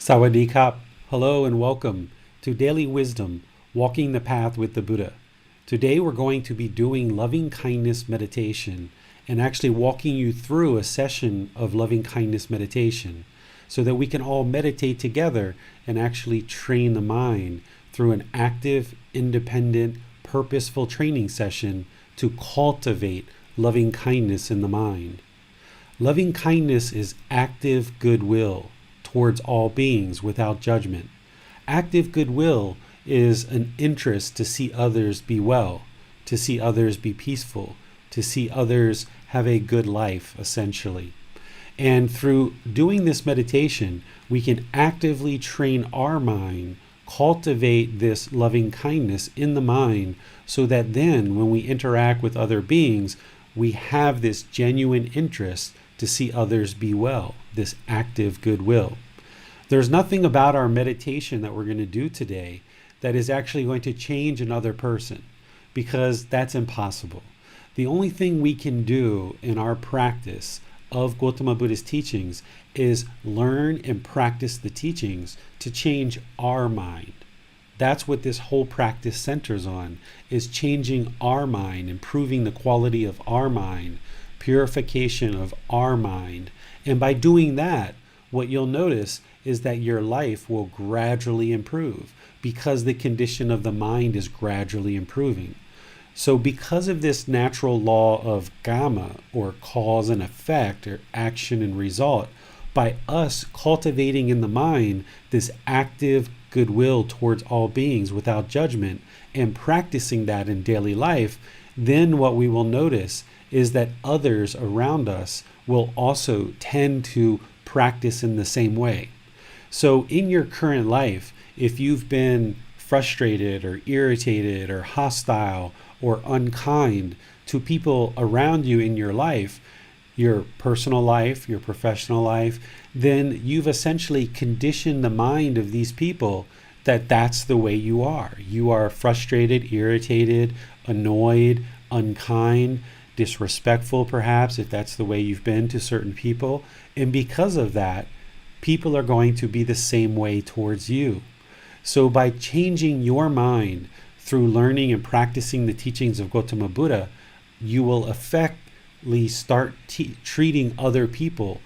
Sawadee Kap. Hello and welcome to Daily Wisdom, Walking the Path with the Buddha. Today we're going to be doing loving kindness meditation and actually walking you through a session of loving kindness meditation so that we can all meditate together and actually train the mind through an active, independent, purposeful training session to cultivate loving kindness in the mind. Loving kindness is active goodwill towards all beings without judgment. Active goodwill is an interest to see others be well, to see others be peaceful, to see others have a good life, essentially. And through doing this meditation, we can actively train our mind, cultivate this loving kindness in the mind, so that then when we interact with other beings, we have this genuine interest to see others be well, this active goodwill. There's nothing about our meditation that we're going to do today that is actually going to change another person, because that's impossible. The only thing we can do in our practice of Gotama Buddha's teachings is learn and practice the teachings to change our mind. That's what this whole practice centers on, is changing our mind, improving the quality of our mind, purification of our mind. And by doing that, what you'll notice is that your life will gradually improve because the condition of the mind is gradually improving. So because of this natural law of karma, or cause and effect, or action and result, by us cultivating in the mind this active goodwill towards all beings without judgment and practicing that in daily life, then what we will notice is that others around us will also tend to practice in the same way. So in your current life, if you've been frustrated or irritated or hostile or unkind to people around you in your life, your personal life, your professional life, then you've essentially conditioned the mind of these people that that's the way you are. You are frustrated, irritated, annoyed, unkind, disrespectful perhaps, if that's the way you've been to certain people. And because of that, people are going to be the same way towards you. So by changing your mind through learning and practicing the teachings of Gotama Buddha, you will effectively start treating other people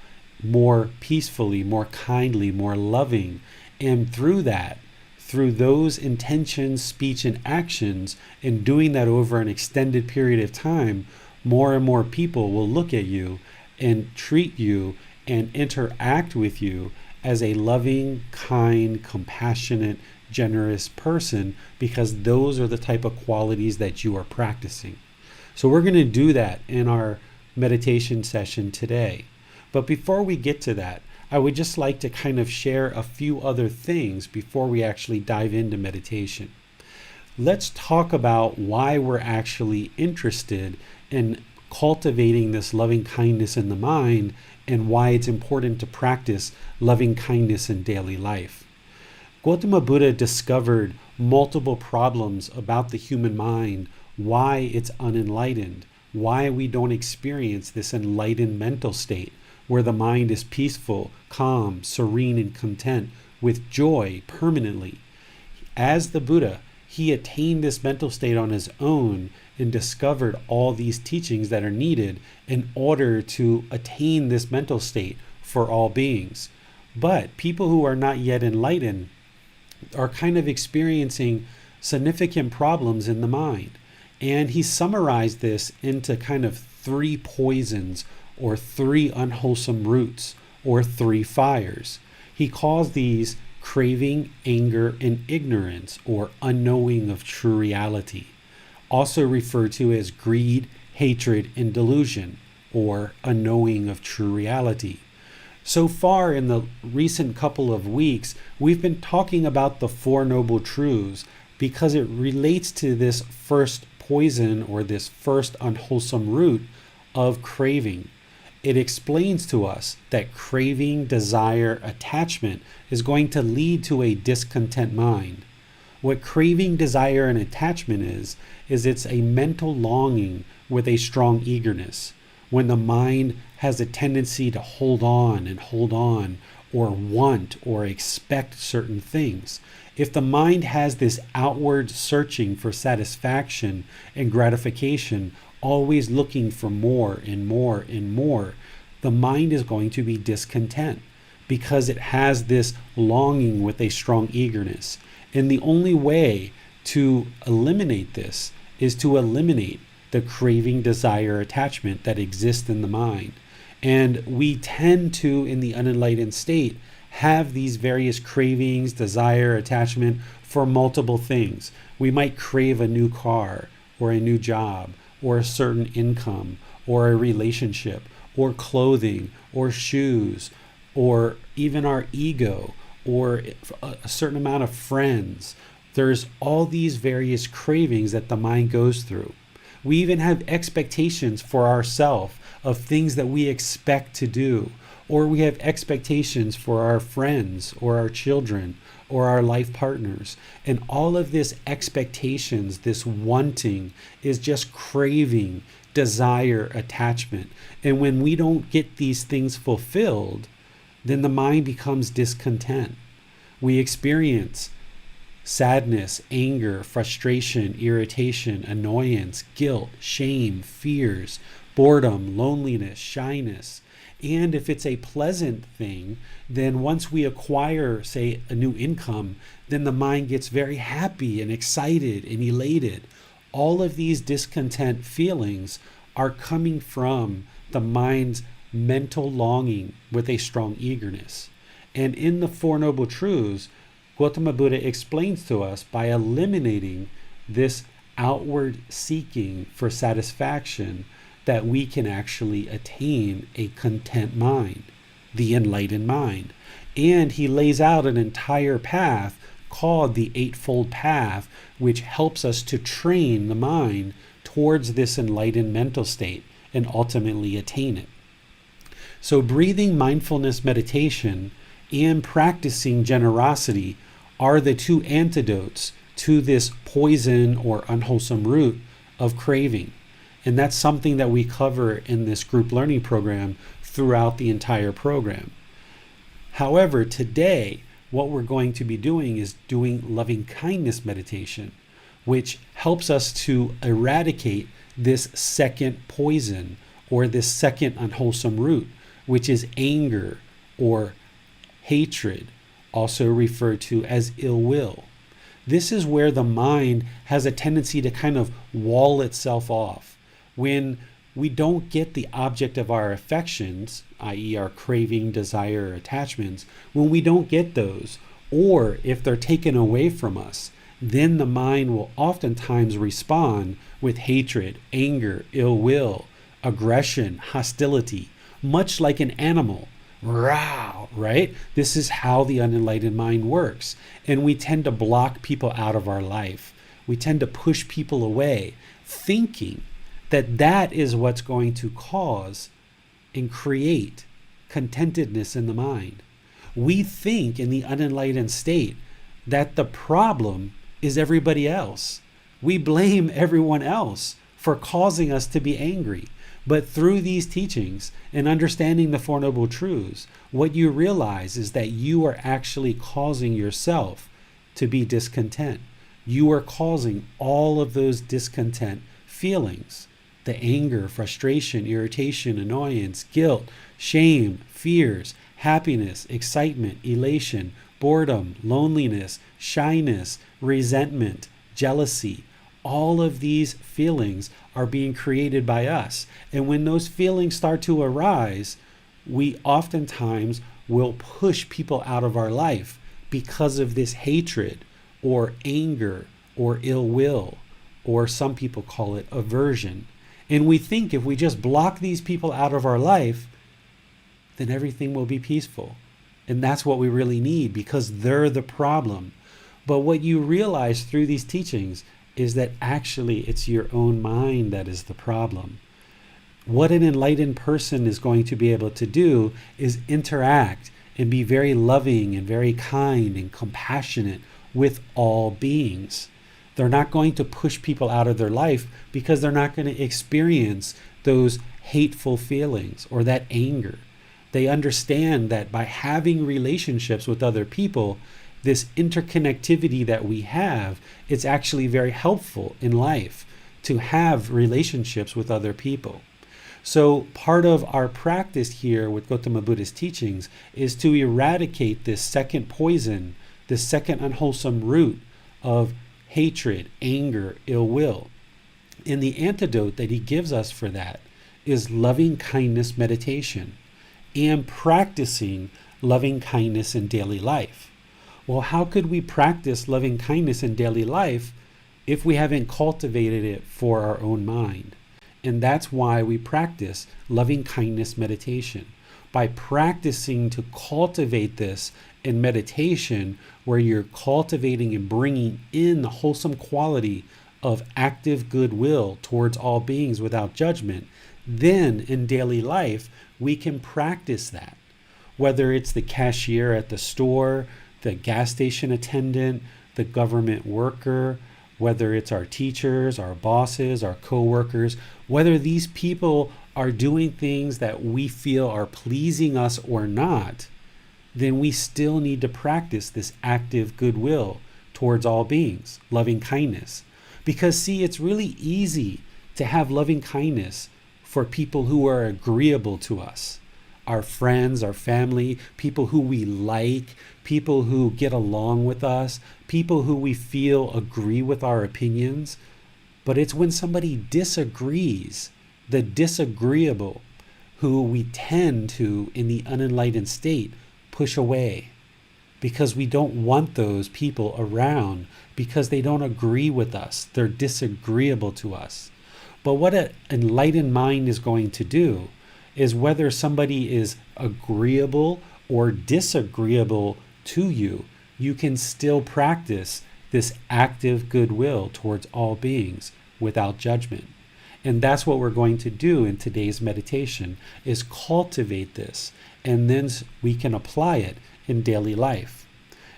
more peacefully, more kindly, more loving. And through that, through those intentions, speech, and actions, and doing that over an extended period of time, more and more people will look at you and treat you and interact with you as a loving, kind, compassionate, generous person, because those are the type of qualities that you are practicing. So we're going to do that in our meditation session today. But before we get to that, I would just like to kind of share a few other things before we actually dive into meditation. Let's talk about why we're actually interested in cultivating this loving kindness in the mind and why it's important to practice loving kindness in daily life. Gotama Buddha discovered multiple problems about the human mind, why it's unenlightened, why we don't experience this enlightened mental state where the mind is peaceful, calm, serene, and content with joy permanently. As the Buddha, he attained this mental state on his own and discovered all these teachings that are needed in order to attain this mental state for all beings. But people who are not yet enlightened are kind of experiencing significant problems in the mind. And he summarized this into kind of 3 poisons, or 3 unwholesome roots, or 3 fires. He calls these craving, anger, and ignorance, or unknowing of true reality, also referred to as greed, hatred, and delusion, or unknowing of true reality. So far in the recent couple of weeks, we've been talking about the 4 Noble Truths because it relates to this first poison, or this first unwholesome root of craving. It explains to us that craving, desire, attachment is going to lead to a discontent mind. What craving, desire, and attachment is it's a mental longing with a strong eagerness. When the mind has a tendency to hold on, or want or expect certain things. If the mind has this outward searching for satisfaction and gratification, always looking for more and more and more, the mind is going to be discontent because it has this longing with a strong eagerness. And the only way to eliminate this is to eliminate the craving, desire, attachment that exists in the mind. And we tend to, in the unenlightened state, have these various cravings, desire, attachment for multiple things. We might crave a new car or a new job or a certain income or a relationship or clothing or shoes or even our ego or a certain amount of friends. There's all these various cravings that the mind goes through. We even have expectations for ourselves of things that we expect to do, or we have expectations for our friends or our children or our life partners. And all of this expectations, this wanting, is just craving, desire, attachment. And when we don't get these things fulfilled, then the mind becomes discontent. We experience sadness, anger, frustration, irritation, annoyance, guilt, shame, fears, boredom, loneliness, shyness. And if it's a pleasant thing, then once we acquire, say, a new income, then the mind gets very happy and excited and elated. All of these discontent feelings are coming from the mind's mental longing with a strong eagerness. And in the Four Noble Truths, Gotama Buddha explains to us by eliminating this outward seeking for satisfaction that we can actually attain a content mind, the enlightened mind. And he lays out an entire path called the Eightfold Path, which helps us to train the mind towards this enlightened mental state and ultimately attain it. So breathing mindfulness meditation and practicing generosity are the two antidotes to this poison or unwholesome root of craving. And that's something that we cover in this group learning program throughout the entire program. However, today, what we're going to be doing is doing loving kindness meditation, which helps us to eradicate this second poison or this second unwholesome root, which is anger or hatred, also referred to as ill will. This is where the mind has a tendency to kind of wall itself off. When we don't get the object of our affections, i.e. our craving, desire, or attachments, when we don't get those, or if they're taken away from us, then the mind will oftentimes respond with hatred, anger, ill will, aggression, hostility, much like an animal. Row, right? This is how the unenlightened mind works. And we tend to block people out of our life. We tend to push people away, thinking that that is what's going to cause and create contentedness in the mind. We think in the unenlightened state that the problem is everybody else. We blame everyone else for causing us to be angry. But through these teachings and understanding the Four Noble Truths, what you realize is that you are actually causing yourself to be discontent. You are causing all of those discontent feelings. The anger, frustration, irritation, annoyance, guilt, shame, fears, happiness, excitement, elation, boredom, loneliness, shyness, resentment, jealousy. All of these feelings are being created by us. And when those feelings start to arise, we oftentimes will push people out of our life because of this hatred or anger or ill will, or some people call it aversion. And we think if we just block these people out of our life, then everything will be peaceful. And that's what we really need, because they're the problem. But what you realize through these teachings is that actually it's your own mind that is the problem. What an enlightened person is going to be able to do is interact and be very loving and very kind and compassionate with all beings. They're not going to push people out of their life because they're not going to experience those hateful feelings or that anger. They understand that by having relationships with other people, this interconnectivity that we have, it's actually very helpful in life to have relationships with other people. So part of our practice here with Gotama Buddha's teachings is to eradicate this second poison, this second unwholesome root of hatred, anger, ill will. And the antidote that he gives us for that is loving kindness meditation and practicing loving kindness in daily life. Well, how could we practice loving kindness in daily life if we haven't cultivated it for our own mind? And that's why we practice loving kindness meditation. By practicing to cultivate this in meditation, where you're cultivating and bringing in the wholesome quality of active goodwill towards all beings without judgment, then in daily life, we can practice that. Whether it's the cashier at the store, the gas station attendant, the government worker, whether it's our teachers, our bosses, our co-workers, whether these people are doing things that we feel are pleasing us or not, then we still need to practice this active goodwill towards all beings, loving kindness. Because see, it's really easy to have loving kindness for people who are agreeable to us. Our friends, our family, people who we like, people who get along with us, people who we feel agree with our opinions. But it's when somebody disagrees, the disagreeable, who we tend to, in the unenlightened state, push away. Because we don't want those people around, because they don't agree with us. They're disagreeable to us. But what an enlightened mind is going to do is, whether somebody is agreeable or disagreeable to you, you can still practice this active goodwill towards all beings without judgment. And that's what we're going to do in today's meditation, is cultivate this, and then we can apply it in daily life.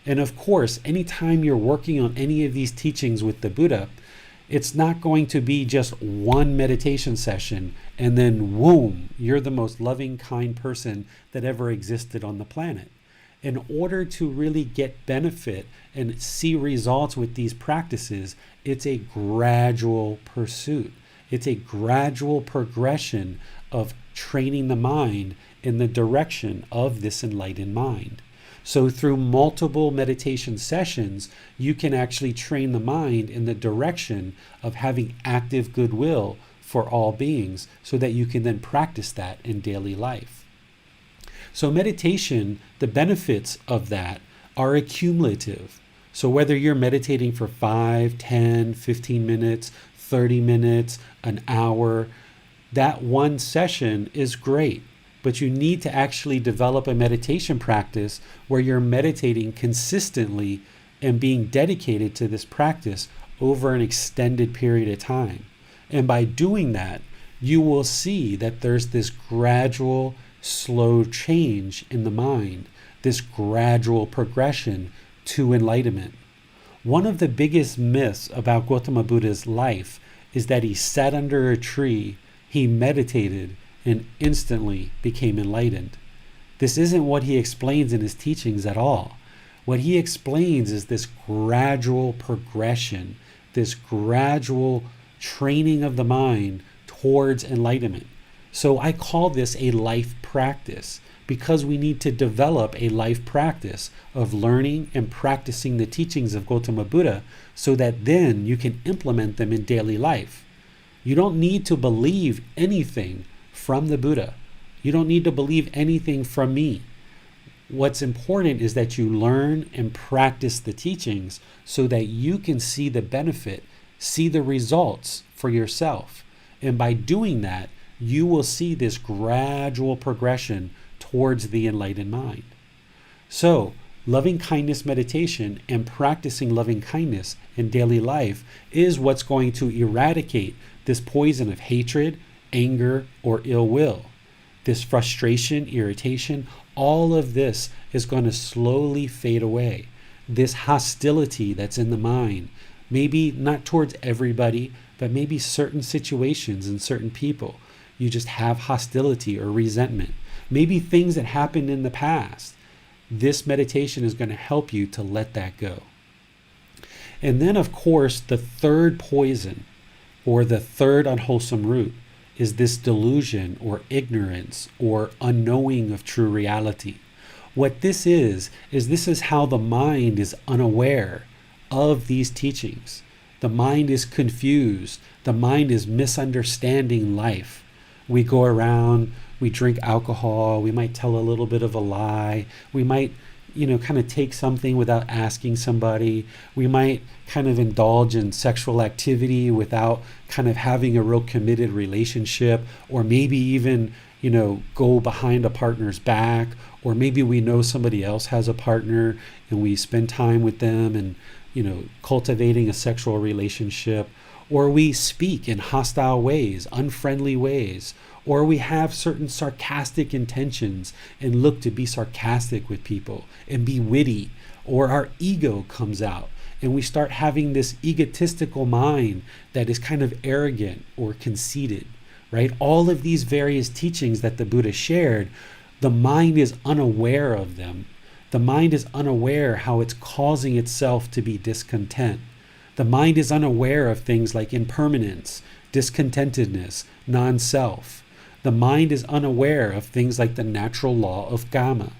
And of course, anytime you're working on any of these teachings with the Buddha, it's not going to be just one meditation session and then boom, you're the most loving, kind person that ever existed on the planet. In order to really get benefit and see results with these practices, it's a gradual pursuit. It's a gradual progression of training the mind in the direction of this enlightened mind. So through multiple meditation sessions, you can actually train the mind in the direction of having active goodwill for all beings, so that you can then practice that in daily life. So meditation, the benefits of that are accumulative. So whether you're meditating for 5, 10, 15 minutes, 30 minutes, an hour, that one session is great. But you need to actually develop a meditation practice where you're meditating consistently and being dedicated to this practice over an extended period of time. And by doing that, you will see that there's this gradual, slow change in the mind, this gradual progression to enlightenment. One of the biggest myths about Gotama Buddha's life is that he sat under a tree, he meditated, and instantly became enlightened. This isn't what he explains in his teachings at all. What he explains is this gradual progression, this gradual training of the mind towards enlightenment. So I call this a life practice, because we need to develop a life practice of learning and practicing the teachings of Gotama Buddha, so that then you can implement them in daily life. You don't need to believe anything from the Buddha. You don't need to believe anything from me. What's important is that you learn and practice the teachings so that you can see the benefit, see the results for yourself. And by doing that, you will see this gradual progression towards the enlightened mind. So, loving kindness meditation and practicing loving kindness in daily life is what's going to eradicate this poison of hatred, anger, or ill will. This frustration, irritation, all of this is going to slowly fade away. This hostility that's in the mind, maybe not towards everybody, but maybe certain situations and certain people, you just have hostility or resentment. maybe things that happened in the past. This meditation is going to help you to let that go. And then, of course, the third poison, or the third unwholesome root, is this delusion or ignorance or unknowing of true reality. What this is this is how the mind is unaware of these teachings. The mind is confused. The mind is misunderstanding life. We go around, we drink alcohol, we might tell a little bit of a lie, we might kind of take something without asking somebody. We might kind of indulge in sexual activity without kind of having a real committed relationship, or maybe even, go behind a partner's back, or maybe we know somebody else has a partner and we spend time with them and, cultivating a sexual relationship, or we speak in hostile ways, unfriendly ways, or we have certain sarcastic intentions and look to be sarcastic with people and be witty, or our ego comes out and we start having this egotistical mind that is kind of arrogant or conceited, right? All of these various teachings that the Buddha shared, the mind is unaware of them. The mind is unaware how it's causing itself to be discontent. The mind is unaware of things like impermanence, discontentedness, non-self. The mind is unaware of things like the natural law of karma.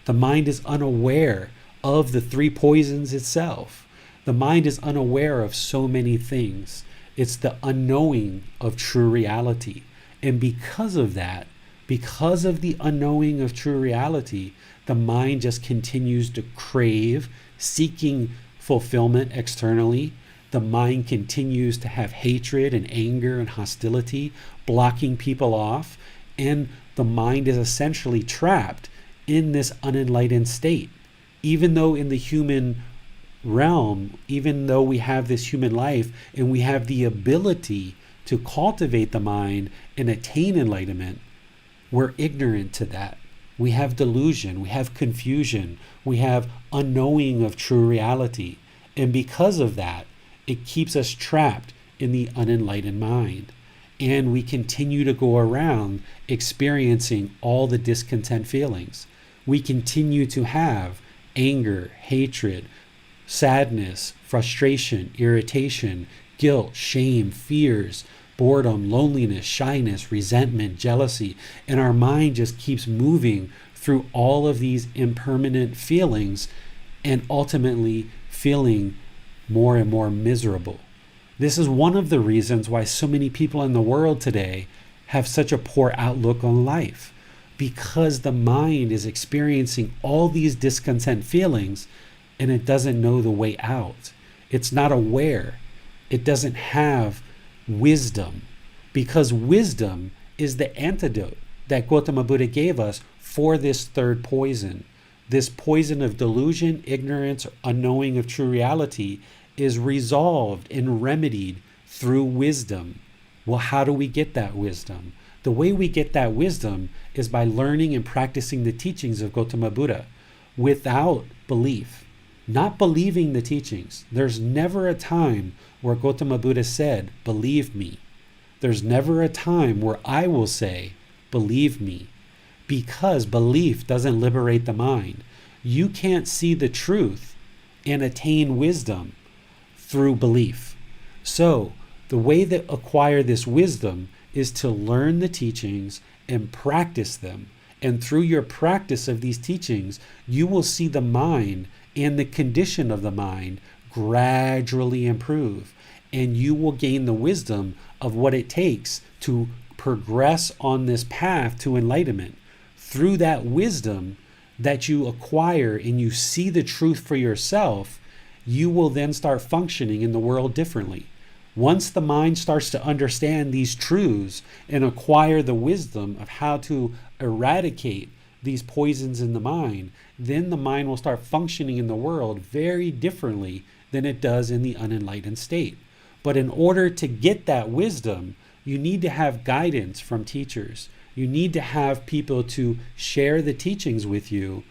The mind is unaware of the three poisons itself. The mind is unaware of so many things. It's the unknowing of true reality. And because of that, because of the unknowing of true reality, the mind just continues to crave, seeking fulfillment externally. The mind continues to have hatred and anger and hostility, blocking people off, and the mind is essentially trapped in this unenlightened state. Even though in the human realm, even though we have this human life and we have the ability to cultivate the mind and attain enlightenment, we're ignorant to that. We have delusion, we have confusion, we have unknowing of true reality. And because of that, it keeps us trapped in the unenlightened mind. And we continue to go around experiencing all the discontent feelings. We continue to have anger, hatred, sadness, frustration, irritation, guilt, shame, fears, boredom, loneliness, shyness, resentment, jealousy. And our mind just keeps moving through all of these impermanent feelings and ultimately feeling more and more miserable. This is one of the reasons why so many people in the world today have such a poor outlook on life, because the mind is experiencing all these discontent feelings and it doesn't know the way out. It's not aware. It doesn't have wisdom, because wisdom is the antidote that Gotama Buddha gave us for this third poison. This poison of delusion, ignorance, or unknowing of true reality is resolved and remedied through wisdom. Well, how do we get that wisdom? The way we get that wisdom is by learning and practicing the teachings of Gotama Buddha without belief, not believing the teachings. There's never a time where Gotama Buddha said, "Believe me." There's never a time where I will say, "Believe me," because belief doesn't liberate the mind. You can't see the truth and attain wisdom through belief. So the way to acquire this wisdom is to learn the teachings and practice them. And through your practice of these teachings, you will see the mind and the condition of the mind gradually improve. And you will gain the wisdom of what it takes to progress on this path to enlightenment. Through that wisdom that you acquire and you see the truth for yourself, you will then start functioning in the world differently. Once the mind starts to understand these truths and acquire the wisdom of how to eradicate these poisons in the mind, then the mind will start functioning in the world very differently than it does in the unenlightened state. But in order to get that wisdom, you need to have guidance from teachers. You need to have people to share the teachings with you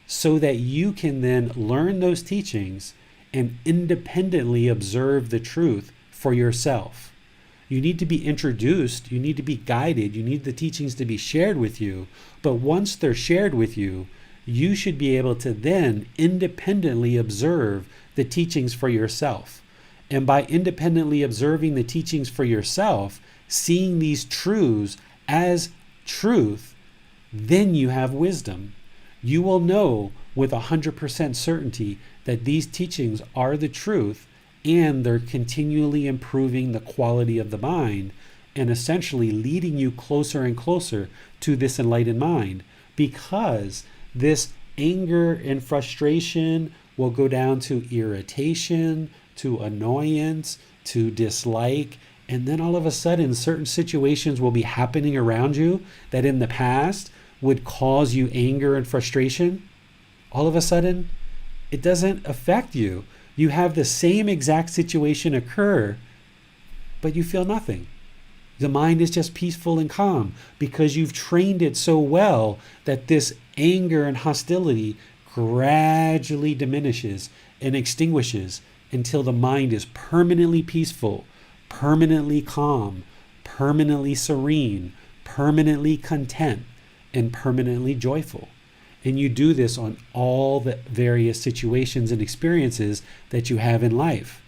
so that you can then learn those teachings and independently observe the truth for yourself. You need to be introduced, you need to be guided, you need the teachings to be shared with you. But once they're shared with you, you should be able to then independently observe the teachings for yourself. And by independently observing the teachings for yourself, seeing these truths as truth, then you have wisdom. You will know with 100% certainty that these teachings are the truth, and they're continually improving the quality of the mind and essentially leading you closer and closer to this enlightened mind, because this anger and frustration will go down to irritation, to annoyance, to dislike, and then all of a sudden certain situations will be happening around you that in the past would cause you anger and frustration. All of a sudden, it doesn't affect you. You have the same exact situation occur, but you feel nothing. The mind is just peaceful and calm because you've trained it so well that this anger and hostility gradually diminishes and extinguishes until the mind is permanently peaceful, permanently calm, permanently serene, permanently content, and permanently joyful. And you do this on all the various situations and experiences that you have in life.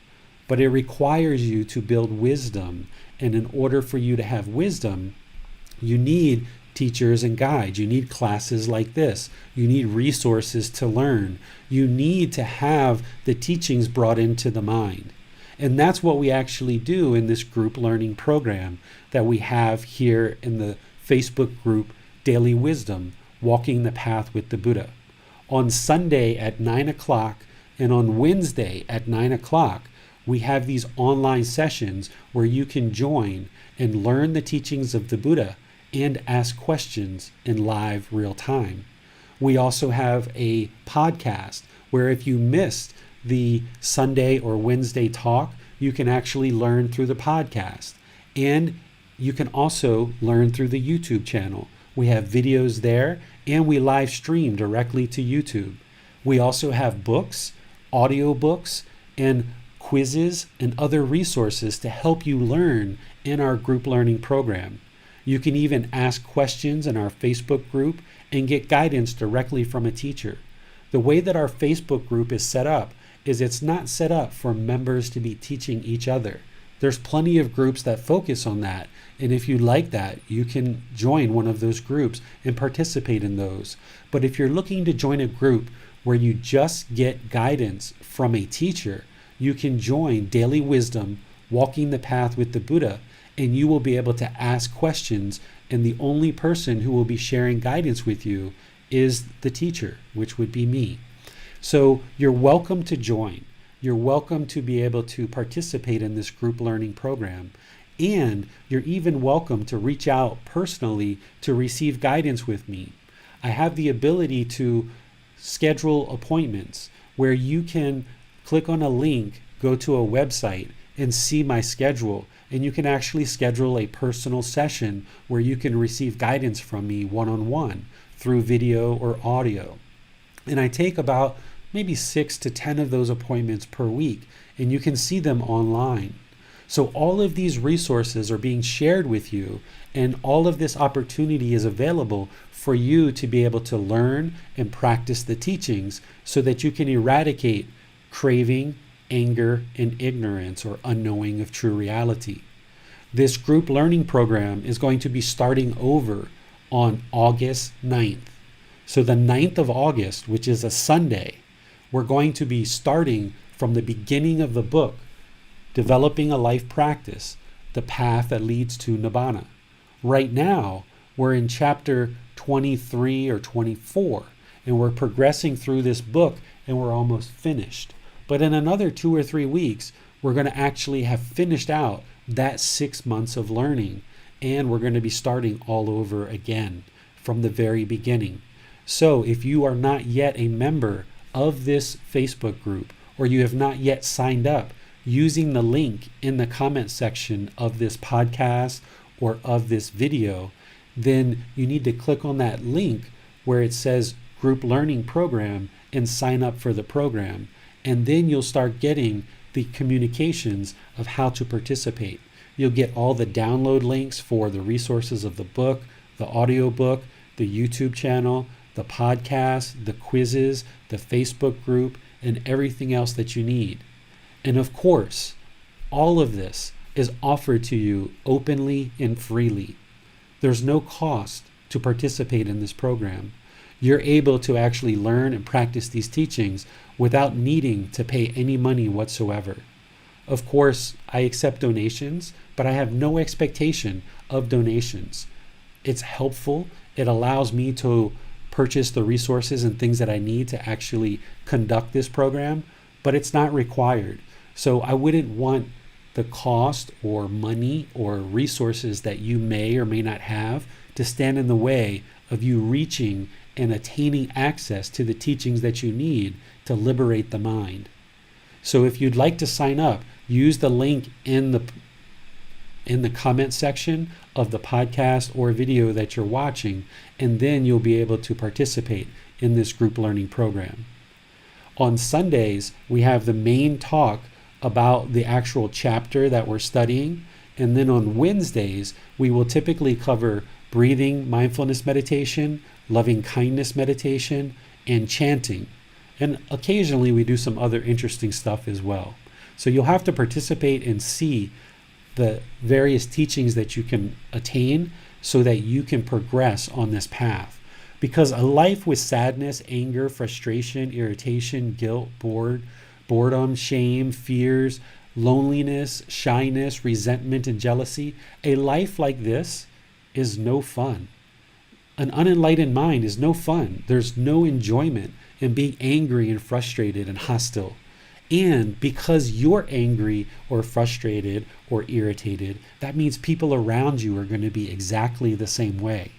But it requires you to build wisdom. And in order for you to have wisdom, you need teachers and guides. You need classes like this. You need resources to learn. You need to have the teachings brought into the mind. And that's what we actually do in this group learning program that we have here in the Facebook group, Daily Wisdom, Walking the Path with the Buddha. On Sunday at 9 o'clock and on Wednesday at 9 o'clock, we have these online sessions where you can join and learn the teachings of the Buddha and ask questions in live real time. We also have a podcast where if you missed the Sunday or Wednesday talk, you can actually learn through the podcast. And you can also learn through the YouTube channel. We have videos there, and we live stream directly to YouTube. We also have books, audio books, and quizzes and other resources to help you learn in our group learning program. You can even ask questions in our Facebook group and get guidance directly from a teacher. The way that our Facebook group is set up is it's not set up for members to be teaching each other. There's plenty of groups that focus on that. And if you like that, you can join one of those groups and participate in those. But if you're looking to join a group where you just get guidance from a teacher, you can join Daily Wisdom, Walking the Path with the Buddha, and you will be able to ask questions. And the only person who will be sharing guidance with you is the teacher, which would be me. So you're welcome to join. You're welcome to be able to participate in this group learning program. And you're even welcome to reach out personally to receive guidance with me. I have the ability to schedule appointments where you can click on a link, go to a website, and see my schedule. And you can actually schedule a personal session where you can receive guidance from me one-on-one through video or audio. And I take about maybe 6 to 10 of those appointments per week, and you can see them online. So all of these resources are being shared with you, and all of this opportunity is available for you to be able to learn and practice the teachings so that you can eradicate craving, anger, and ignorance or unknowing of true reality. This group learning program is going to be starting over on August 9th. So the 9th of August, which is a Sunday, we're going to be starting from the beginning of the book, Developing a Life Practice, the Path that Leads to Nibbana. Right now, we're in chapter 23 or 24, and we're progressing through this book, and we're almost finished. But in another 2 or 3 weeks, we're going to actually have finished out that 6 months of learning, and we're going to be starting all over again from the very beginning. So if you are not yet a member of this Facebook group, or you have not yet signed up using the link in the comment section of this podcast or of this video, then you need to click on that link where it says Group Learning Program and sign up for the program. And then you'll start getting the communications of how to participate. You'll get all the download links for the resources of the book, the audio book, the YouTube channel, the podcast, the quizzes, the Facebook group, and everything else that you need. And of course, all of this is offered to you openly and freely. There's no cost to participate in this program. You're able to actually learn and practice these teachings without needing to pay any money whatsoever. Of course, I accept donations, but I have no expectation of donations. It's helpful. It allows me to purchase the resources and things that I need to actually conduct this program, but it's not required. So I wouldn't want the cost or money or resources that you may or may not have to stand in the way of you reaching and attaining access to the teachings that you need to liberate the mind. So if you'd like to sign up, use the link in the comment section of the podcast or video that you're watching, and then you'll be able to participate in this group learning program. On Sundays, we have the main talk about the actual chapter that we're studying, and then on Wednesdays, we will typically cover breathing, mindfulness meditation, loving kindness meditation, and chanting. And occasionally we do some other interesting stuff as well. So you'll have to participate and see the various teachings that you can attain so that you can progress on this path. Because a life with sadness, anger, frustration, irritation, guilt, boredom, shame, fears, loneliness, shyness, resentment, and jealousy, a life like this is no fun. An unenlightened mind is no fun. There's no enjoyment in being angry and frustrated and hostile. And because you're angry or frustrated or irritated, that means people around you are going to be exactly the same way.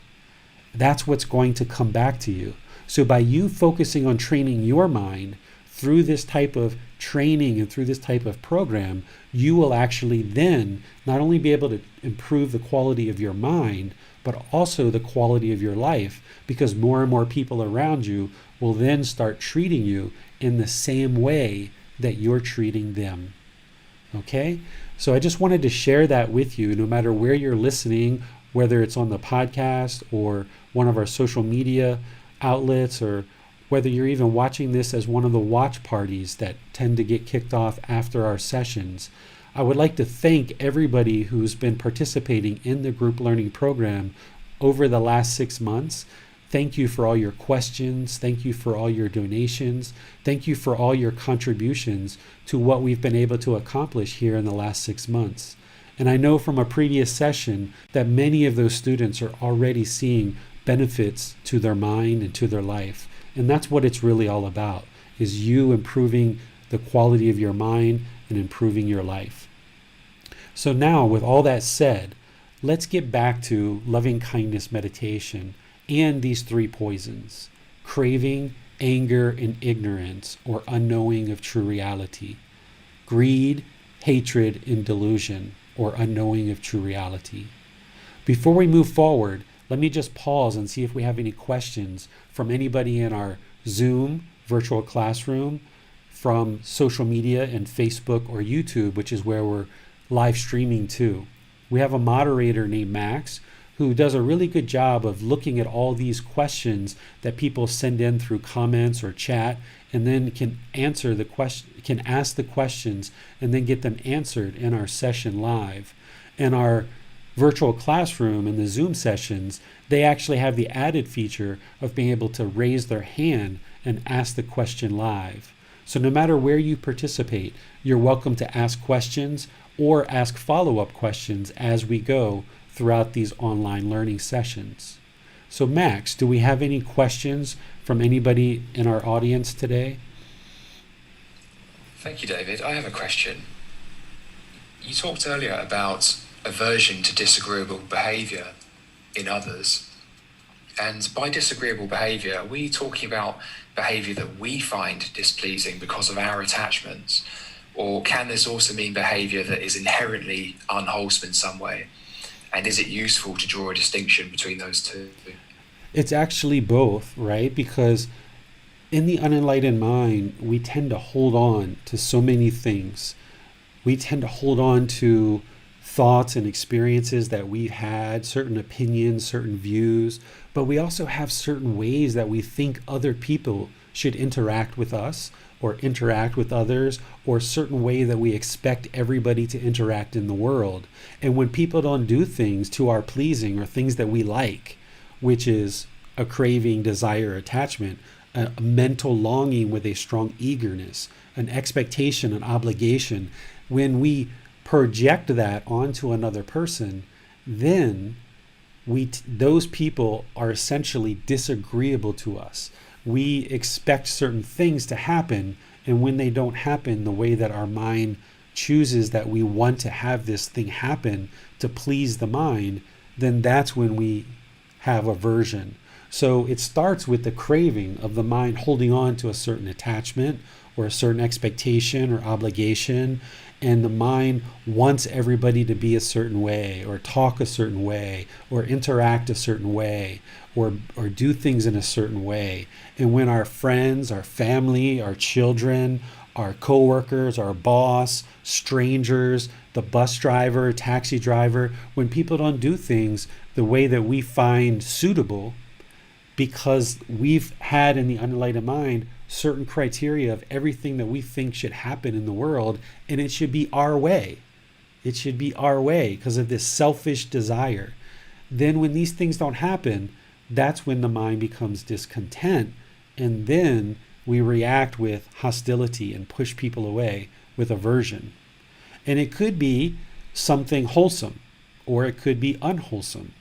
That's what's going to come back to you. So by you focusing on training your mind through this type of training and through this type of program, you will actually then not only be able to improve the quality of your mind, but also the quality of your life, because more and more people around you will then start treating you in the same way that you're treating them. Okay? So I just wanted to share that with you, no matter where you're listening, whether it's on the podcast or one of our social media outlets, or whether you're even watching this as one of the watch parties that tend to get kicked off after our sessions. I would like to thank everybody who's been participating in the group learning program over the last 6 months. Thank you for all your questions. Thank you for all your donations. Thank you for all your contributions to what we've been able to accomplish here in the last 6 months. And I know from a previous session that many of those students are already seeing benefits to their mind and to their life. And that's what it's really all about, is you improving the quality of your mind and improving your life. So now, with all that said, let's get back to loving kindness meditation and these 3 poisons: craving, anger, and ignorance, or unknowing of true reality; greed, hatred, and delusion, or unknowing of true reality. Before we move forward, let me just pause and see if we have any questions from anybody in our Zoom virtual classroom, from social media and Facebook or YouTube, which is where we're live streaming to. We have a moderator named Max who does a really good job of looking at all these questions that people send in through comments or chat, and then can ask the questions and then get them answered in our session live. In our virtual classroom and the Zoom sessions, they actually have the added feature of being able to raise their hand and ask the question live. So no matter where you participate, you're welcome to ask questions or ask follow-up questions as we go throughout these online learning sessions. So Max, do we have any questions from anybody in our audience today? Thank you, David. I have a question. You talked earlier about aversion to disagreeable behaviour in others. And by disagreeable behaviour, are we talking about behaviour that we find displeasing because of our attachments? Or can this also mean behaviour that is inherently unwholesome in some way? And is it useful to draw a distinction between those two? It's actually both, right? Because in the unenlightened mind, we tend to hold on to so many things. We tend to hold on to thoughts and experiences that we've had, certain opinions, certain views, but we also have certain ways that we think other people should interact with us or interact with others, or a certain way that we expect everybody to interact in the world. And when people don't do things to our pleasing or things that we like, which is a craving, desire, attachment, a mental longing with a strong eagerness, an expectation, an obligation, when we project that onto another person, then those people are essentially disagreeable to us. We expect certain things to happen, and when they don't happen the way that our mind chooses that we want to have this thing happen to please the mind, then that's when we have aversion. So it starts with the craving of the mind holding on to a certain attachment or a certain expectation or obligation, and the mind wants everybody to be a certain way or talk a certain way or interact a certain way or do things in a certain way. And when our friends, our family, our children, our coworkers, our boss, strangers, the bus driver, taxi driver, when people don't do things the way that we find suitable, because we've had in the unenlightened mind certain criteria of everything that we think should happen in the world, and it should be our way. It should be our way because of this selfish desire. Then when these things don't happen, that's when the mind becomes discontent, and then we react with hostility and push people away with aversion. And it could be something wholesome, or it could be unwholesome.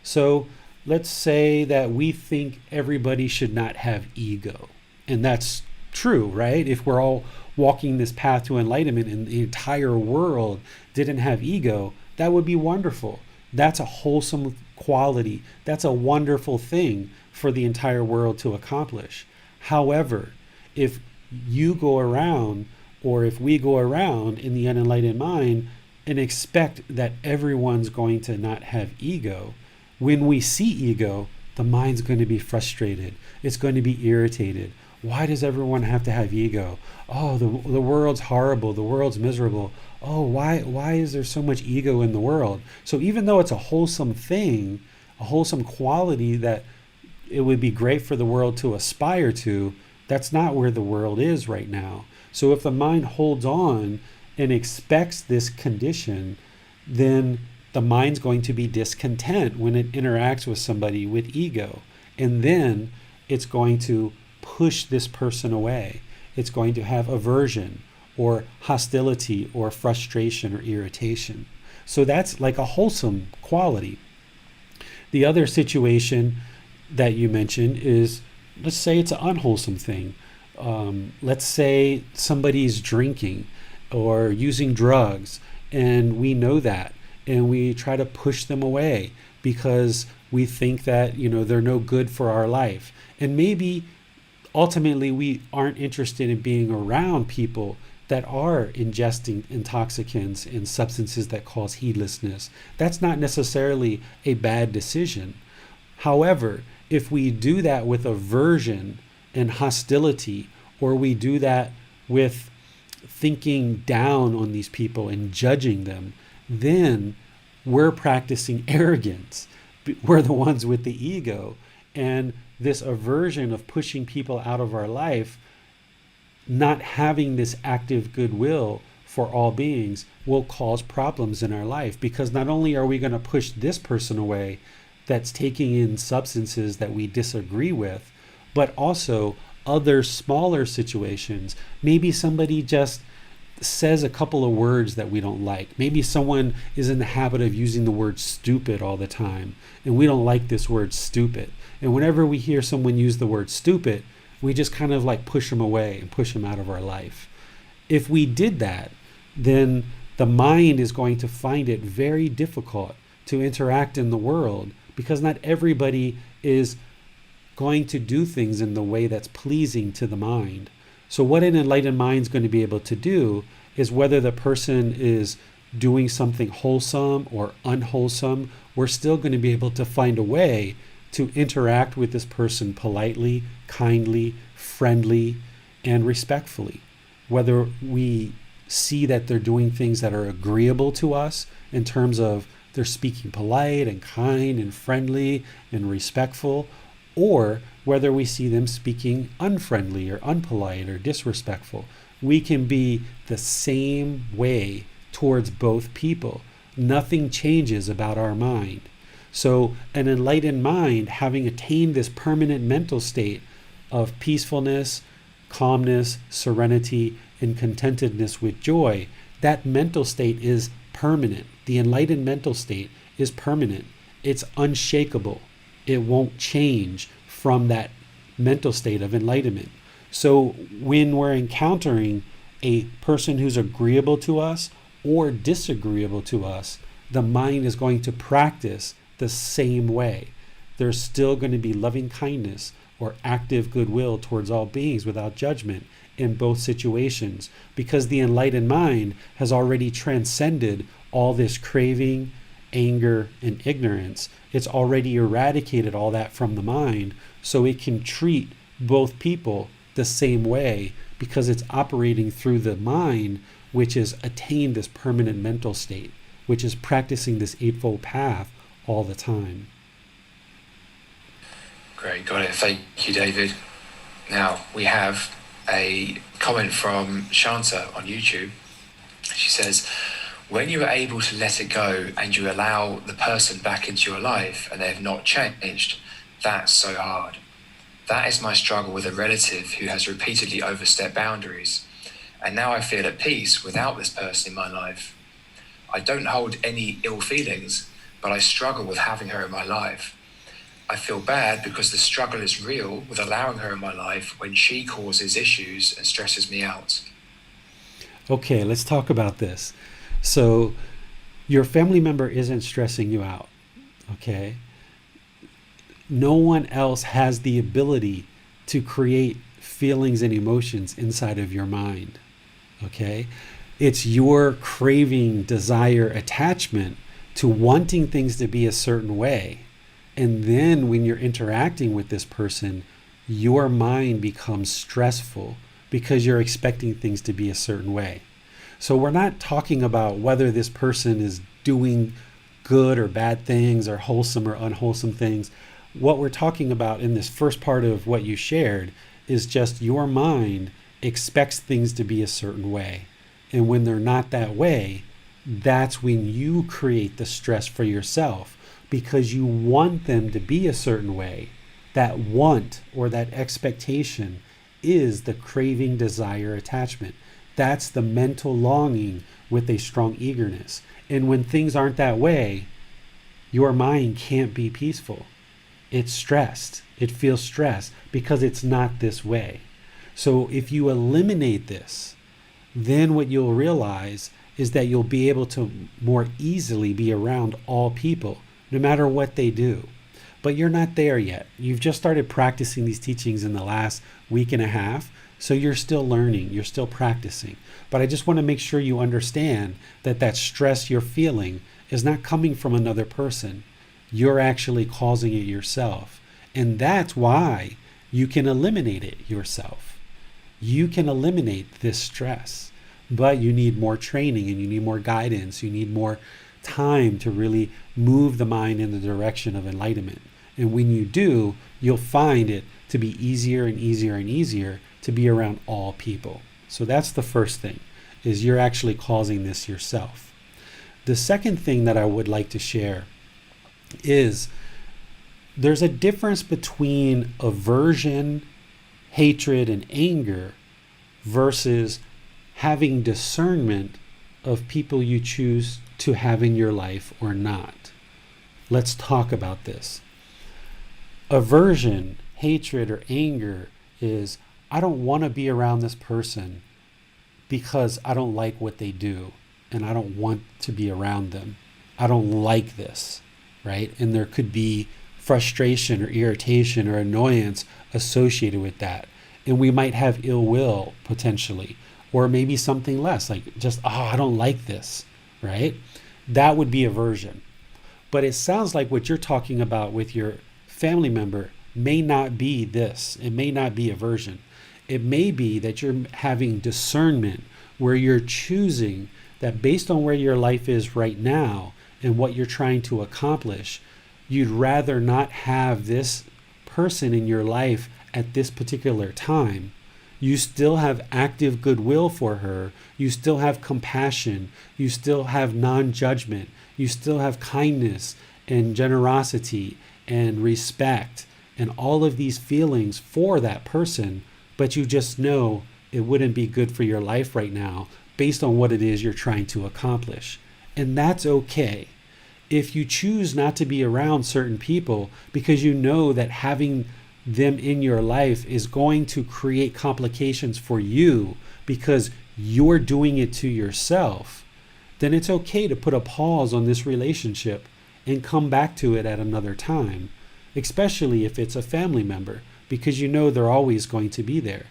So let's say that we think everybody should not have ego. And that's true, right? If we're all walking this path to enlightenment and the entire world didn't have ego, that would be wonderful. That's a wholesome quality. That's a wonderful thing for the entire world to accomplish. However, if you go around, or if we go around in the unenlightened mind and expect that everyone's going to not have ego, when we see ego, the mind's going to be frustrated. It's going to be irritated. Why does everyone have to have ego? Oh, the world's horrible. The world's miserable. Oh, why is there so much ego in the world? So even though it's a wholesome thing, a wholesome quality that it would be great for the world to aspire to, that's not where the world is right now. So if the mind holds on and expects this condition, then the mind's going to be discontent when it interacts with somebody with ego. And then it's going to push this person away. It's going to have aversion or hostility or frustration or irritation. So that's like a wholesome quality. The other situation that you mentioned is, let's say it's an unwholesome thing. Let's say somebody's drinking or using drugs, and we know that, and we try to push them away because we think that, they're no good for our life. And maybe ultimately we aren't interested in being around people that are ingesting intoxicants and substances that cause heedlessness. That's not necessarily a bad decision. However, if we do that with aversion and hostility, or we do that with thinking down on these people and judging them, then we're practicing arrogance. We're the ones with the ego. And this aversion of pushing people out of our life, not having this active goodwill for all beings, will cause problems in our life, because not only are we going to push this person away that's taking in substances that we disagree with, but also other smaller situations. Maybe somebody just says a couple of words that we don't like. Maybe someone is in the habit of using the word stupid all the time, and we don't like this word stupid. And whenever we hear someone use the word stupid, we just kind of like push them away and push them out of our life. If we did that, then the mind is going to find it very difficult to interact in the world, because not everybody is going to do things in the way that's pleasing to the mind. So what an enlightened mind is going to be able to do is, whether the person is doing something wholesome or unwholesome, we're still going to be able to find a way to interact with this person politely, kindly, friendly, and respectfully. Whether we see that they're doing things that are agreeable to us in terms of they're speaking polite and kind and friendly and respectful, or whether we see them speaking unfriendly or unpolite or disrespectful. We can be the same way towards both people. Nothing changes about our mind. So an enlightened mind, having attained this permanent mental state of peacefulness, calmness, serenity, and contentedness with joy, that mental state is permanent. The enlightened mental state is permanent. It's unshakable. It won't change from that mental state of enlightenment. So when we're encountering a person who's agreeable to us or disagreeable to us, the mind is going to practice the same way. There's still going to be loving kindness or active goodwill towards all beings without judgment in both situations, because the enlightened mind has already transcended all this craving, anger, and ignorance. It's already eradicated all that from the mind, so it can treat both people the same way because it's operating through the mind, which has attained this permanent mental state, which is practicing this Eightfold Path all the time. Great, got it. Thank you, David. Now, we have a comment from Shanta on YouTube. She says, when you are able to let it go and you allow the person back into your life and they have not changed, that's so hard. That is my struggle with a relative who has repeatedly overstepped boundaries. And now I feel at peace without this person in my life. I don't hold any ill feelings, but I struggle with having her in my life. I feel bad because the struggle is real with allowing her in my life when she causes issues and stresses me out. Okay, let's talk about this. So your family member isn't stressing you out, okay? No one else has the ability to create feelings and emotions inside of your mind, okay? It's your craving, desire, attachment to wanting things to be a certain way. And then when you're interacting with this person, your mind becomes stressful because you're expecting things to be a certain way. So we're not talking about whether this person is doing good or bad things or wholesome or unwholesome things. What we're talking about in this first part of what you shared is just your mind expects things to be a certain way. And when they're not that way, that's when you create the stress for yourself, because you want them to be a certain way. That want or that expectation is the craving, desire, attachment. That's the mental longing with a strong eagerness. And when things aren't that way, your mind can't be peaceful. It's stressed. It feels stressed because it's not this way. So if you eliminate this, then what you'll realize is that you'll be able to more easily be around all people, no matter what they do. But you're not there yet. You've just started practicing these teachings in the last week and a half, so you're still learning, you're still practicing. But I just want to make sure you understand that that stress you're feeling is not coming from another person. You're actually causing it yourself. And that's why you can eliminate it yourself. You can eliminate this stress, but you need more training and you need more guidance. You need more time to really move the mind in the direction of enlightenment. And when you do, you'll find it to be easier and easier and easier to be around all people. So that's the first thing, is you're actually causing this yourself. The second thing that I would like to share is there's a difference between aversion, hatred, and anger versus having discernment of people you choose to have in your life or not. Let's talk about this. Aversion, hatred, or anger is, I don't want to be around this person because I don't like what they do and I don't want to be around them. I don't like this, right? And there could be frustration or irritation or annoyance associated with that. And we might have ill will potentially, or maybe something less, like just, I don't like this, right? That would be aversion. But it sounds like what you're talking about with your family member may not be this. It may not be aversion. It may be that you're having discernment where you're choosing that based on where your life is right now and what you're trying to accomplish, you'd rather not have this person in your life at this particular time. You still have active goodwill for her. You still have compassion. You still have non-judgment. You still have kindness and generosity and respect and all of these feelings for that person, but you just know it wouldn't be good for your life right now based on what it is you're trying to accomplish. And that's okay. If you choose not to be around certain people because you know that having them in your life is going to create complications for you because you're doing it to yourself, then it's okay to put a pause on this relationship and come back to it at another time, especially if it's a family member, because you know they're always going to be there.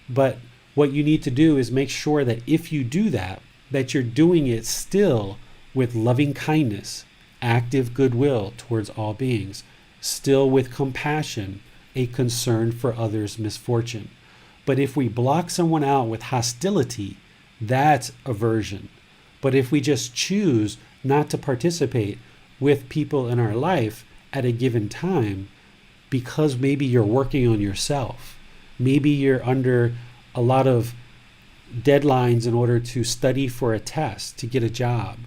But what you need to do is make sure that if you do that, that you're doing it still with loving kindness, active goodwill towards all beings, still with compassion, a concern for others' misfortune. But if we block someone out with hostility, that's aversion. But if we just choose not to participate with people in our life at a given time, because maybe you're working on yourself, maybe you're under a lot of deadlines in order to study for a test, to get a job,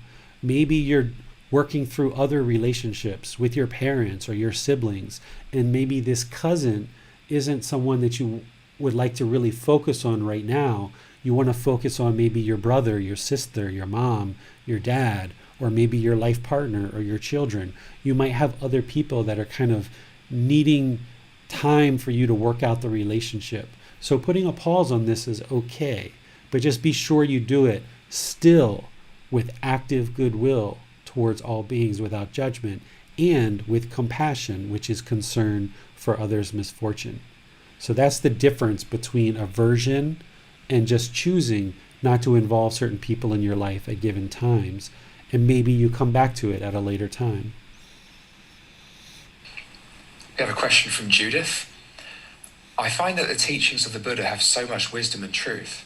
maybe you're working through other relationships with your parents or your siblings, and maybe this cousin isn't someone that you would like to really focus on right now. You want to focus on maybe your brother, your sister, your mom, your dad, or maybe your life partner or your children. You might have other people that are kind of needing time for you to work out the relationship. So putting a pause on this is okay, but just be sure you do it still with active goodwill towards all beings without judgment, and with compassion, which is concern for others' misfortune. So that's the difference between aversion and just choosing not to involve certain people in your life at given times, and maybe you come back to it at a later time. We have a question from Judith. I find that the teachings of the Buddha have so much wisdom and truth.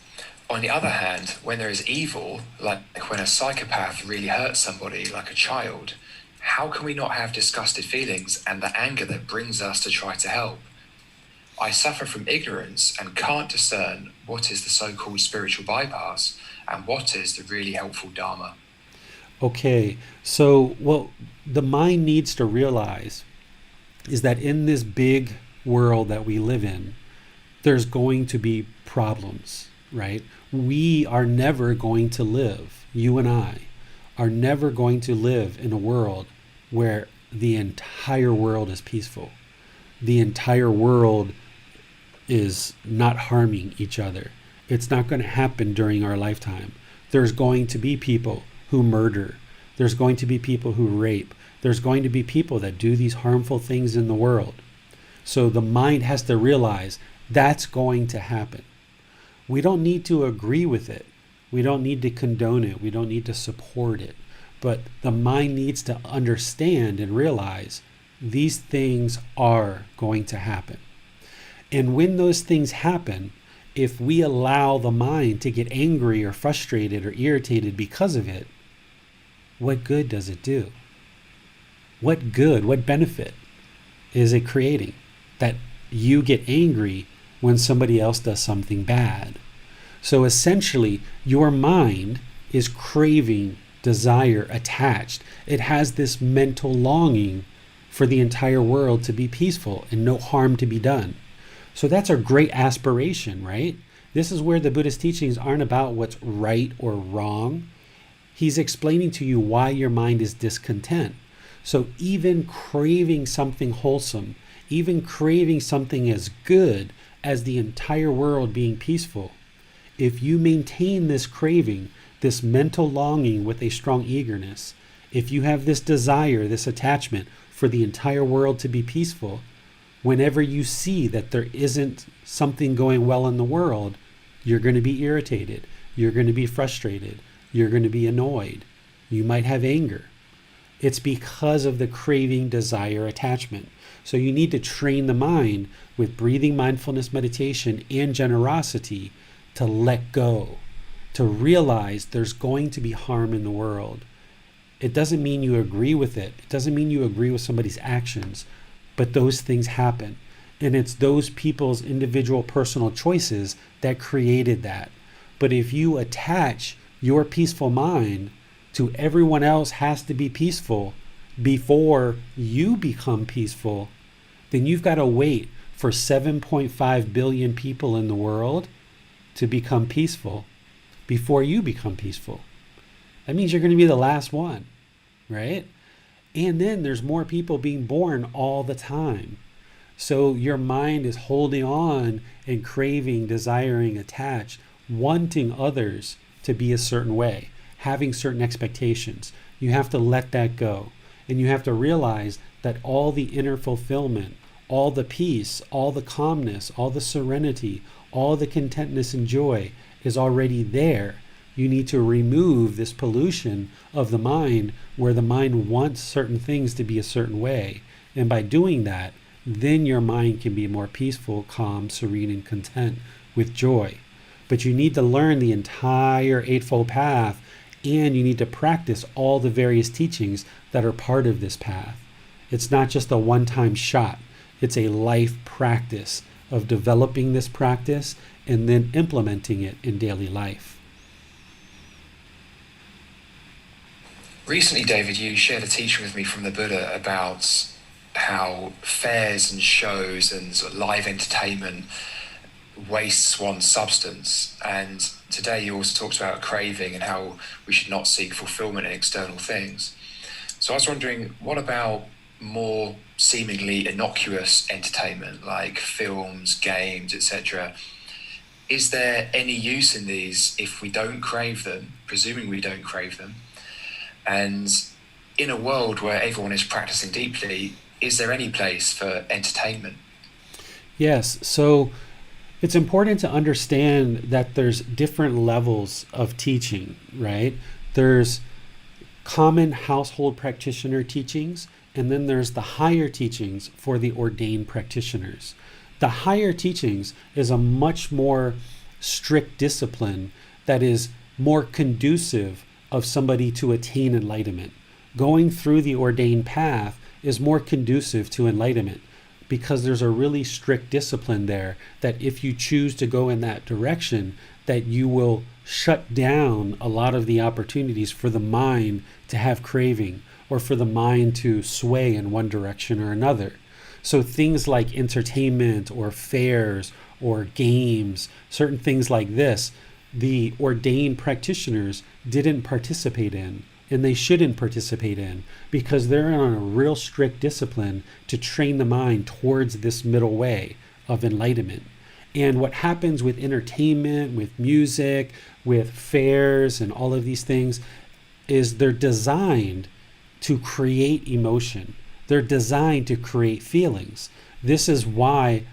On the other hand, when there is evil, like when a psychopath really hurts somebody, like a child, how can we not have disgusted feelings and the anger that brings us to try to help? I suffer from ignorance and can't discern what is the so-called spiritual bypass and what is the really helpful Dharma. Okay, so what the mind needs to realize is that in this big world that we live in, there's going to be problems, right? We are never going to live, you and I are never going to live in a world where the entire world is peaceful. The entire world is not harming each other. It's not going to happen during our lifetime. There's going to be people who murder. There's going to be people who rape. There's going to be people that do these harmful things in the world. So the mind has to realize that's going to happen. We don't need to agree with it. We don't need to condone it. We don't need to support it. But the mind needs to understand and realize these things are going to happen. And when those things happen, if we allow the mind to get angry or frustrated or irritated because of it, what good does it do? What good, what benefit is it creating? That you get angry when somebody else does something bad. So essentially, your mind is craving, desire, attached. It has this mental longing for the entire world to be peaceful and no harm to be done. So that's a great aspiration, right? This is where the Buddhist teachings aren't about what's right or wrong. He's explaining to you why your mind is discontent. So even craving something wholesome, even craving something as good as the entire world being peaceful, if you maintain this craving, this mental longing with a strong eagerness, if you have this desire, this attachment for the entire world to be peaceful, whenever you see that there isn't something going well in the world, you're going to be irritated, you're going to be frustrated, you're going to be annoyed, you might have anger. It's because of the craving, desire, attachment. So you need to train the mind with breathing, mindfulness, meditation, and generosity to let go, to realize there's going to be harm in the world. It doesn't mean you agree with it. It doesn't mean you agree with somebody's actions, but those things happen. And it's those people's individual personal choices that created that. But if you attach your peaceful mind to everyone else has to be peaceful before you become peaceful, then you've got to wait for 7.5 billion people in the world to become peaceful before you become peaceful. That means you're going to be the last one, right? And then there's more people being born all the time. So your mind is holding on and craving, desiring, attached, wanting others to be a certain way, having certain expectations. You have to let that go. And you have to realize that all the inner fulfillment, all the peace, all the calmness, all the serenity, all the contentness and joy is already there. You need to remove this pollution of the mind where the mind wants certain things to be a certain way. And by doing that, then your mind can be more peaceful, calm, serene, and content with joy. But you need to learn the entire Eightfold Path, and you need to practice all the various teachings that are part of this path. It's not just a one-time shot. It's a life practice of developing this practice and then implementing it in daily life. Recently, David, you shared a teaching with me from the Buddha about how fairs and shows and sort of live entertainment wastes one's substance. And today you also talked about craving and how we should not seek fulfillment in external things. So I was wondering, what about more seemingly innocuous entertainment like films, games, etc.? Is there any use in these if we don't crave them, presuming we don't crave them? And in a world where everyone is practicing deeply, is there any place for entertainment? Yes, so it's important to understand that there's different levels of teaching, right? There's common household practitioner teachings, and then there's the higher teachings for the ordained practitioners. The higher teachings is a much more strict discipline that is more conducive of somebody to attain enlightenment. Going through the ordained path is more conducive to enlightenment because there's a really strict discipline there that if you choose to go in that direction, that you will shut down a lot of the opportunities for the mind to have craving or for the mind to sway in one direction or another. So things like entertainment or fairs or games, certain things like this, the ordained practitioners didn't participate in, and they shouldn't participate in because they're on a real strict discipline to train the mind towards this middle way of enlightenment. And what happens with entertainment, with music, with fairs, and all of these things is they're designed to create emotion. They're designed to create feelings. This is why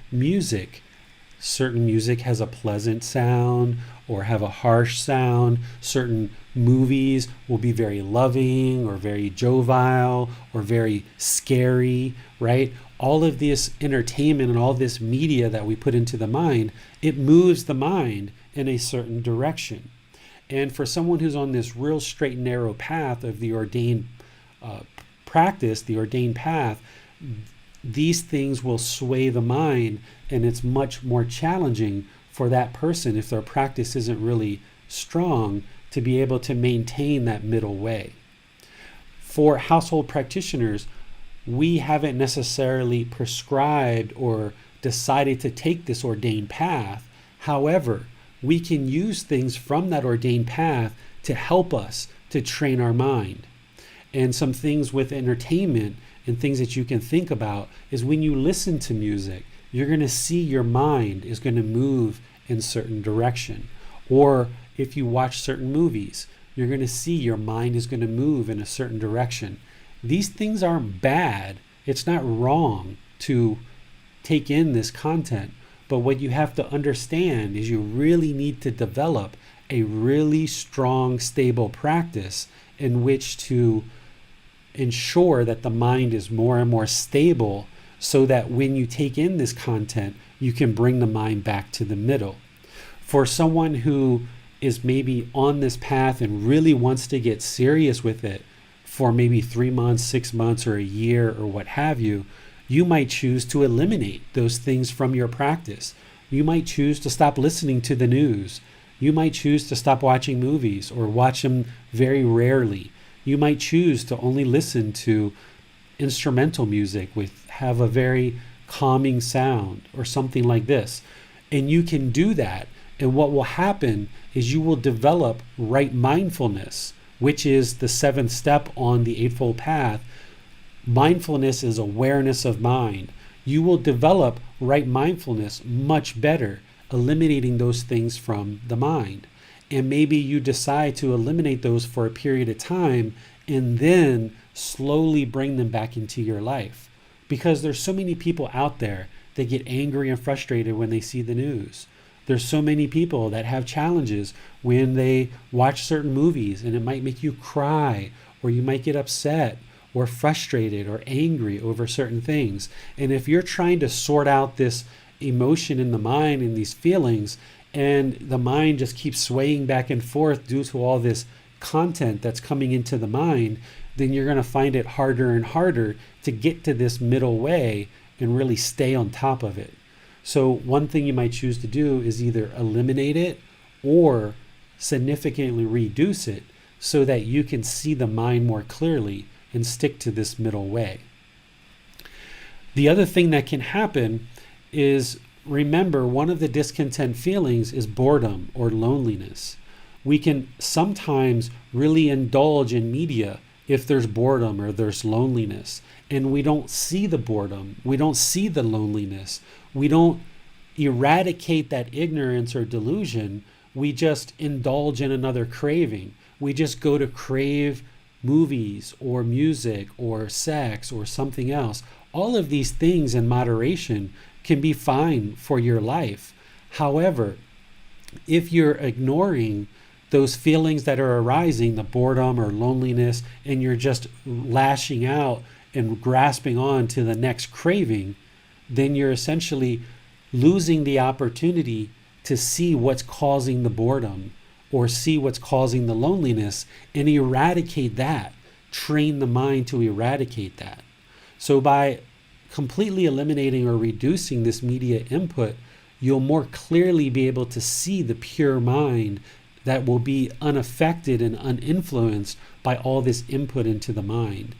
certain music has a pleasant sound or have a harsh sound. Certain movies will be very loving or very jovial or very scary, right? All of this entertainment and all this media that we put into the mind, it moves the mind in a certain direction. And for someone who's on this real straight and narrow path of the ordained practice, the ordained path, these things will sway the mind, and it's much more challenging for that person, if their practice isn't really strong, to be able to maintain that middle way. For household practitioners, we haven't necessarily prescribed or decided to take this ordained path. However, we can use things from that ordained path to help us to train our mind. And some things with entertainment and things that you can think about is when you listen to music, you're going to see your mind is going to move in certain direction. Or if you watch certain movies, you're going to see your mind is going to move in a certain direction. These things aren't bad. It's not wrong to take in this content. But what you have to understand is you really need to develop a really strong, stable practice in which to ensure that the mind is more and more stable so that when you take in this content, you can bring the mind back to the middle. For someone who is maybe on this path and really wants to get serious with it for maybe 3 months, 6 months, or a year, or what have you, you might choose to eliminate those things from your practice. You might choose to stop listening to the news. You might choose to stop watching movies or watch them very rarely. You might choose to only listen to instrumental music have a very calming sound or something like this. And you can do that. And what will happen is you will develop right mindfulness, which is the 7th step on the Eightfold Path. Mindfulness is awareness of mind. You will develop right mindfulness much better, eliminating those things from the mind. And maybe you decide to eliminate those for a period of time and then slowly bring them back into your life. Because there's so many people out there that get angry and frustrated when they see the news. There's so many people that have challenges when they watch certain movies, and it might make you cry, or you might get upset or frustrated or angry over certain things. And if you're trying to sort out this emotion in the mind and these feelings, and the mind just keeps swaying back and forth due to all this content that's coming into the mind, then you're going to find it harder and harder to get to this middle way and really stay on top of it. So one thing you might choose to do is either eliminate it or significantly reduce it so that you can see the mind more clearly and stick to this middle way. The other thing that can happen is, remember, one of the discontent feelings is boredom or loneliness. We can sometimes really indulge in media if there's boredom or there's loneliness, and we don't see the boredom, we don't see the loneliness, we don't eradicate that ignorance or delusion, we just indulge in another craving. We just go to crave movies or music or sex or something else. All of these things in moderation can be fine for your life. However, if you're ignoring those feelings that are arising, the boredom or loneliness, and you're just lashing out and grasping on to the next craving, then you're essentially losing the opportunity to see what's causing the boredom or see what's causing the loneliness and eradicate that. Train the mind to eradicate that. So by completely eliminating or reducing this media input, you'll more clearly be able to see the pure mind that will be unaffected and uninfluenced by all this input into the mind.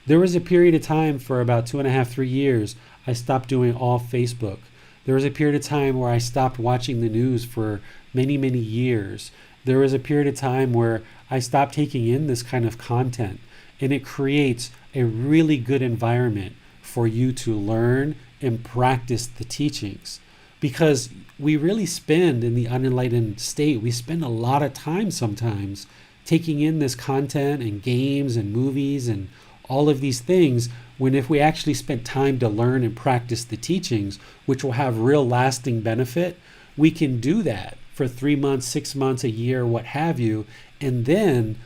There was a period of time for about 2.5, 3 years, I stopped doing all Facebook. There was a period of time where I stopped watching the news for many, many years. There was a period of time where I stopped taking in this kind of content, and it creates a really good environment for you to learn and practice the teachings. Because we really spend, in the unenlightened state, we spend a lot of time sometimes taking in this content and games and movies and all of these things, when if we actually spent time to learn and practice the teachings, which will have real lasting benefit, we can do that for 3 months, 6 months, a year, what have you, and then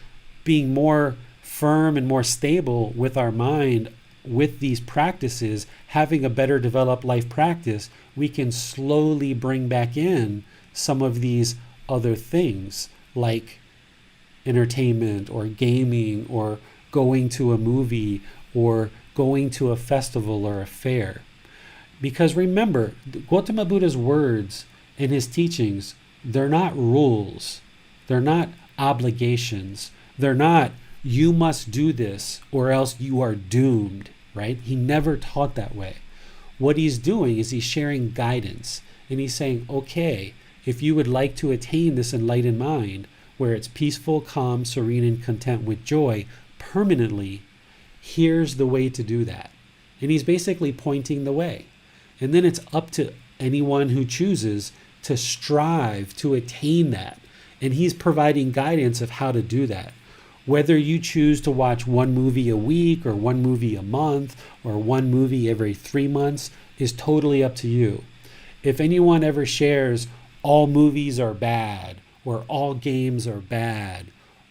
being more firm and more stable with our mind with these practices, having a better developed life practice, we can slowly bring back in some of these other things like entertainment or gaming or going to a movie or going to a festival or a fair. Because remember, Gotama Buddha's words and his teachings, they're not rules, they're not obligations, they're not you must do this or else you are doomed, right? He never taught that way. What he's doing is he's sharing guidance, and he's saying, okay, if you would like to attain this enlightened mind where it's peaceful, calm, serene, and content with joy permanently, here's the way to do that. And he's basically pointing the way. And then it's up to anyone who chooses to strive to attain that. And he's providing guidance of how to do that. Whether you choose to watch one movie a week or one movie a month or one movie every 3 months is totally up to you. If anyone ever shares all movies are bad or all games are bad,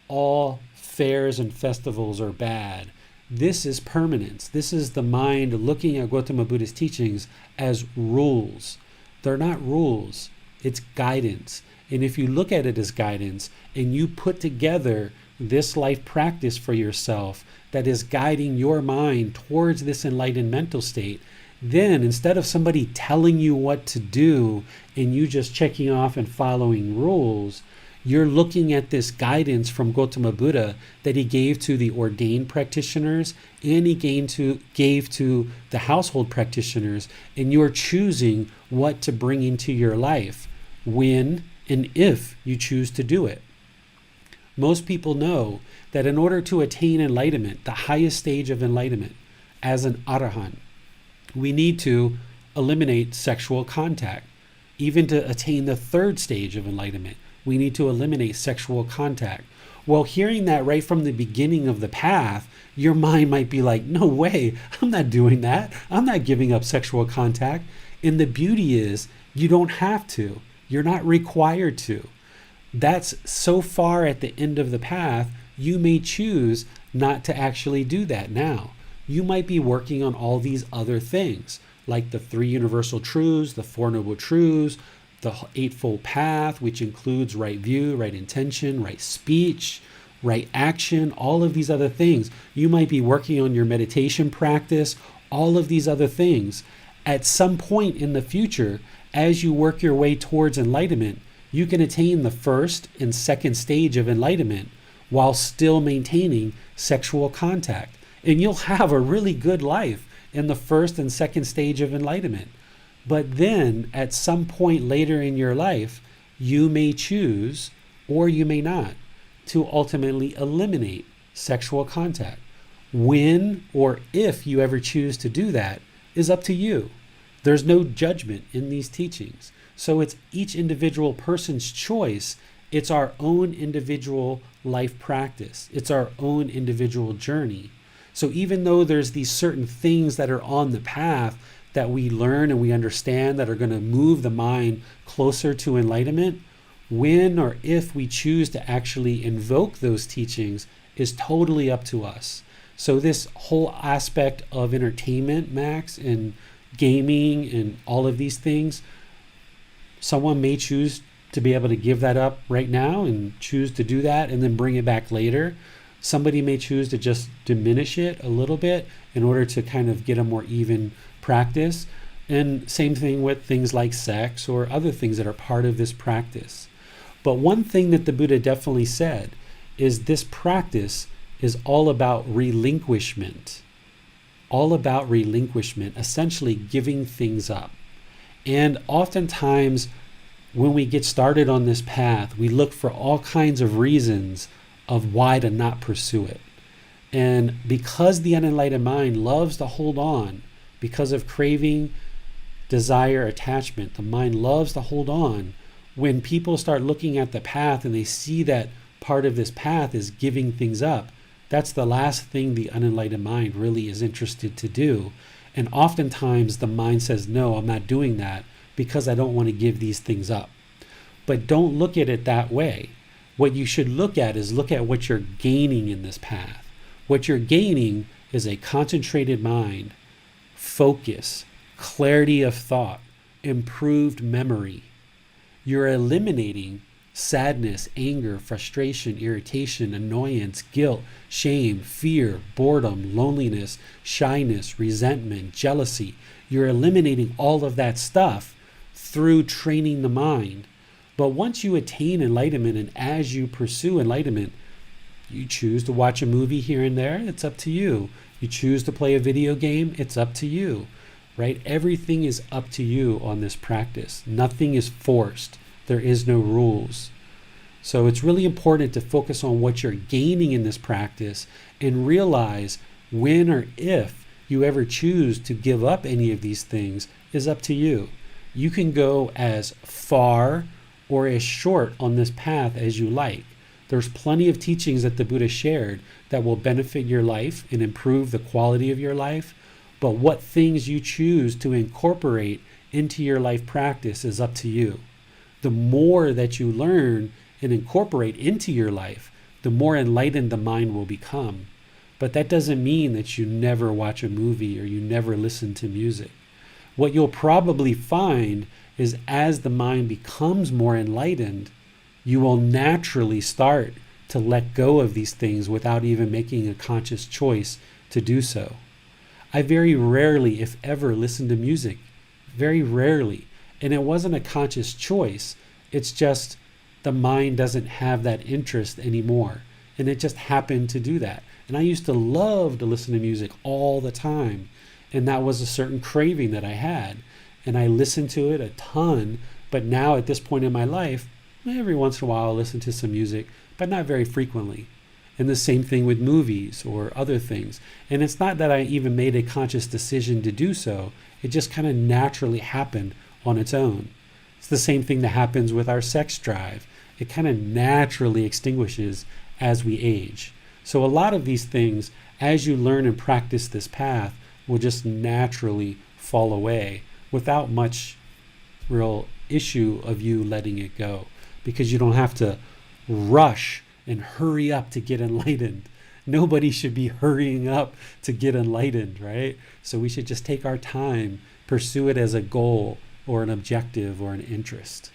all fairs and festivals are bad, this is permanence. This is the mind looking at Gotama Buddha's teachings as rules. They're not rules. It's guidance. And if you look at it as guidance and you put together this life practice for yourself that is guiding your mind towards this enlightened mental state, then instead of somebody telling you what to do and you just checking off and following rules, you're looking at this guidance from Gotama Buddha that he gave to the ordained practitioners and he gave to the household practitioners, and you're choosing what to bring into your life when and if you choose to do it. Most people know that in order to attain enlightenment, the highest stage of enlightenment, as an arahant, we need to eliminate sexual contact. Even to attain the third stage of enlightenment, we need to eliminate sexual contact. Well, hearing that right from the beginning of the path, your mind might be like, no way, I'm not doing that. I'm not giving up sexual contact. And the beauty is, you don't have to. You're not required to. That's so far at the end of the path, you may choose not to actually do that now. You might be working on all these other things, like the 3 universal truths, the 4 noble truths, the Eightfold Path, which includes right view, right intention, right speech, right action, all of these other things. You might be working on your meditation practice, all of these other things. At some point in the future, as you work your way towards enlightenment, you can attain the first and second stage of enlightenment while still maintaining sexual contact. And you'll have a really good life in the first and second stage of enlightenment. But then at some point later in your life, you may choose, or you may not, to ultimately eliminate sexual contact. When or if you ever choose to do that is up to you. There's no judgment in these teachings. So it's each individual person's choice. It's our own individual life practice. It's our own individual journey. So even though there's these certain things that are on the path that we learn and we understand that are going to move the mind closer to enlightenment, when or if we choose to actually invoke those teachings is totally up to us. So this whole aspect of entertainment, Max, and gaming and all of these things, someone may choose to be able to give that up right now and choose to do that and then bring it back later. Somebody may choose to just diminish it a little bit in order to kind of get a more even practice. And same thing with things like sex or other things that are part of this practice. But one thing that the Buddha definitely said is this practice is all about relinquishment. All about relinquishment, essentially giving things up. And oftentimes when we get started on this path, we look for all kinds of reasons of why to not pursue it. And because the unenlightened mind loves to hold on, because of craving, desire, attachment, the mind loves to hold on. When people start looking at the path and they see that part of this path is giving things up, that's the last thing the unenlightened mind really is interested to do. And oftentimes the mind says, no, I'm not doing that because I don't want to give these things up. But don't look at it that way. What you should look at is look at what you're gaining in this path. What you're gaining is a concentrated mind, focus, clarity of thought, improved memory. You're eliminating sadness, anger, frustration, irritation, annoyance, guilt, shame, fear, boredom, loneliness, shyness, resentment, jealousy. You're eliminating all of that stuff through training the mind. But once you attain enlightenment and as you pursue enlightenment, you choose to watch a movie here and there, it's up to you. You choose to play a video game, it's up to you, right? Everything is up to you on this practice. Nothing is forced. There is no rules. So it's really important to focus on what you're gaining in this practice and realize when or if you ever choose to give up any of these things is up to you. You can go as far or as short on this path as you like. There's plenty of teachings that the Buddha shared that will benefit your life and improve the quality of your life. But what things you choose to incorporate into your life practice is up to you. The more that you learn and incorporate into your life, the more enlightened the mind will become. But that doesn't mean that you never watch a movie or you never listen to music. what you'll probably find is as the mind becomes more enlightened, you will naturally start to let go of these things without even making a conscious choice to do so. I very rarely, if ever, listen to music. Very rarely. And it wasn't a conscious choice. It's just the mind doesn't have that interest anymore. And it just happened to do that. And I used to love to listen to music all the time. And that was a certain craving that I had. And I listened to it a ton. But now at this point in my life, every once in a while I'll listen to some music, but not very frequently. And the same thing with movies or other things. And it's not that I even made a conscious decision to do so. It just kind of naturally happened on its own. It's the same thing that happens with our sex drive. It kind of naturally extinguishes as we age. So a lot of these things, as you learn and practice this path, will just naturally fall away without much real issue of you letting it go, because you don't have to rush and hurry up to get enlightened. Nobody should be hurrying up to get enlightened, right? So we should just take our time, pursue it as a goal or an objective or an interest.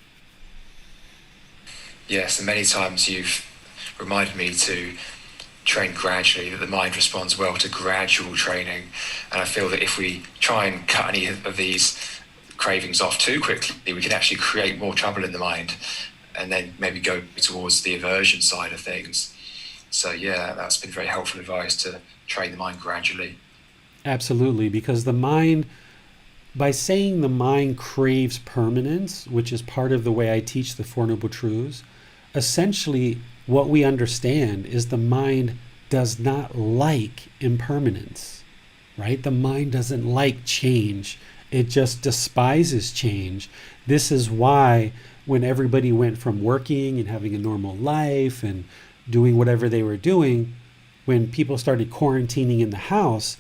Yes, and many times you've reminded me to train gradually, that the mind responds well to gradual training. And I feel that if we try and cut any of these cravings off too quickly, we can actually create more trouble in the mind and then maybe go towards the aversion side of things. So yeah, that's been very helpful advice, to train the mind gradually. Absolutely, because the mind, by saying the mind craves permanence, which is part of the way I teach the Four Noble Truths, essentially what we understand is the mind does not like impermanence, right? The mind doesn't like change. It just despises change. This is why when everybody went from working and having a normal life and doing whatever they were doing, when people started quarantining in the house,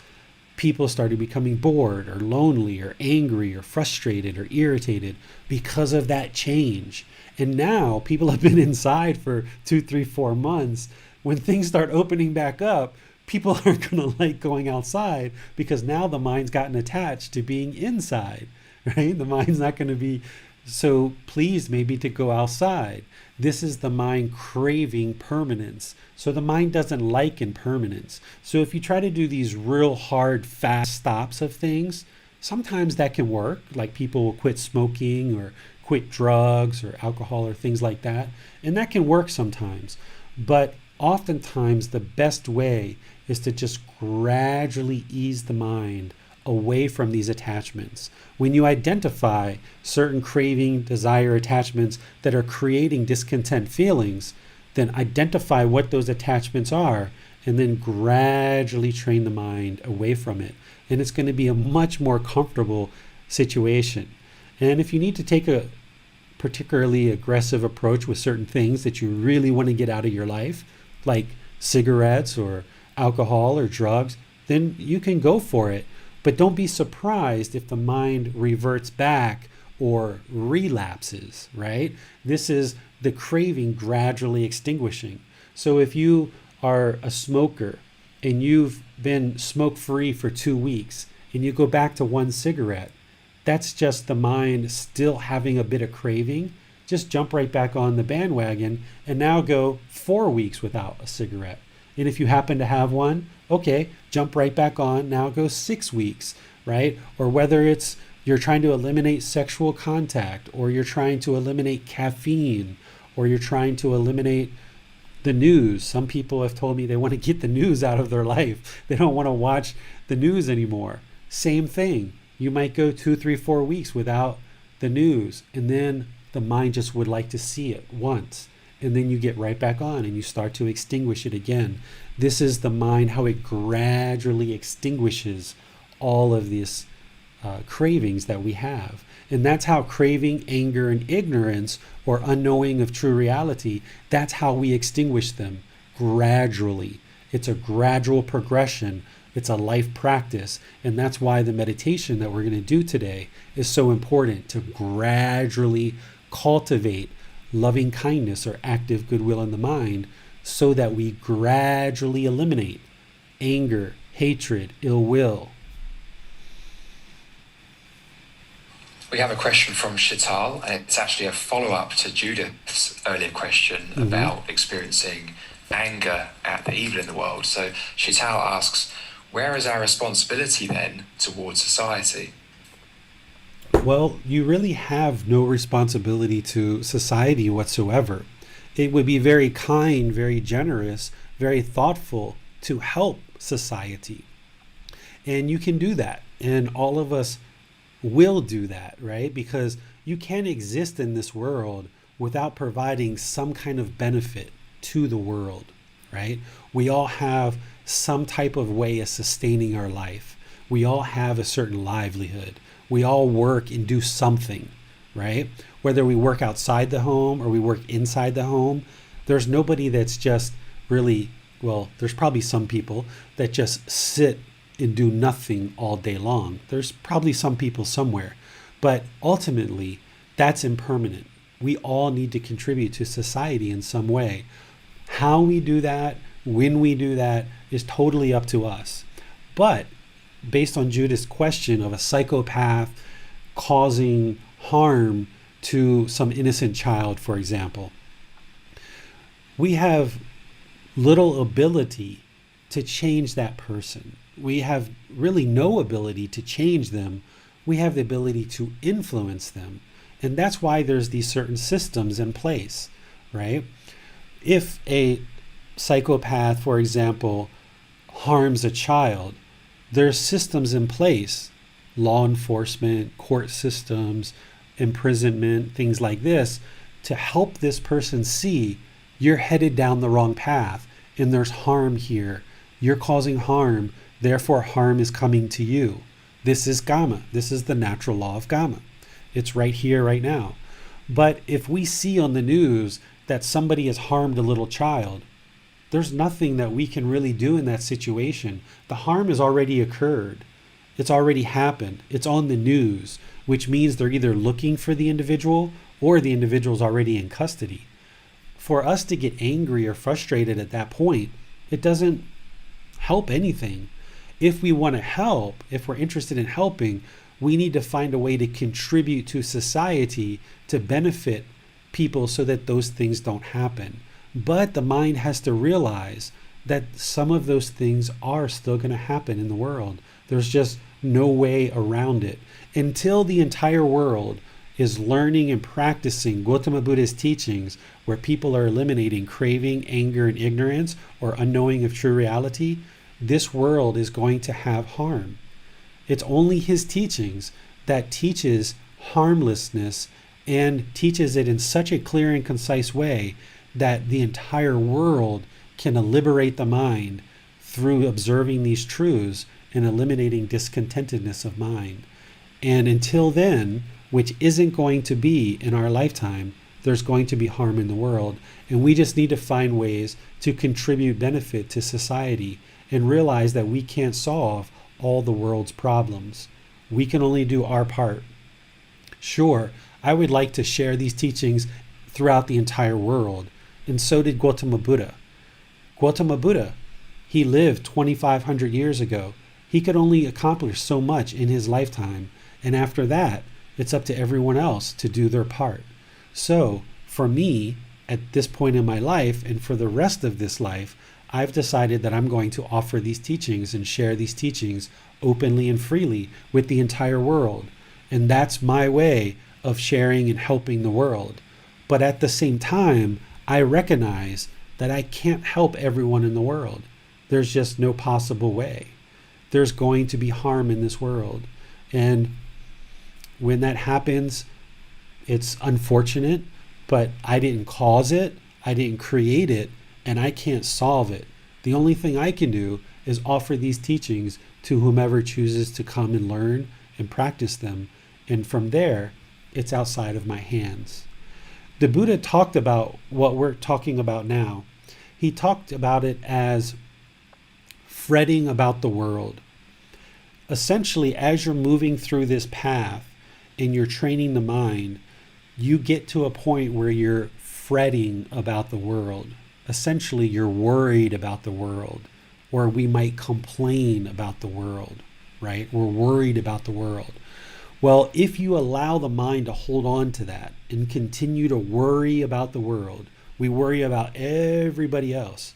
people started becoming bored or lonely or angry or frustrated or irritated because of that change. And now people have been inside for 2, 3, 4 months. When things start opening back up, people aren't going to like going outside because now the mind's gotten attached to being inside, right? The mind's not going to be so pleased maybe to go outside. This is the mind craving permanence. So the mind doesn't like impermanence. So if you try to do these real hard, fast stops of things, sometimes that can work. Like people will quit smoking or quit drugs or alcohol or things like that. And that can work sometimes. But oftentimes the best way is to just gradually ease the mind away from these attachments. When you identify certain craving, desire, attachments that are creating discontent feelings, then identify what those attachments are and then gradually train the mind away from it. And it's going to be a much more comfortable situation. And if you need to take a particularly aggressive approach with certain things that you really want to get out of your life, like cigarettes or alcohol or drugs, then you can go for it. But don't be surprised if the mind reverts back or relapses, right? This is the craving gradually extinguishing. So if you are a smoker and you've been smoke-free for 2 weeks and you go back to 1 cigarette, that's just the mind still having a bit of craving. Just jump right back on the bandwagon and now go 4 weeks without a cigarette. And if you happen to have one, okay, jump right back on, now go 6 weeks, right? Or whether it's you're trying to eliminate sexual contact, or you're trying to eliminate caffeine, or you're trying to eliminate the news. Some people have told me they want to get the news out of their life. They don't want to watch the news anymore. Same thing. You might go 2, 3, 4 weeks without the news, and then the mind just would like to see it once. And then you get right back on and you start to extinguish it again. This is the mind, how it gradually extinguishes all of these cravings that we have. And that's how craving, anger, and ignorance, or unknowing of true reality, that's how we extinguish them gradually. It's a gradual progression. It's a life practice. And that's why the meditation that we're going to do today is so important, to gradually cultivate loving kindness or active goodwill in the mind, so that we gradually eliminate anger, hatred, ill will. We have a question from Shital, and it's actually a follow-up to Judith's earlier question about experiencing anger at the evil in the world. So Shital asks, where is our responsibility then towards society? Well, you really have no responsibility to society whatsoever. It would be very kind, very generous, very thoughtful to help society. And you can do that. And all of us will do that, right? Because you can't exist in this world without providing some kind of benefit to the world, right? We all have some type of way of sustaining our life. We all have a certain livelihood. We all work and do something, right? Whether we work outside the home or we work inside the home, there's nobody that's just really, well, there's probably some people that just sit and do nothing all day long. There's probably some people somewhere, but ultimately that's impermanent. We all need to contribute to society in some way. How we do that, when we do that, is totally up to us. But based on Judith's question of a psychopath causing harm to some innocent child, for example, we have little ability to change that person. We have really no ability to change them. We have the ability to influence them. And that's why there's these certain systems in place, right? If a psychopath, for example, harms a child, there's systems in place, law enforcement, court systems, imprisonment, things like this, to help this person see you're headed down the wrong path and there's harm here. You're causing harm, therefore harm is coming to you. This is Gama. This is the natural law of Gama. It's right here, right now. But if we see on the news that somebody has harmed a little child, there's nothing that we can really do in that situation. The harm has already occurred. It's already happened. It's on the news, which means they're either looking for the individual or the individual's already in custody. For us to get angry or frustrated at that point, it doesn't help anything. If we want to help, if we're interested in helping, we need to find a way to contribute to society to benefit people so that those things don't happen. But the mind has to realize that some of those things are still going to happen in the world. There's just no way around it. Until the entire world is learning and practicing Gotama Buddha's teachings, where people are eliminating craving, anger, and ignorance, or unknowing of true reality, this world is going to have harm. It's only his teachings that teaches harmlessness and teaches it in such a clear and concise way that the entire world can liberate the mind through observing these truths and eliminating discontentedness of mind. And until then, which isn't going to be in our lifetime, there's going to be harm in the world. And we just need to find ways to contribute benefit to society and realize that we can't solve all the world's problems. We can only do our part. Sure, I would like to share these teachings throughout the entire world, and so did Gotama Buddha. Gotama Buddha, he lived 2,500 years ago. He could only accomplish so much in his lifetime, and after that, it's up to everyone else to do their part. So, for me, at this point in my life, and for the rest of this life, I've decided that I'm going to offer these teachings and share these teachings openly and freely with the entire world. And that's my way of sharing and helping the world. But at the same time, I recognize that I can't help everyone in the world. There's just no possible way. There's going to be harm in this world. And when that happens, it's unfortunate, but I didn't cause it, I didn't create it, and I can't solve it. The only thing I can do is offer these teachings to whomever chooses to come and learn and practice them. And from there, it's outside of my hands. The Buddha talked about what we're talking about now. He talked about it as fretting about the world. Essentially, as you're moving through this path and you're training the mind, you get to a point where you're fretting about the world. Essentially, you're worried about the world, or we might complain about the world, right? We're worried about the world. Well, if you allow the mind to hold on to that and continue to worry about the world, we worry about everybody else,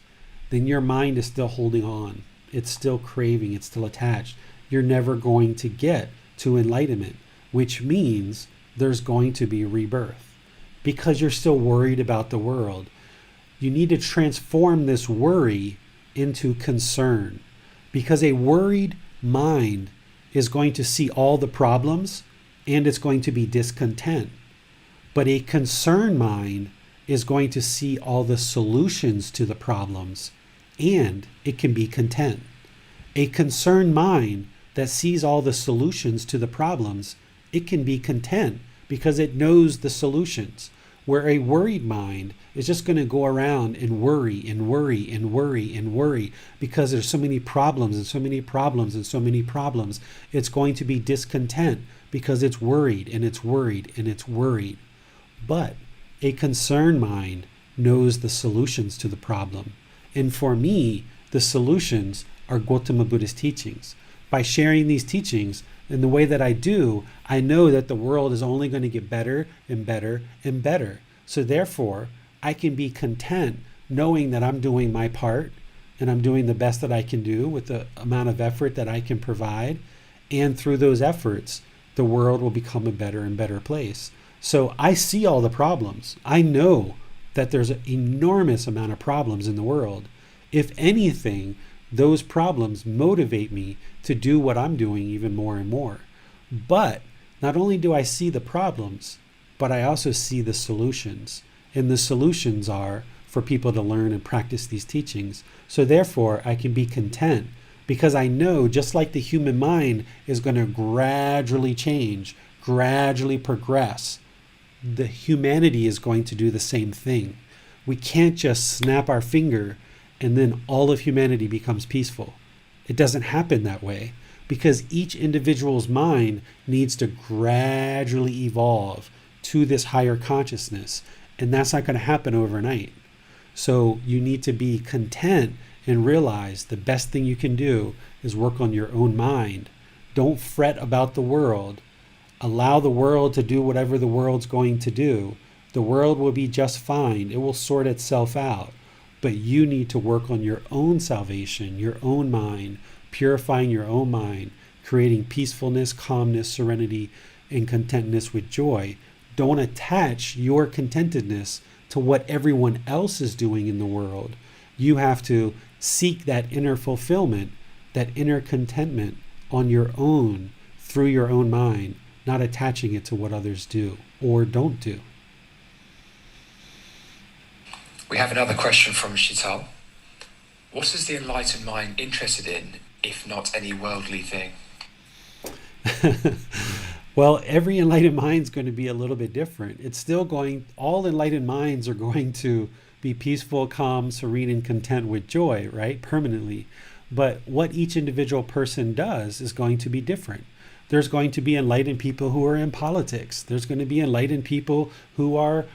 then your mind is still holding on. It's still craving, it's still attached. You're never going to get to enlightenment, which means there's going to be rebirth because you're still worried about the world. You need to transform this worry into concern, because a worried mind is going to see all the problems and it's going to be discontent. But a concerned mind is going to see all the solutions to the problems and it can be content. A concerned mind that sees all the solutions to the problems, it can be content because it knows the solutions. Where a worried mind is just going to go around and worry and worry and worry and worry because there's so many problems and so many problems and so many problems. It's going to be discontent because it's worried and it's worried and it's worried. But a concerned mind knows the solutions to the problem. And for me, the solutions are Gotama Buddha's teachings. By sharing these teachings in the way that I do, I know that the world is only going to get better and better and better. So therefore, I can be content knowing that I'm doing my part and I'm doing the best that I can do with the amount of effort that I can provide. And through those efforts, the world will become a better and better place. So I see all the problems. I know that there's an enormous amount of problems in the world. If anything, those problems motivate me to do what I'm doing even more and more. But not only do I see the problems, but I also see the solutions. And the solutions are for people to learn and practice these teachings. So therefore, I can be content because I know, just like the human mind is going to gradually change, gradually progress, the humanity is going to do the same thing. We can't just snap our finger and then all of humanity becomes peaceful. It doesn't happen that way because each individual's mind needs to gradually evolve to this higher consciousness, and that's not going to happen overnight. So you need to be content and realize the best thing you can do is work on your own mind. Don't fret about the world. Allow the world to do whatever the world's going to do. The world will be just fine. It will sort itself out. But you need to work on your own salvation, your own mind, purifying your own mind, creating peacefulness, calmness, serenity, and contentness with joy. Don't attach your contentedness to what everyone else is doing in the world. You have to seek that inner fulfillment, that inner contentment on your own, through your own mind, not attaching it to what others do or don't do. We have another question from Shital. What is the enlightened mind interested in, if not any worldly thing? Well, every enlightened mind is going to be a little bit different. All enlightened minds are going to be peaceful, calm, serene, and content with joy, right? Permanently. But what each individual person does is going to be different. There's going to be enlightened people who are in politics. There's going to be enlightened people who are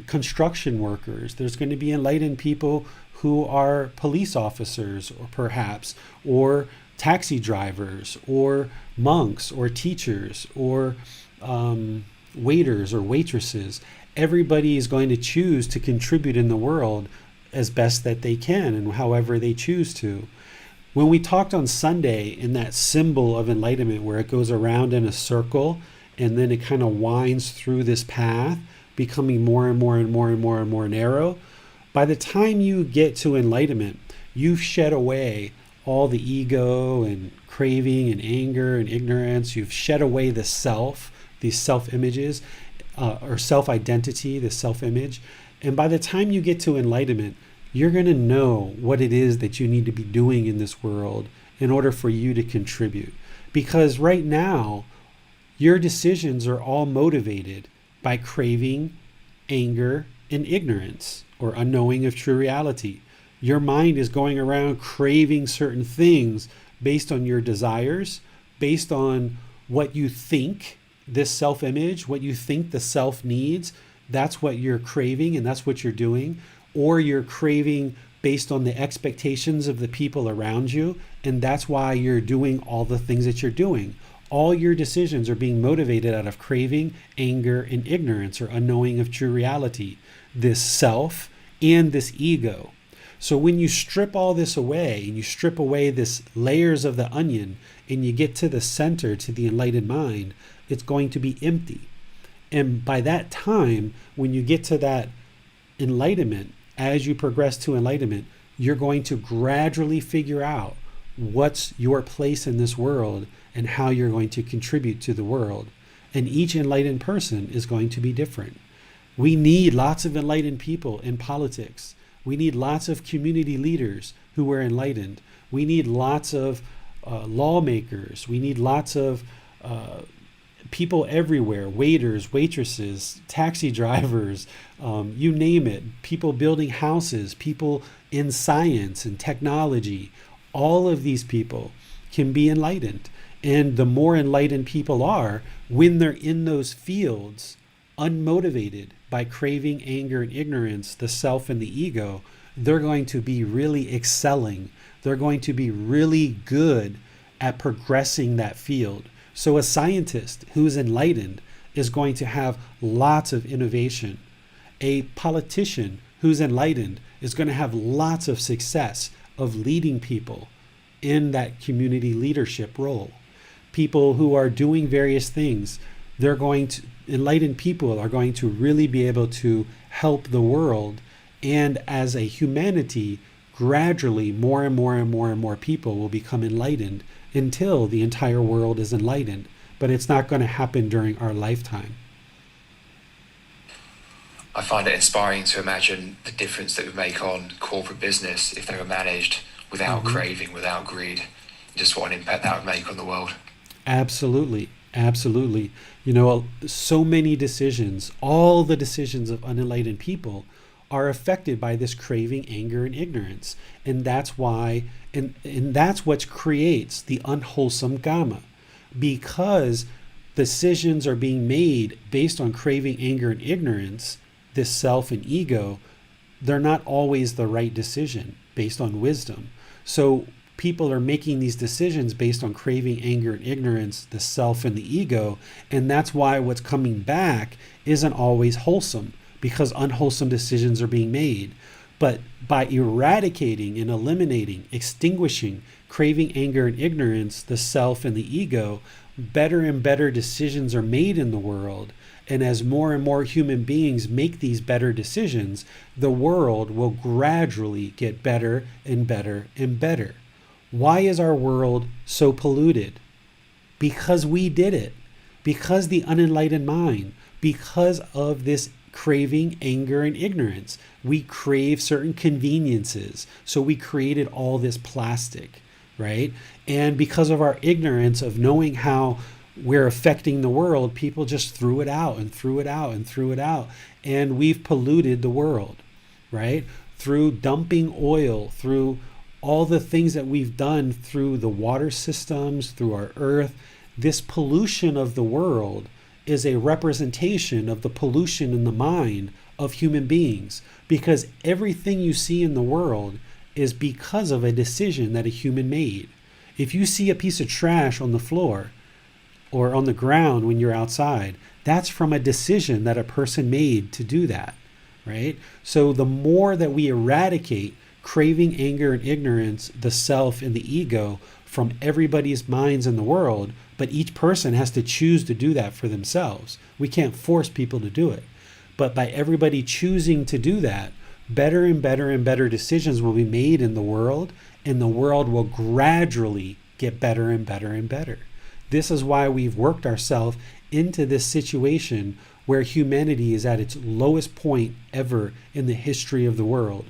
construction workers. There's going to be enlightened people who are police officers, or perhaps, or taxi drivers, or monks, or teachers, or waiters or waitresses. Everybody is going to choose to contribute in the world as best that they can and however they choose to. When we talked on Sunday in that symbol of enlightenment where it goes around in a circle and then it kind of winds through this path, becoming more and more and more and more and more narrow, by the time you get to enlightenment, you've shed away all the ego and craving and anger and ignorance. You've shed away the self, these self-images, or self-identity, the self-image. And by the time you get to enlightenment, you're going to know what it is that you need to be doing in this world in order for you to contribute. Because right now, your decisions are all motivated by craving, anger, and ignorance, or unknowing of true reality. Your mind is going around craving certain things based on your desires, based on what you think this self-image, what you think the self needs. That's what you're craving and that's what you're doing. Or you're craving based on the expectations of the people around you, and that's why you're doing all the things that you're doing. all your decisions are being motivated out of craving, anger, and ignorance, or unknowing of true reality, this self and this ego. So when you strip all this away and you strip away this layers of the onion and you get to the center, to the enlightened mind, it's going to be empty. And by that time, when you get to that enlightenment, as you progress to enlightenment, you're going to gradually figure out what's your place in this world and how you're going to contribute to the world. And each enlightened person is going to be different. We need lots of enlightened people in politics. We need lots of community leaders who are enlightened. We need lots of lawmakers. We need lots of people everywhere, waiters, waitresses, taxi drivers, you name it, people building houses, people in science and technology. All of these people can be enlightened. And the more enlightened people are, when they're in those fields, unmotivated by craving, anger, and ignorance, the self and the ego, they're going to be really excelling. They're going to be really good at progressing that field. So a scientist who's enlightened is going to have lots of innovation. A politician who's enlightened is going to have lots of success of leading people in that community leadership role. People who are doing various things, enlightened people are going to really be able to help the world. And as a humanity, gradually more and more and more and more people will become enlightened until the entire world is enlightened. But it's not going to happen during our lifetime. I find it inspiring to imagine the difference that would make on corporate business if they were managed without craving, without greed, just what an impact that would make on the world. Absolutely. Absolutely. So many decisions, all the decisions of unenlightened people are affected by this craving, anger, and ignorance. And that's why, and that's what creates the unwholesome Gama. Because decisions are being made based on craving, anger, and ignorance, this self and ego, they're not always the right decision based on wisdom. So people are making these decisions based on craving, anger, and ignorance, the self and the ego. And that's why what's coming back isn't always wholesome, because unwholesome decisions are being made. But by eradicating and eliminating, extinguishing craving, anger, and ignorance, the self and the ego, better and better decisions are made in the world. And as more and more human beings make these better decisions, the world will gradually get better and better and better. Why is our world so polluted? Because we did it. Because the unenlightened mind. Because of this craving, anger, and ignorance. We crave certain conveniences. So we created all this plastic, right? And because of our ignorance of knowing how we're affecting the world, people just threw it out and threw it out and threw it out. And we've polluted the world, right? Through dumping oil, through all the things that we've done through the water systems, through our earth. This pollution of the world is a representation of the pollution in the mind of human beings, because everything you see in the world is because of a decision that a human made. If you see a piece of trash on the floor or on the ground when you're outside, that's from a decision that a person made to do that, right? So the more that we eradicate craving, anger, and ignorance, the self and the ego from everybody's minds in the world, but each person has to choose to do that for themselves. We can't force people to do it. But by everybody choosing to do that, better and better and better decisions will be made in the world, and the world will gradually get better and better and better. This is why we've worked ourselves into this situation where humanity is at its lowest point ever in the history of the world.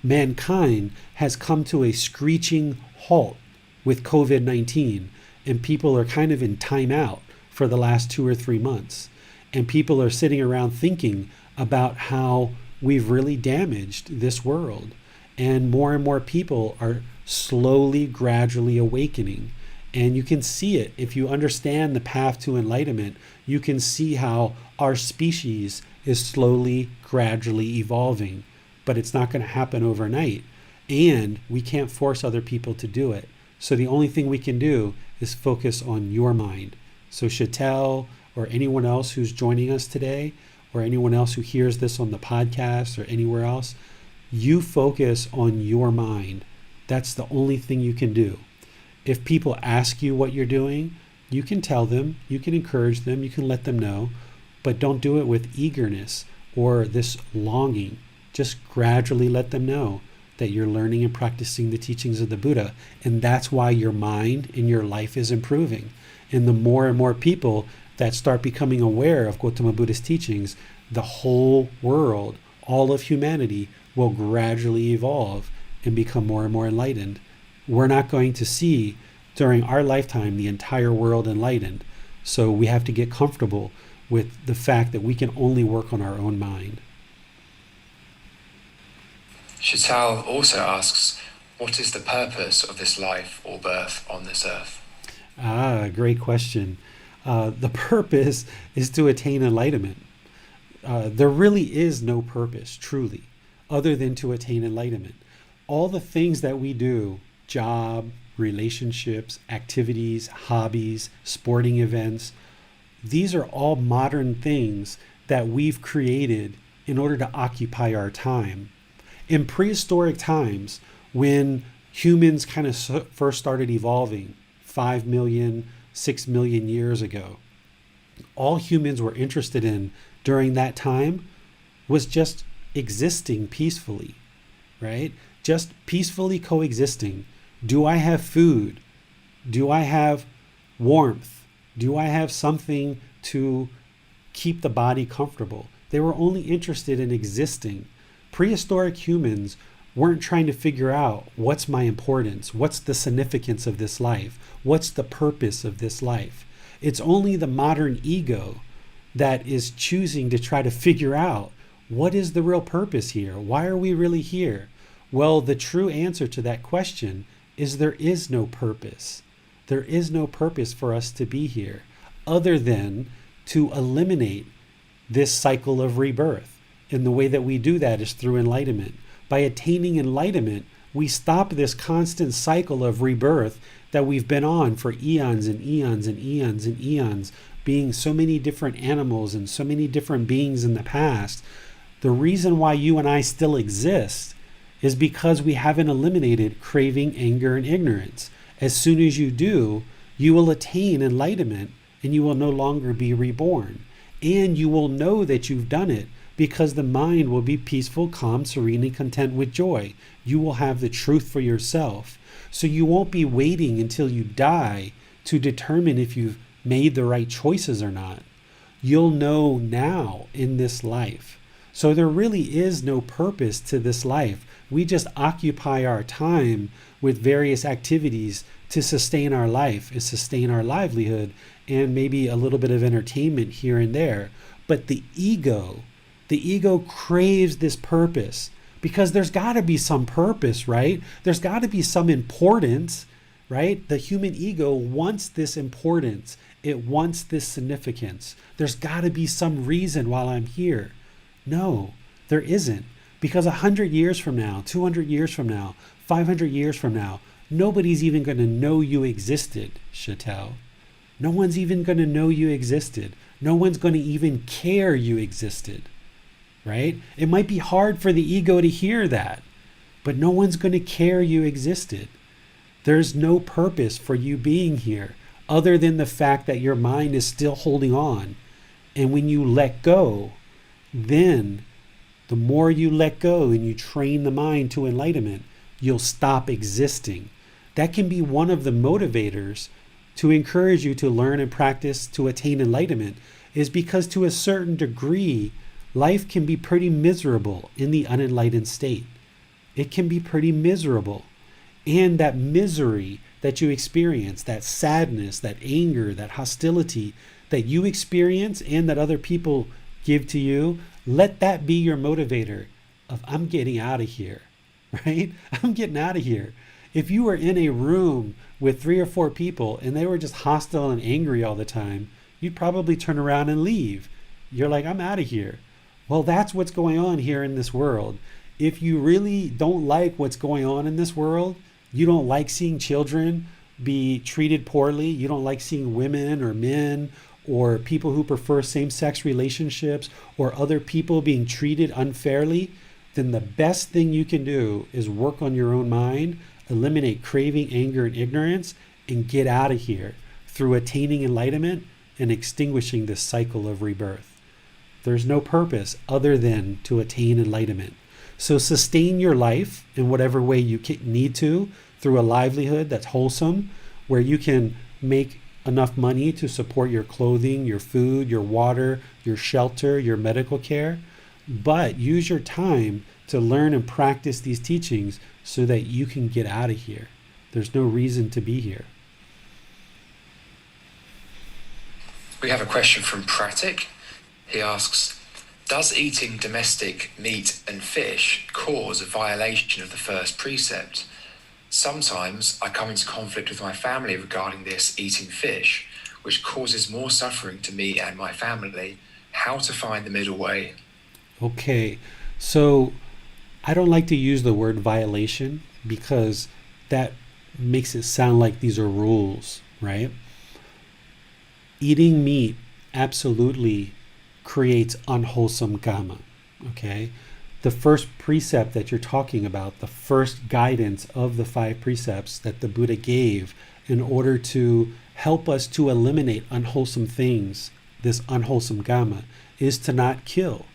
Mankind has come to a screeching halt with COVID-19, and people are kind of in timeout for the last 2 or 3 months. And people are sitting around thinking about how we've really damaged this world. And more people are slowly, gradually awakening. And you can see it. If you understand the path to enlightenment, you can see how our species is slowly, gradually evolving. But it's not going to happen overnight. And we can't force other people to do it. So the only thing we can do is focus on your mind, So Chantel or anyone else who's joining us today, or anyone else who hears this on the podcast or anywhere else, you focus on your mind. That's the only thing you can do. If people ask you what you're doing, you can tell them, you can encourage them, you can let them know, but don't do it with eagerness or this longing. Just gradually let them know that you're learning and practicing the teachings of the Buddha. And that's why your mind and your life is improving. And the more and more people that start becoming aware of Gotama Buddha's teachings, the whole world, all of humanity will gradually evolve and become more and more enlightened. We're not going to see during our lifetime the entire world enlightened. So we have to get comfortable with the fact that we can only work on our own mind. Chantal also asks, what is the purpose of this life or birth on this earth? Great question. The purpose is to attain enlightenment. There really is no purpose, truly, other than to attain enlightenment. All the things that we do, job, relationships, activities, hobbies, sporting events, these are all modern things that we've created in order to occupy our time. In prehistoric times, when humans kind of first started evolving 5 million, 6 million years ago, all humans were interested in during that time was just existing peacefully, right? Just peacefully coexisting. Do I have food? Do I have warmth? Do I have something to keep the body comfortable? They were only interested in existing. Prehistoric humans weren't trying to figure out what's my importance, what's the significance of this life, what's the purpose of this life. It's only the modern ego that is choosing to try to figure out what is the real purpose here? Why are we really here? Well, the true answer to that question is there is no purpose. There is no purpose for us to be here other than to eliminate this cycle of rebirth. And the way that we do that is through enlightenment. By attaining enlightenment, we stop this constant cycle of rebirth that we've been on for eons and eons and eons and eons, being so many different animals and so many different beings in the past. The reason why you and I still exist is because we haven't eliminated craving, anger, and ignorance. As soon as you do, you will attain enlightenment and you will no longer be reborn. And you will know that you've done it because the mind will be peaceful, calm, serene, and content with joy. You will have the truth for yourself. So you won't be waiting until you die to determine if you've made the right choices or not. You'll know now in this life. So there really is no purpose to this life. We just occupy our time with various activities to sustain our life and sustain our livelihood and maybe a little bit of entertainment here and there. But the ego craves this purpose because there's got to be some purpose, right? There's got to be some importance, right? The human ego wants this importance. It wants this significance. There's got to be some reason while I'm here. No, there isn't. Because 100 years from now, 200 years from now, 500 years from now, nobody's even going to know you existed, Chantal. No one's even going to know you existed. No one's going to even care you existed, right? It might be hard for the ego to hear that, but no one's going to care you existed. There's no purpose for you being here other than the fact that your mind is still holding on. And when you let go, then the more you let go and you train the mind to enlightenment, you'll stop existing. That can be one of the motivators to encourage you to learn and practice to attain enlightenment, is because to a certain degree, life can be pretty miserable in the unenlightened state. It can be pretty miserable. And that misery that you experience, that sadness, that anger, that hostility that you experience and that other people give to you, let that be your motivator of I'm getting out of here, right? I'm getting out of here. If you were in a room with 3 or 4 people and they were just hostile and angry all the time, you'd probably turn around and leave. You're like, I'm out of here. Well, that's what's going on here in this world. If you really don't like what's going on in this world, you don't like seeing children be treated poorly, you don't like seeing women or men or people who prefer same-sex relationships or other people being treated unfairly, then the best thing you can do is work on your own mind, eliminate craving, anger, and ignorance, and get out of here through attaining enlightenment and extinguishing this cycle of rebirth. There's no purpose other than to attain enlightenment. So sustain your life in whatever way you need to through a livelihood that's wholesome, where you can make enough money to support your clothing, your food, your water, your shelter, your medical care. But use your time to learn and practice these teachings so that you can get out of here. There's no reason to be here. We have a question from Pratik. He asks, does eating domestic meat and fish cause a violation of the first precept? Sometimes I come into conflict with my family regarding this eating fish, which causes more suffering to me and my family. How to find the middle way? Okay, so I don't like to use the word violation because that makes it sound like these are rules, right? Eating meat absolutely creates unwholesome karma, okay? The first precept that you're talking about, the first guidance of the 5 precepts that the Buddha gave in order to help us to eliminate unwholesome things, this unwholesome karma, is to not kill,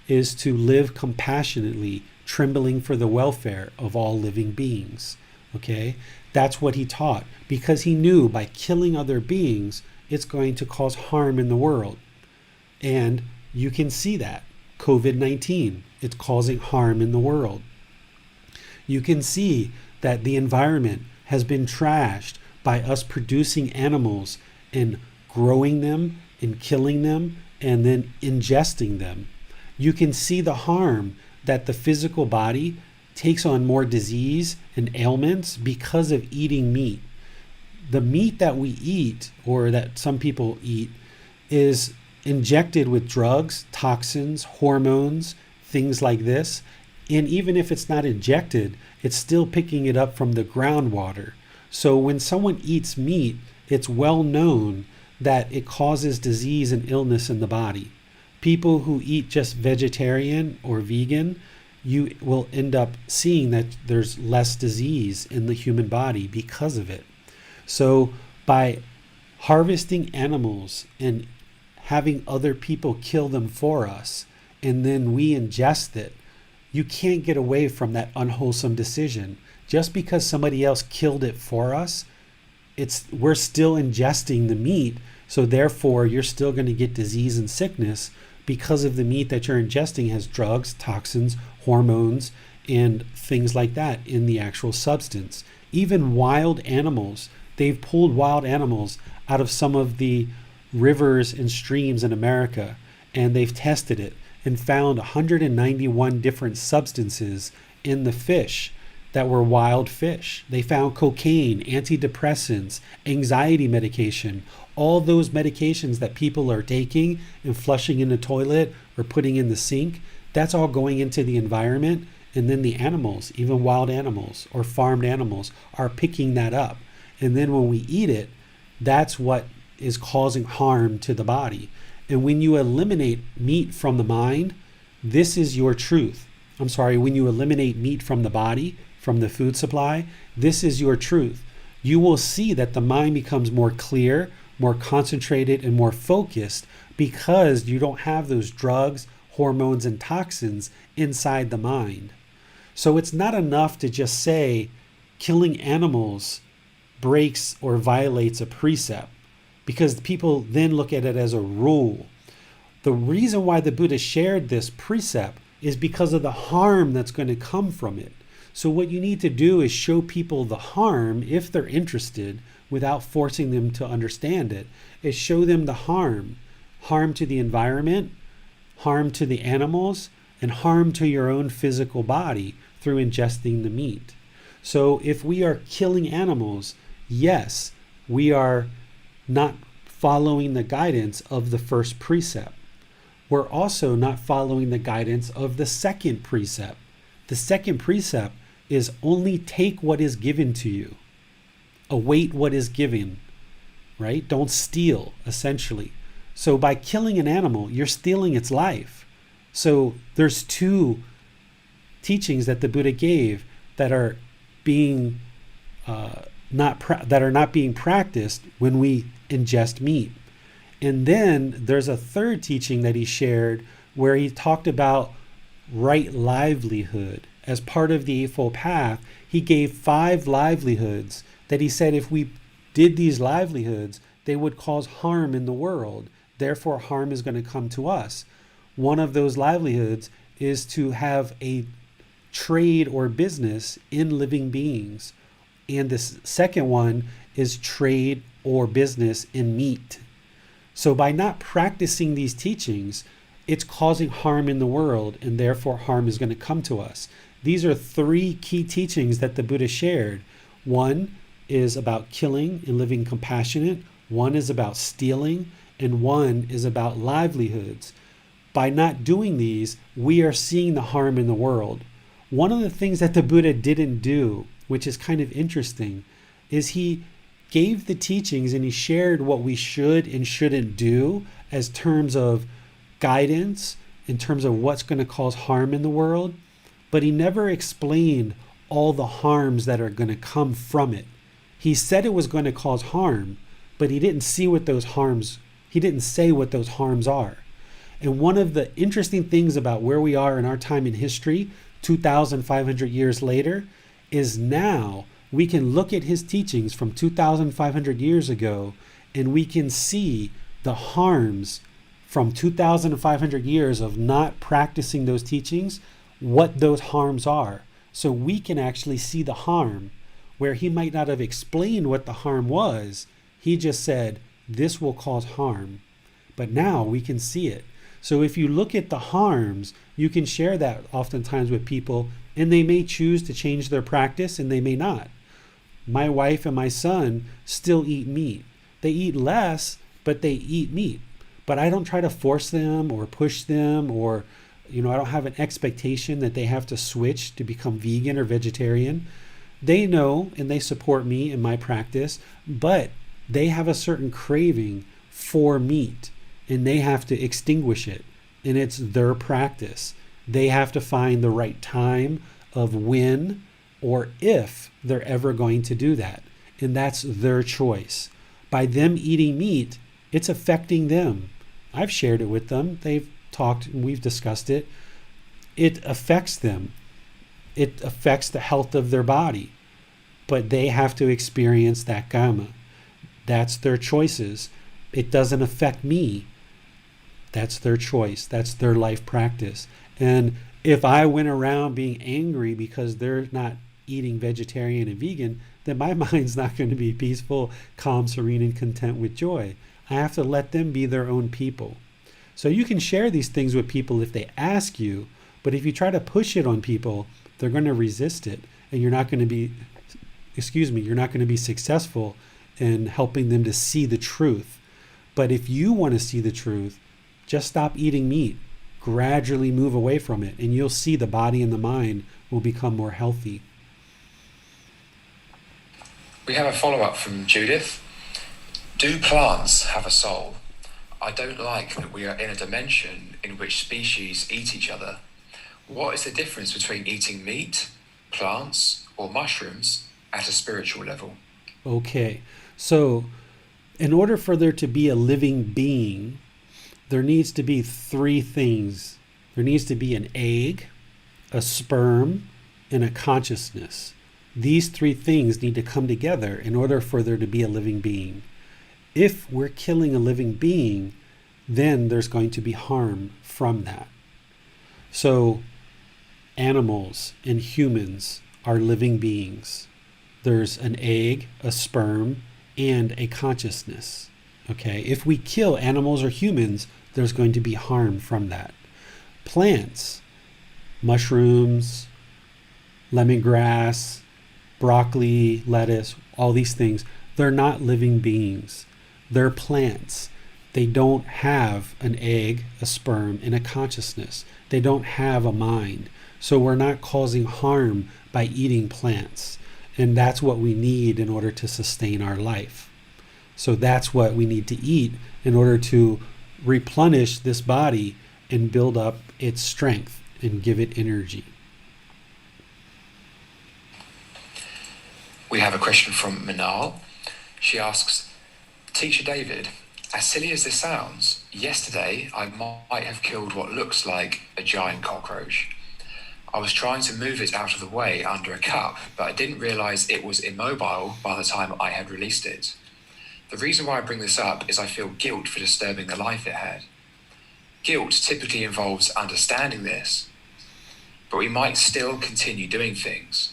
is to live compassionately, trembling for the welfare of all living beings, okay? That's what he taught, because he knew by killing other beings, it's going to cause harm in the world. And you can see that. COVID-19, it's causing harm in the world. You can see that the environment has been trashed by us producing animals and growing them and killing them and then ingesting them. You can see the harm that the physical body takes on more disease and ailments because of eating meat. The meat that we eat, or that some people eat, is injected with drugs, toxins, hormones, things like this. And even if it's not injected, it's still picking it up from the groundwater. So when someone eats meat, it's well known that it causes disease and illness in the body. People who eat just vegetarian or vegan, you will end up seeing that there's less disease in the human body because of it. So by harvesting animals and having other people kill them for us, and then we ingest it, you can't get away from that unwholesome decision. Just because somebody else killed it for us, we're still ingesting the meat, so therefore you're still going to get disease and sickness because of the meat that you're ingesting has drugs, toxins, hormones, and things like that in the actual substance. Even wild animals, they've pulled wild animals out of some of the rivers and streams in America, and they've tested it and found 191 different substances in the fish that were wild fish. They found cocaine, antidepressants, anxiety medication, all those medications that people are taking and flushing in the toilet or putting in the sink. That's all going into the environment, and then the animals, even wild animals or farmed animals, are picking that up. And then when we eat it, that's what is causing harm to the body. And when you eliminate meat from the mind, this is your truth. When you eliminate meat from the body, from the food supply, this is your truth. You will see that the mind becomes more clear, more concentrated, and more focused because you don't have those drugs, hormones, and toxins inside the mind. So it's not enough to just say killing animals breaks or violates a precept, because people then look at it as a rule. The reason why the Buddha shared this precept is because of the harm that's going to come from it. So what you need to do is show people the harm, if they're interested, without forcing them to understand it, is show them the harm to the environment, harm to the animals, and harm to your own physical body through ingesting the meat. So if we are killing animals, yes, we are not following the guidance of the first precept. We're also not following the guidance of the second precept. The second precept is only take what is given to you. await what is given, right? Don't steal, essentially. So by killing an animal, you're stealing its life. So there's two teachings that the Buddha gave that are being not being practiced when we ingest meat. And then there's a third teaching that he shared where he talked about right livelihood. As part of the Eightfold Path, he gave 5 livelihoods that he said if we did these livelihoods, they would cause harm in the world. Therefore, harm is going to come to us. One of those livelihoods is to have a trade or business in living beings. And the second one is trade or business in meat. So by not practicing these teachings, it's causing harm in the world, and therefore harm is going to come to us. These are 3 key teachings that the Buddha shared. One is about killing and living compassionate. One is about stealing, and one is about livelihoods. By not doing these, we are seeing the harm in the world. One of the things that the Buddha didn't do, which is kind of interesting, is he gave the teachings and he shared what we should and shouldn't do as terms of guidance, in terms of what's going to cause harm in the world, but he never explained all the harms that are going to come from it. He said it was going to cause harm, but he didn't say what those harms are. And one of the interesting things about where we are in our time in history, 2,500 years later, is now we can look at his teachings from 2,500 years ago and we can see the harms from 2,500 years of not practicing those teachings, what those harms are. So we can actually see the harm where he might not have explained what the harm was. He just said, this will cause harm. But now we can see it. So if you look at the harms, you can share that oftentimes with people, and they may choose to change their practice and they may not. My wife and my son still eat meat. They eat less, but they eat meat. But I don't try to force them or push them, or I don't have an expectation that they have to switch to become vegan or vegetarian. They know and they support me in my practice, but they have a certain craving for meat and they have to extinguish it. And it's their practice. They have to find the right time of when or if they're ever going to do that. And that's their choice. By them eating meat, it's affecting them. I've shared it with them. They've talked and we've discussed it. It affects them. It affects the health of their body. But they have to experience that karma. That's their choices. It doesn't affect me. That's their choice. That's their life practice. And if I went around being angry because they're not eating vegetarian and vegan, then my mind's not going to be peaceful, calm, serene, and content with joy. I have to let them be their own people. So you can share these things with people if they ask you, but if you try to push it on people, they're going to resist it, and you're not going to be successful in helping them to see the truth. But if you want to see the truth, just stop eating meat, gradually move away from it, and you'll see the body and the mind will become more healthy. We have a follow-up from Judith. Do plants have a soul? I don't like that we are in a dimension in which species eat each other. What is the difference between eating meat, plants, or mushrooms at a spiritual level? Okay, so in order for there to be a living being, there needs to be 3 things. There needs to be an egg, a sperm, and a consciousness. These 3 things need to come together in order for there to be a living being. If we're killing a living being, then there's going to be harm from that. So animals and humans are living beings. There's an egg, a sperm, and a consciousness. Okay, if we kill animals or humans, there's going to be harm from that. Plants, mushrooms, lemongrass, broccoli, lettuce, all these things, they're not living beings. They're plants. They don't have an egg, a sperm, and a consciousness. They don't have a mind. So we're not causing harm by eating plants. And that's what we need in order to sustain our life. So that's what we need to eat in order to replenish this body and build up its strength and give it energy. We have a question from Manal. She asks, Teacher David, as silly as this sounds, yesterday I might have killed what looks like a giant cockroach. I was trying to move it out of the way under a cup, but I didn't realize it was immobile by the time I had released it. The reason why I bring this up is I feel guilt for disturbing the life it had. Guilt typically involves understanding this, but we might still continue doing things.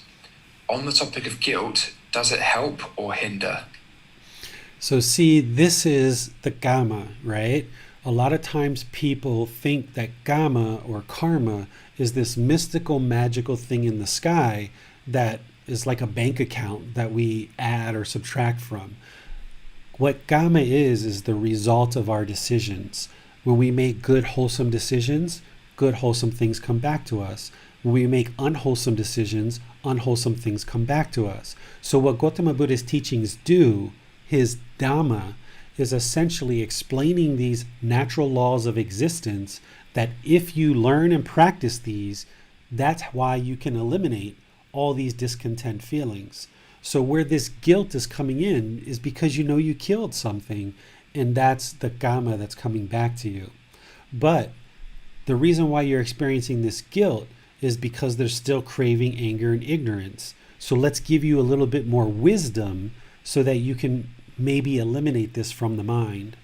On the topic of guilt, does it help or hinder? So see, this is the Gama, right? A lot of times people think that Gama or karma is this mystical, magical thing in the sky that is like a bank account that we add or subtract from. What Gama is the result of our decisions. When we make good, wholesome decisions, good, wholesome things come back to us. When we make unwholesome decisions, unwholesome things come back to us. So what Gotama Buddha's teachings do, his Dhamma, is essentially explaining these natural laws of existence that if you learn and practice these, that's why you can eliminate all these discontent feelings. So where this guilt is coming in is because you know you killed something, and that's the Gama that's coming back to you. But the reason why you're experiencing this guilt is because there's still craving, anger, and ignorance. So let's give you a little bit more wisdom so that you can maybe eliminate this from the mind.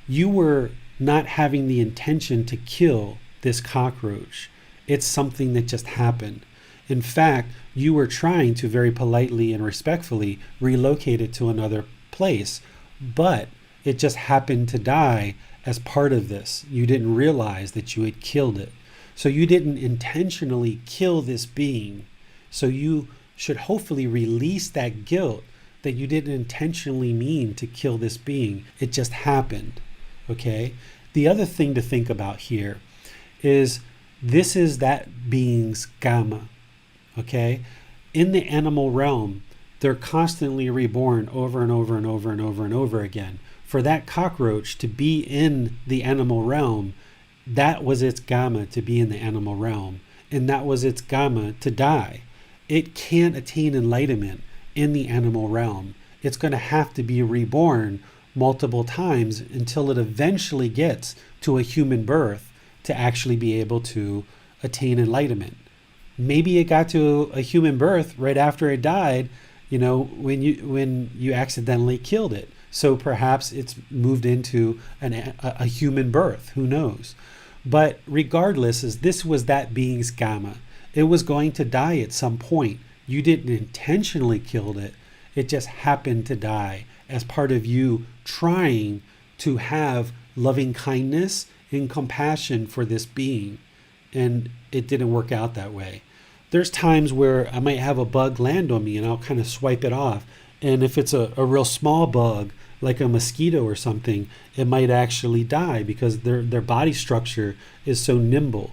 You were not having the intention to kill this cockroach. It's something that just happened. In fact, you were trying to very politely and respectfully relocate it to another place, but it just happened to die as part of this. You didn't realize that you had killed it. So you didn't intentionally kill this being. So you should hopefully release that guilt that you didn't intentionally mean to kill this being. It just happened. Okay? The other thing to think about here is this is that being's Gama. Okay? In the animal realm, they're constantly reborn over and over and over and over and over again. For that cockroach to be in the animal realm, that was its Gama to be in the animal realm. And that was its Gama to die. It can't attain enlightenment in the animal realm. It's going to have to be reborn multiple times until it eventually gets to a human birth to actually be able to attain enlightenment. Maybe it got to a human birth right after it died, when you accidentally killed it. So perhaps it's moved into a human birth. Who knows? But regardless, this was that being's Gama. It was going to die at some point. You didn't intentionally kill it. It just happened to die as part of you trying to have loving kindness and compassion for this being. And it didn't work out that way. There's times where I might have a bug land on me and I'll kind of swipe it off. And if it's a real small bug, like a mosquito or something, it might actually die because their body structure is so nimble.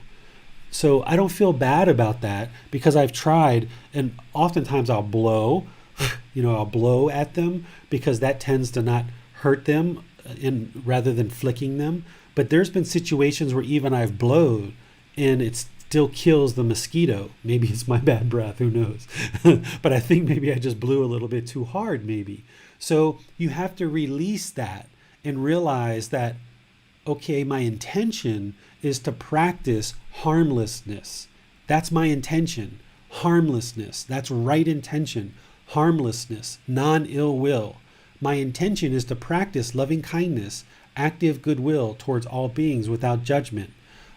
So I don't feel bad about that because I've tried, and oftentimes I'll blow, I'll blow at them because that tends to not hurt them rather than flicking them. But there's been situations where even I've blowed and it still kills the mosquito. Maybe it's my bad breath, who knows? But I think maybe I just blew a little bit too hard, maybe. So you have to release that and realize that, okay, my intention is to practice harmlessness. That's my intention. Harmlessness. That's right intention. Harmlessness. Non-ill will. My intention is to practice loving kindness, active goodwill towards all beings without judgment.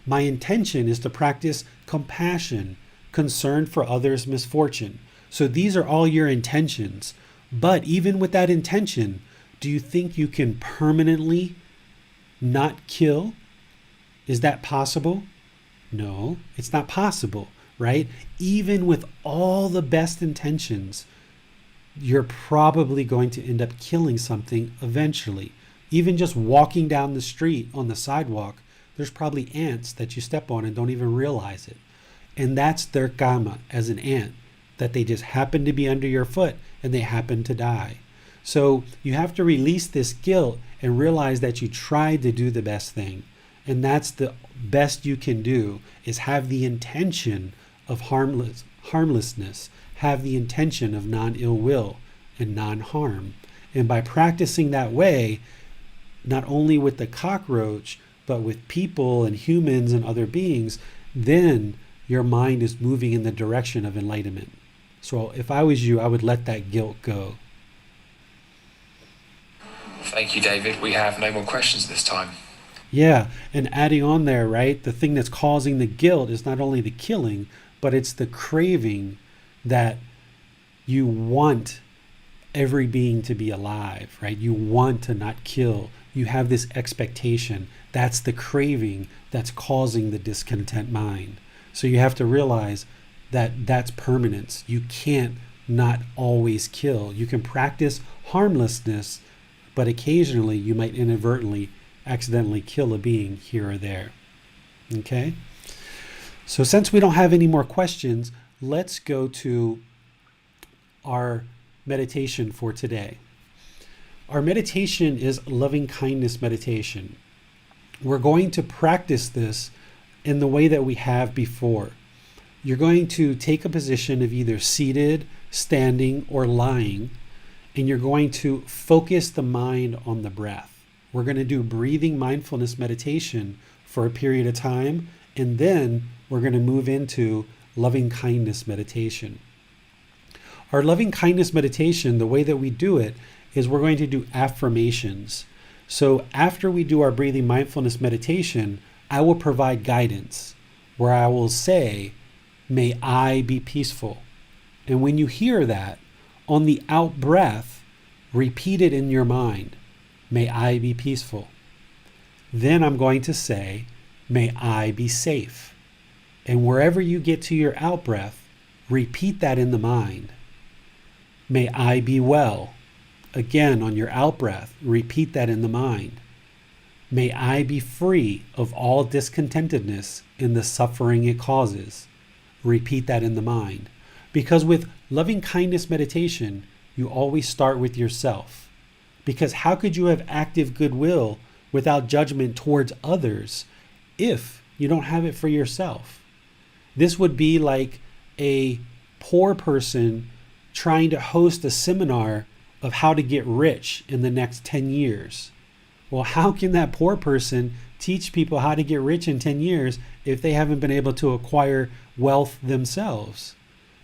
My intention is to practice compassion, concern for others' misfortune. So these are all your intentions. But even with that intention, do you think you can permanently not kill? Is that possible? No, it's not possible, right? Even with all the best intentions, you're probably going to end up killing something eventually. Even just walking down the street on the sidewalk, there's probably ants that you step on and don't even realize it. And that's their Kama as an ant. that they just happen to be under your foot and they happen to die. So you have to release this guilt and realize that you tried to do the best thing. And that's the best you can do, is have the intention of harmlessness, have the intention of non-ill will and non-harm. And by practicing that way, not only with the cockroach, but with people and humans and other beings, then your mind is moving in the direction of enlightenment. So if I was you, I would let that guilt go. Thank you, David. We have no more questions this time. Yeah, and adding on there, right, the thing that's causing the guilt is not only the killing, but it's the craving that you want every being to be alive, right? You want to not kill. You have this expectation. That's the craving that's causing the discontent mind. So you have to realize that that's permanence. You can't not always kill. You can practice harmlessness, but occasionally you might inadvertently, accidentally kill a being here or there. Okay? So since we don't have any more questions, let's go to our meditation for today. Our meditation is loving kindness meditation. We're going to practice this in the way that we have before. You're going to take a position of either seated, standing, or lying, and you're going to focus the mind on the breath. We're going to do breathing mindfulness meditation for a period of time, and then we're going to move into loving kindness meditation. Our loving kindness meditation, the way that we do it is we're going to do affirmations. So after we do our breathing mindfulness meditation, I will provide guidance where I will say, "May I be peaceful." And when you hear that, on the out breath, repeat it in your mind, "May I be peaceful." Then I'm going to say, "May I be safe." And wherever you get to your out breath, repeat that in the mind. "May I be well." Again, on your out breath, repeat that in the mind. "May I be free of all discontentedness in the suffering it causes." Repeat that in the mind. Because with loving kindness meditation, you always start with yourself. Because how could you have active goodwill without judgment towards others if you don't have it for yourself? This would be like a poor person trying to host a seminar of how to get rich in the next 10 years. Well, how can that poor person teach people how to get rich in 10 years if they haven't been able to acquire wealth themselves?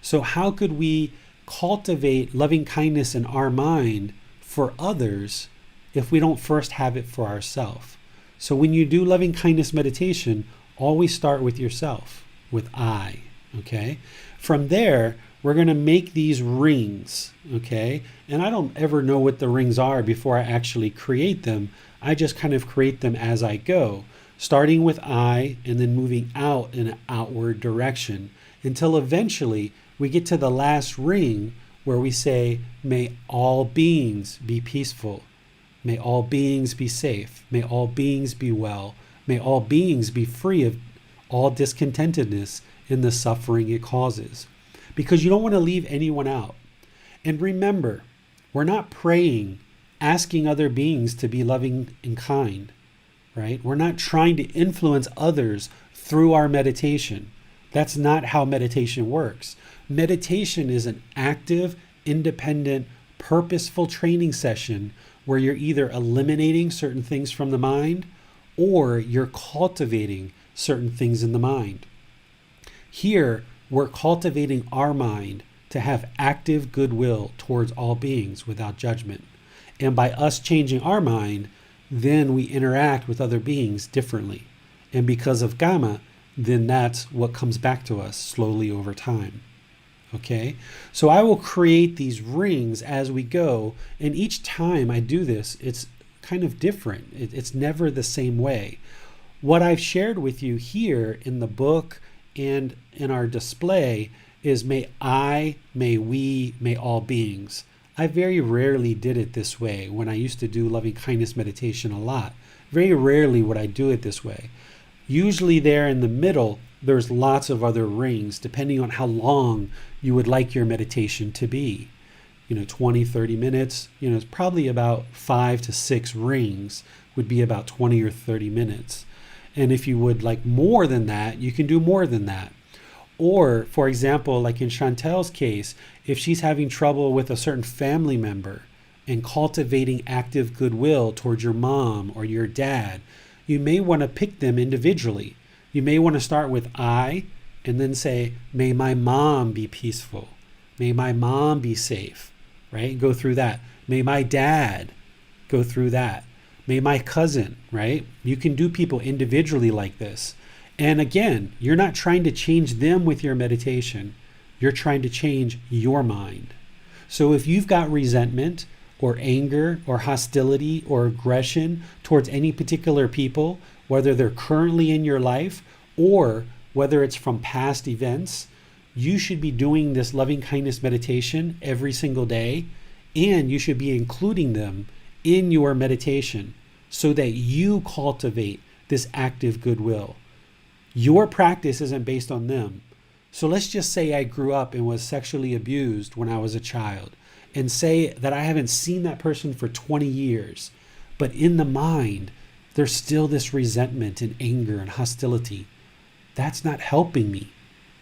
So how could we cultivate loving kindness in our mind for others if we don't first have it for ourselves? So when you do loving kindness meditation, always start with yourself, with I, okay? From there, we're going to make these rings, okay? And I don't ever know what the rings are before I actually create them. I just kind of create them as I go, starting with I and then moving out in an outward direction until eventually we get to the last ring where we say, "May all beings be peaceful. May all beings be safe. May all beings be well. May all beings be free of all discontentedness in the suffering it causes." Because you don't want to leave anyone out. And remember, we're not praying, asking other beings to be loving and kind, right? We're not trying to influence others through our meditation. That's not how meditation works. Meditation is an active, independent, purposeful training session where you're either eliminating certain things from the mind or you're cultivating certain things in the mind. Here, we're cultivating our mind to have active goodwill towards all beings without judgment. And by us changing our mind, then we interact with other beings differently. And because of Gama, then that's what comes back to us slowly over time. Okay? So I will create these rings as we go. And each time I do this, it's kind of different. It's never the same way. What I've shared with you here in the book and in our display is may I, may we, may all beings. I very rarely did it this way when I used to do loving kindness meditation a lot. Very rarely would I do it this way. Usually there in the middle, there's lots of other rings depending on how long you would like your meditation to be. 20, 30 minutes, it's probably about 5 to 6 rings would be about 20 or 30 minutes. And if you would like more than that, you can do more than that. Or, for example, like in Chantel's case, if she's having trouble with a certain family member and cultivating active goodwill towards your mom or your dad, you may want to pick them individually. You may want to start with I and then say, may my mom be peaceful. May my mom be safe, right? Go through that. May my dad, go through that. May my cousin, right? You can do people individually like this. And again, you're not trying to change them with your meditation. You're trying to change your mind. So if you've got resentment or anger or hostility or aggression towards any particular people, whether they're currently in your life or whether it's from past events, you should be doing this loving kindness meditation every single day, and you should be including them in your meditation so that you cultivate this active goodwill. Your practice isn't based on them. So let's just say I grew up and was sexually abused when I was a child, and say that I haven't seen that person for 20 years, but in the mind, there's still this resentment and anger and hostility. That's not helping me.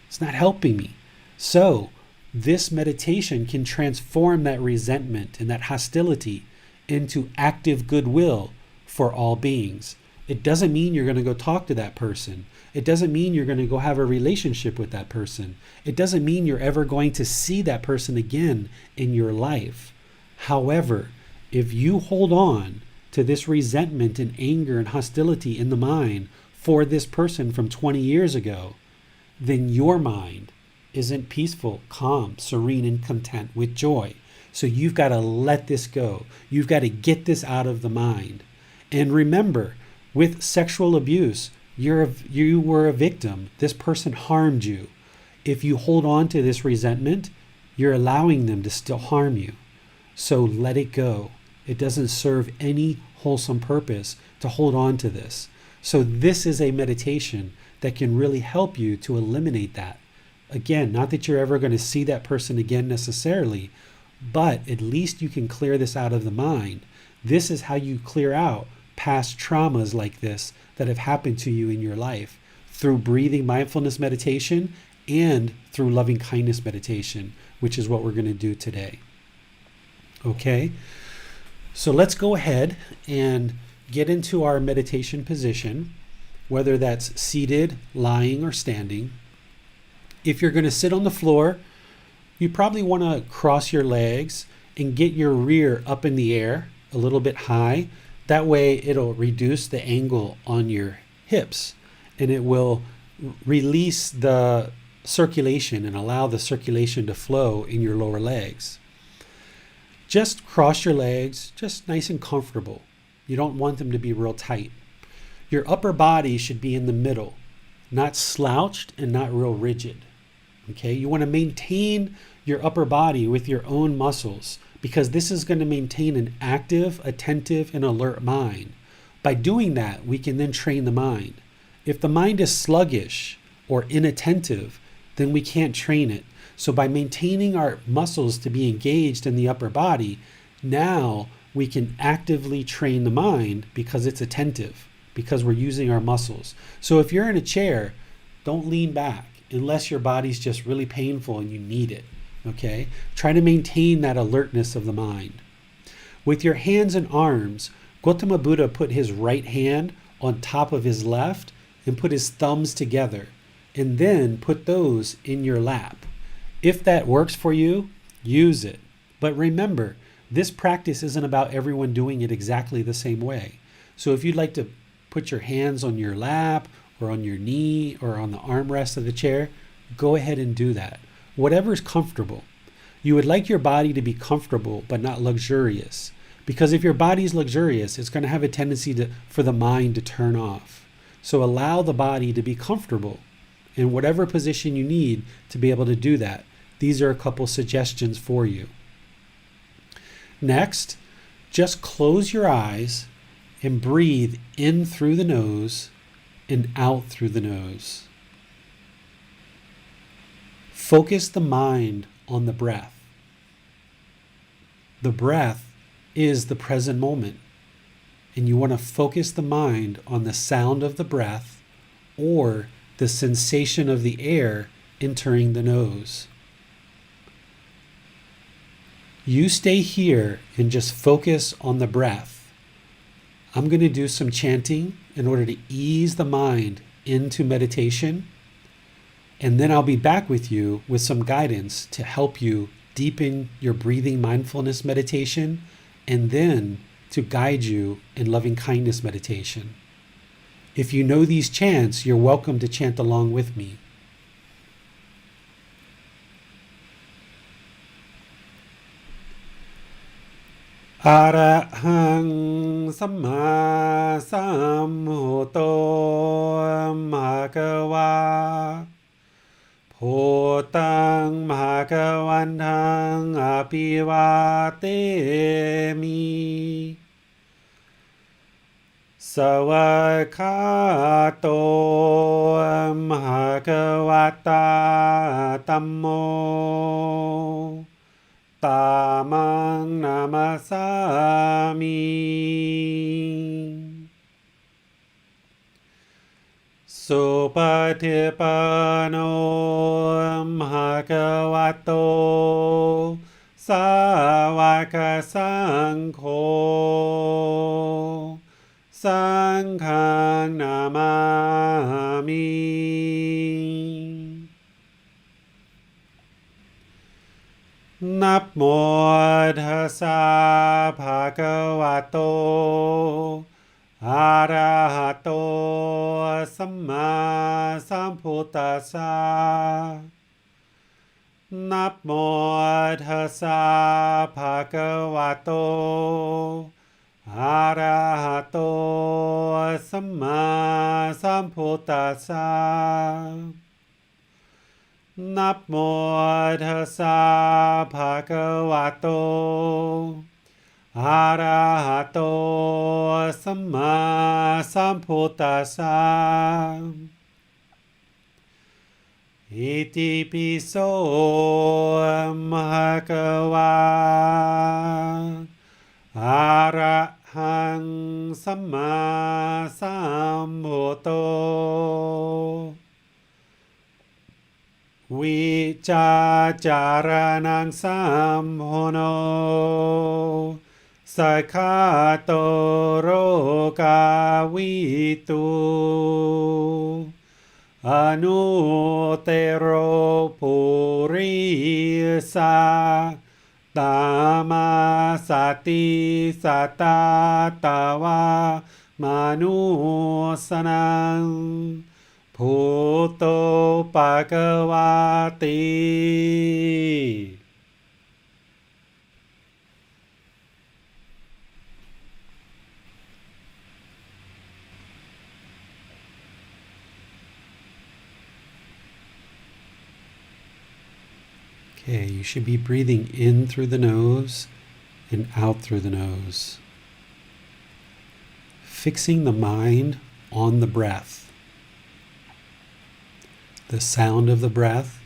It's not helping me. So this meditation can transform that resentment and that hostility into active goodwill for all beings. It doesn't mean you're going to go talk to that person. It doesn't mean you're going to go have a relationship with that person. It doesn't mean you're ever going to see that person again in your life. However, if you hold on to this resentment and anger and hostility in the mind for this person from 20 years ago, then your mind isn't peaceful, calm, serene, and content with joy. So you've got to let this go. You've got to get this out of the mind. And remember, with sexual abuse, you were a victim. This person harmed you. If you hold on to this resentment, you're allowing them to still harm you. So let it go. It doesn't serve any wholesome purpose to hold on to this. So this is a meditation that can really help you to eliminate that. Again, not that you're ever going to see that person again necessarily, but at least you can clear this out of the mind. This is how you clear out past traumas like this that have happened to you in your life through breathing mindfulness meditation and through loving kindness meditation, which is what we're going to do today. Okay, so let's go ahead and get into our meditation position, whether that's seated, lying, or standing. If you're going to sit on the floor, you probably want to cross your legs and get your rear up in the air a little bit high. That way it'll reduce the angle on your hips, and it will release the circulation and allow the circulation to flow in your lower legs. Just cross your legs, just nice and comfortable. You don't want them to be real tight. Your upper body should be in the middle, not slouched and not real rigid. Okay, you want to maintain your upper body with your own muscles, because this is going to maintain an active, attentive, and alert mind. By doing that, we can then train the mind. If the mind is sluggish or inattentive, then we can't train it. So by maintaining our muscles to be engaged in the upper body, now we can actively train the mind because it's attentive, because we're using our muscles. So if you're in a chair, don't lean back unless your body's just really painful and you need it. Okay? Try to maintain that alertness of the mind. With your hands and arms, Gotama Buddha put his right hand on top of his left and put his thumbs together, and then put those in your lap. If that works for you, use it. But remember, this practice isn't about everyone doing it exactly the same way. So if you'd like to put your hands on your lap or on your knee or on the armrest of the chair, go ahead and do that. Whatever is comfortable. You would like your body to be comfortable but not luxurious. Because if your body is luxurious, it's going to have a tendency for the mind to turn off. So allow the body to be comfortable in whatever position you need to be able to do that. These are a couple suggestions for you. Next, just close your eyes and breathe in through the nose and out through the nose. Focus the mind on the breath. The breath is the present moment, and you want to focus the mind on the sound of the breath or the sensation of the air entering the nose. You stay here and just focus on the breath. I'm going to do some chanting in order to ease the mind into meditation, and then I'll be back with you with some guidance to help you deepen your breathing mindfulness meditation and then to guide you in loving kindness meditation. If you know these chants, you're welcome to chant along with me. Arahang Samma Sambuddho Bhagava Bhutang Bhagavantang Apivatemi Savakato Bhagavata Tammo Tamang Namasami Supatipano Bhagavato Savaka Sangho Sanghang Namami Namo tassa bhagavato arahato samma sambuddhassa. Namo tassa bhagavato arahato samma sambuddhassa. Namo tassa bhagavato arahato samma sambuddhassa. Iti piso bhagava arahang samma sambuddho. Vicacaranang samhono Sakato rogavitu Anutero purisa Tamasati satatawa manusanang Bhuto Bhagavati. Okay, you should be breathing in through the nose and out through the nose. Fixing the mind on the breath. The sound of the breath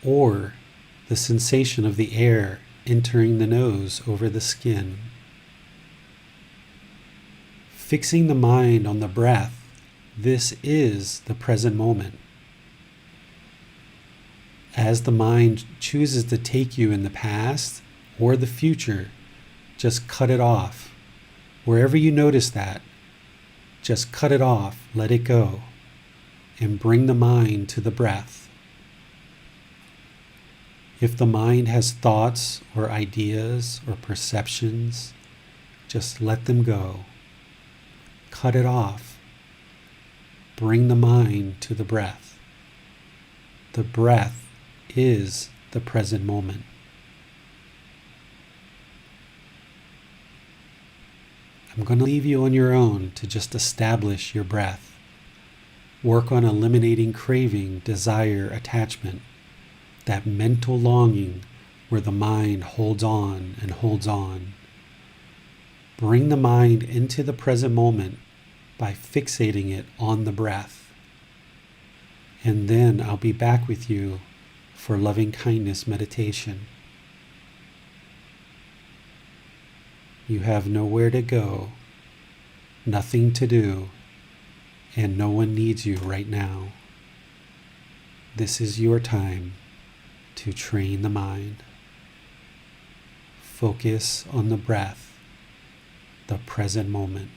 or the sensation of the air entering the nose over the skin. Fixing the mind on the breath, this is the present moment. As the mind chooses to take you in the past or the future, just cut it off. Wherever you notice that, just cut it off, let it go. And bring the mind to the breath. If the mind has thoughts or ideas or perceptions, just let them go. Cut it off. Bring the mind to the breath. The breath is the present moment. I'm going to leave you on your own to just establish your breath. Work on eliminating craving, desire, attachment, that mental longing where the mind holds on and holds on. Bring the mind into the present moment by fixating it on the breath. And then I'll be back with you for loving kindness meditation. You have nowhere to go, nothing to do, and no one needs you right now. This is your time to train the mind. Focus on the breath, the present moment.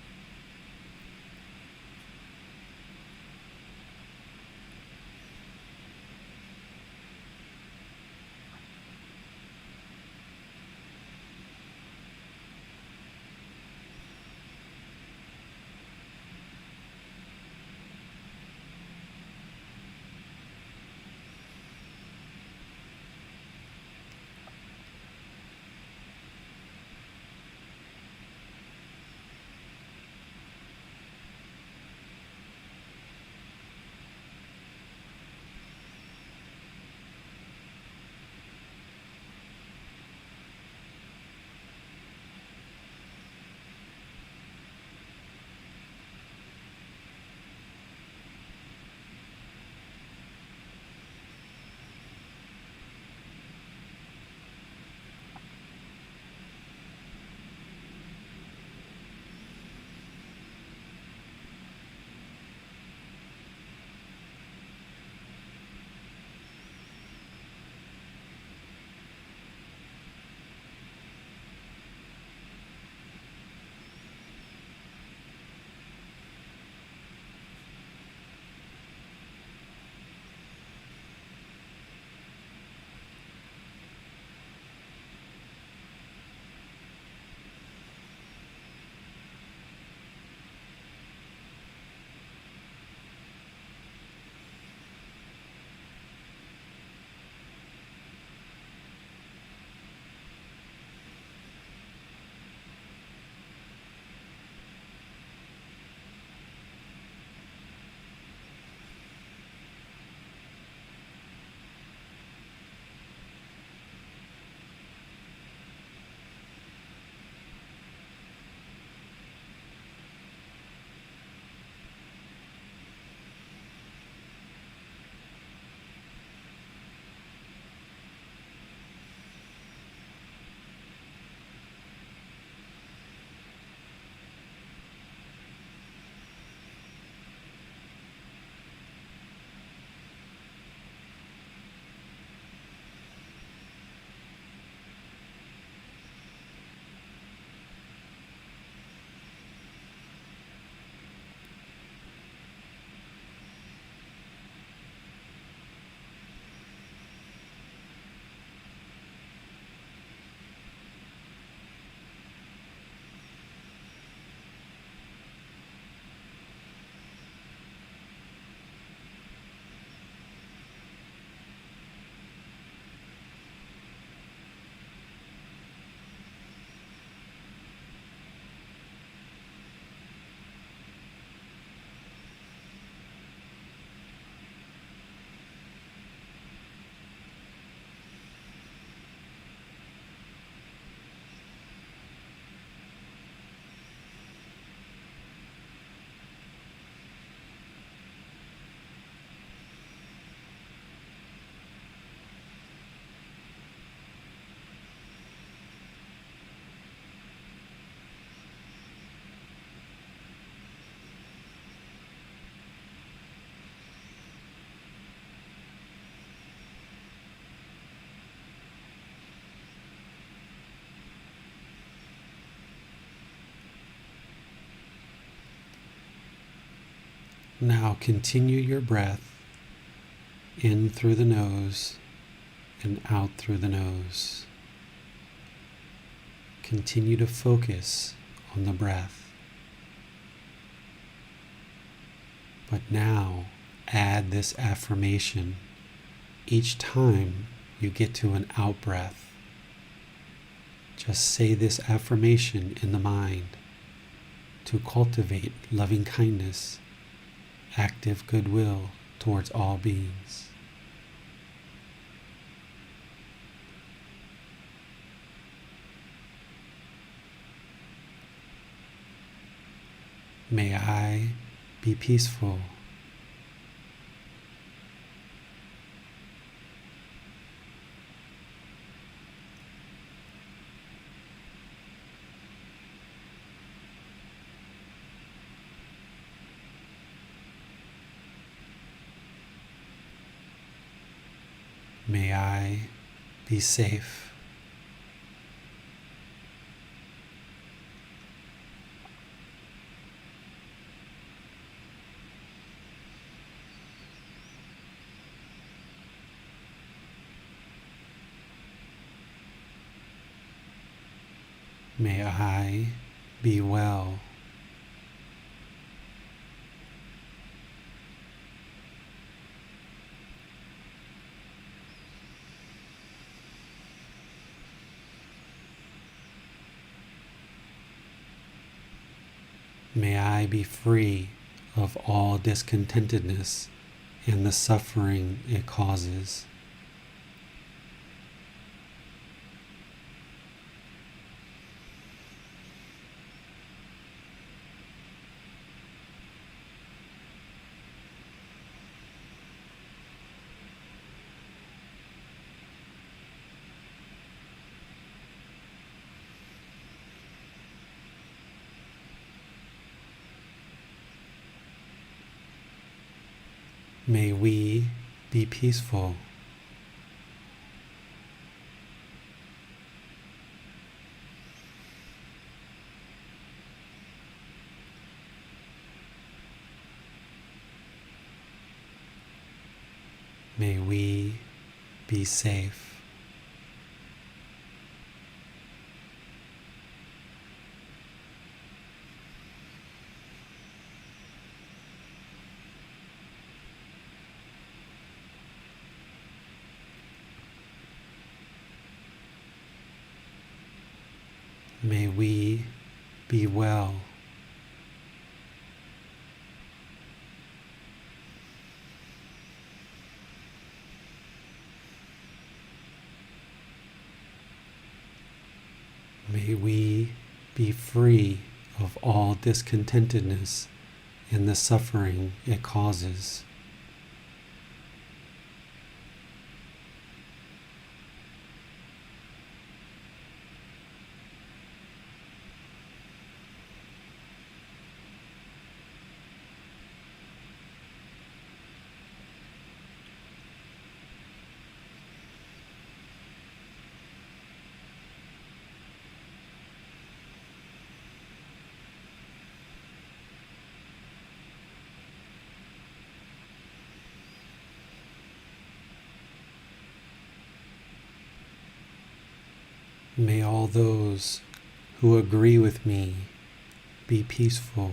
Now continue your breath in through the nose and out through the nose. Continue to focus on the breath. But now add this affirmation each time you get to an out breath. Just say this affirmation in the mind to cultivate loving kindness, active goodwill towards all beings. May I be peaceful. May I be safe. May I be well. May I be free of all discontentedness and the suffering it causes. May we be peaceful. May we be safe. May we be well. May we be free of all discontentedness and the suffering it causes. May all those who agree with me be peaceful.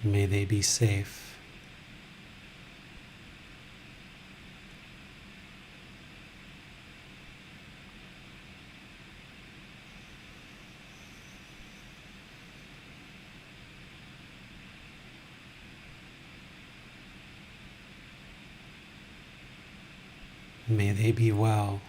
May they be safe. May they be well.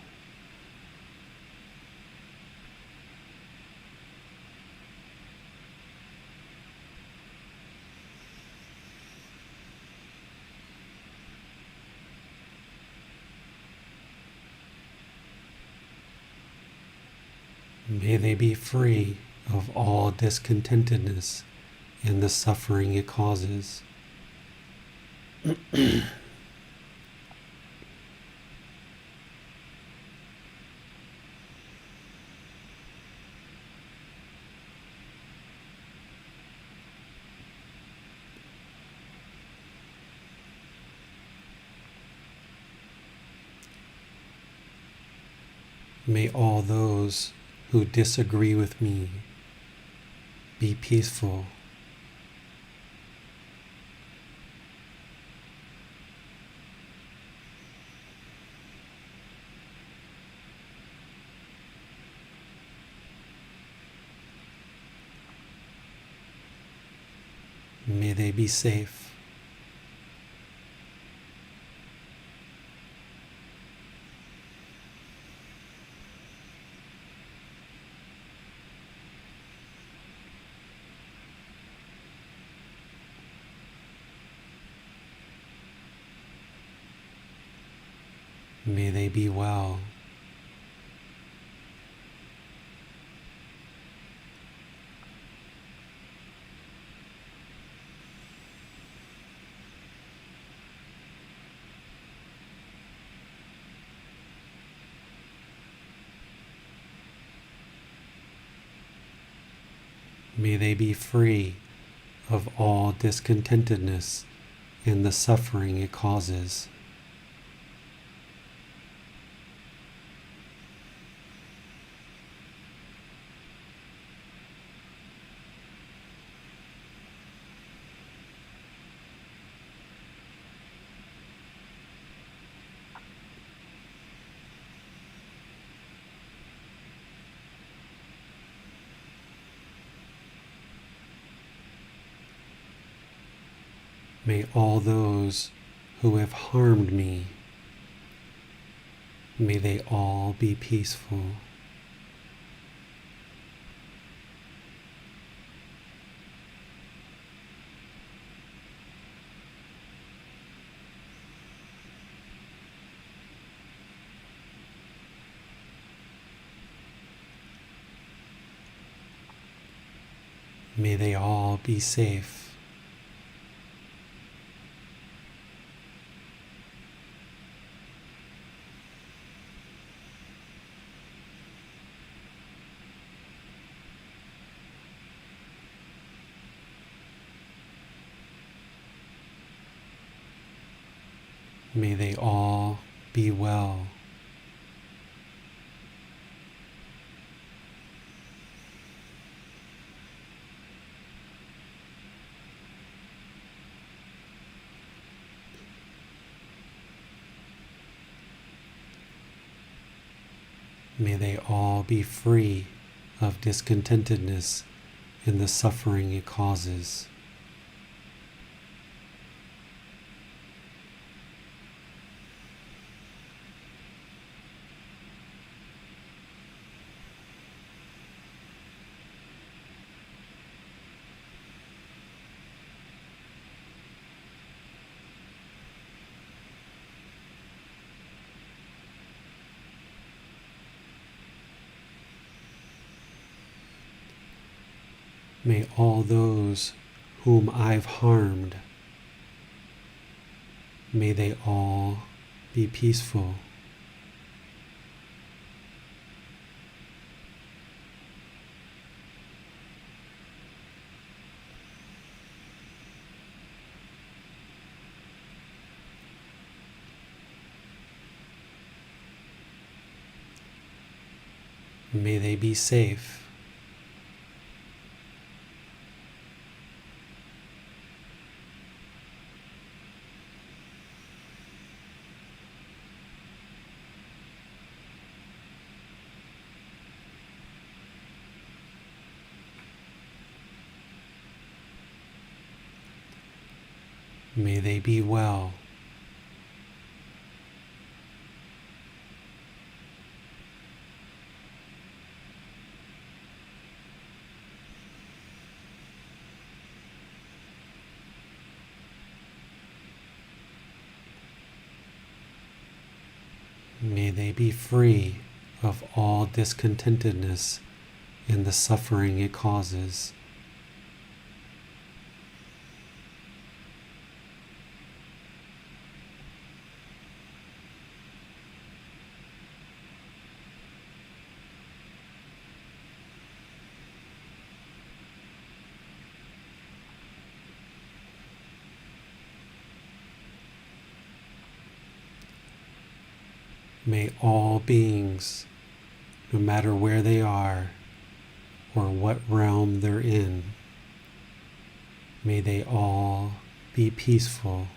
May they be free of all discontentedness and the suffering it causes. May all those who disagree with me be peaceful. May they be safe. May they be well. May they be free of all discontentedness and the suffering it causes. May all those who have harmed me, may they all be peaceful. May they all be safe. May they all be well. May they all be free of discontentedness and the suffering it causes. May all those whom I've harmed, may they all be peaceful. May they be safe. May they be well. May they be free of all discontentedness and the suffering it causes. May all beings, no matter where they are or what realm they're in, may they all be peaceful.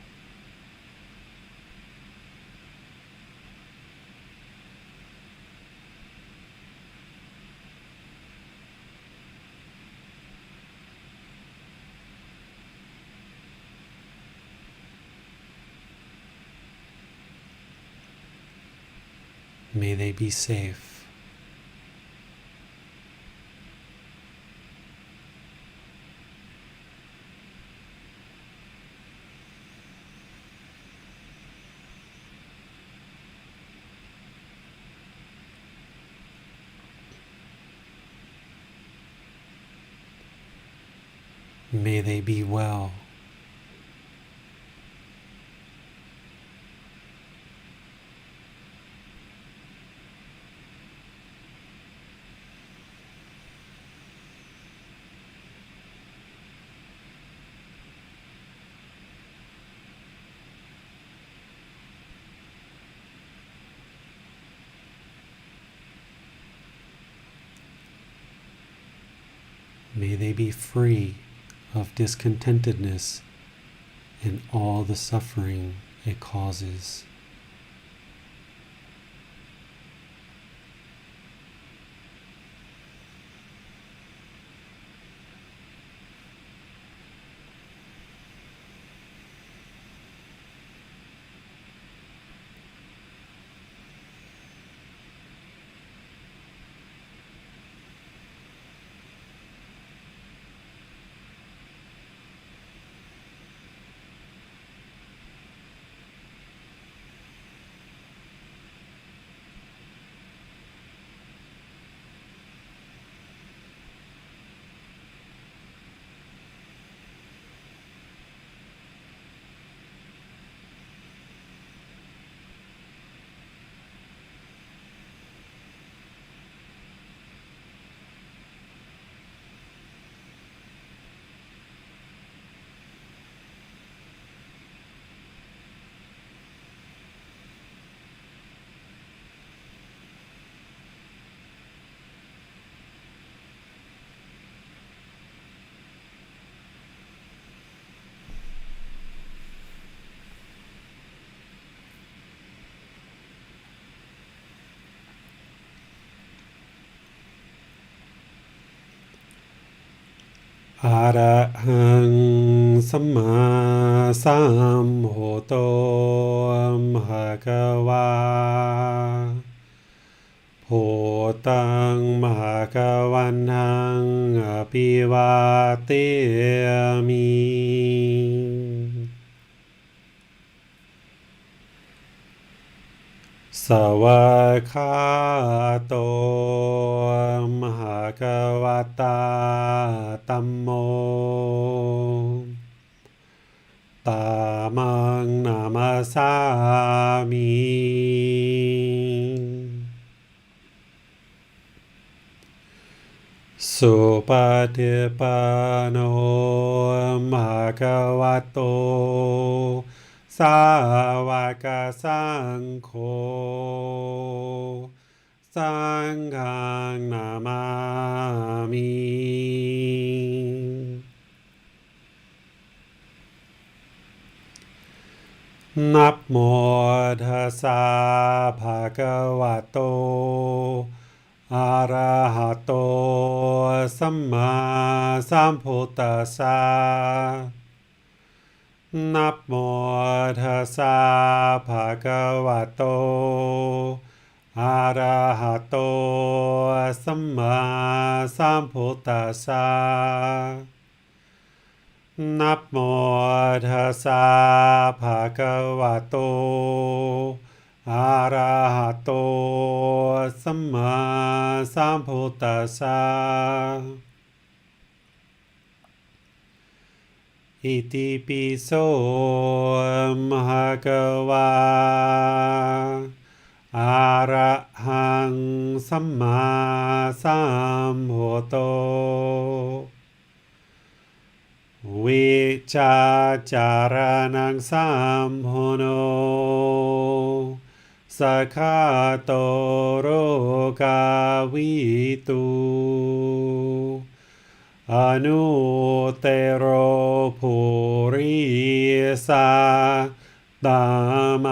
May they be safe. May they be well. May they be free of discontentedness and all the suffering it causes. Arahang Samma Sambuddho Bhagava Bhutang Bhagavanang Abhivateyami Savakato Bhagavata Tammo Tamang Namasami Supatipano Bhagavato Sāvaka Saṅkho Saṅghang Namami Namo Tassa Bhagavato Arahato Samma Sambuddhassa Namo Tassa Bhagavato Arahato Samma Sambuddhassa Namo Tassa Bhagavato Arahato Samma Sambuddhassa Iti piso Bhagava Arahang Samma Sambuddho Vicacaranang Samhono Sakhato Rogavitu Anutero Purisa Dhammasati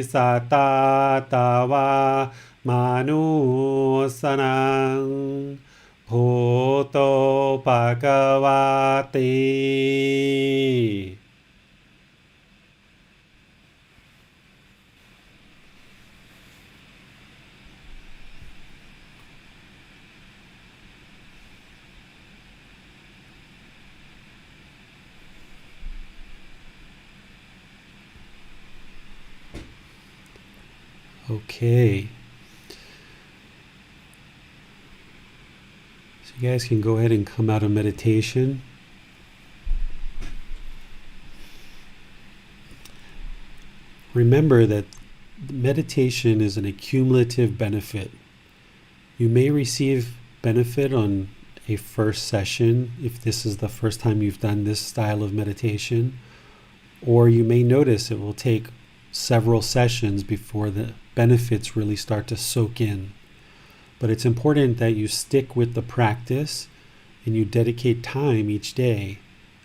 Satatava Manusanang Bhuto Bhagavati Okay. So You guys can go ahead and come out of meditation. Remember that meditation is an accumulative benefit. You may receive benefit on a first session if this is the first time you've done this style of meditation, or you may notice it will take several sessions before the benefits really start to soak in. But it's important that you stick with the practice and you dedicate time each day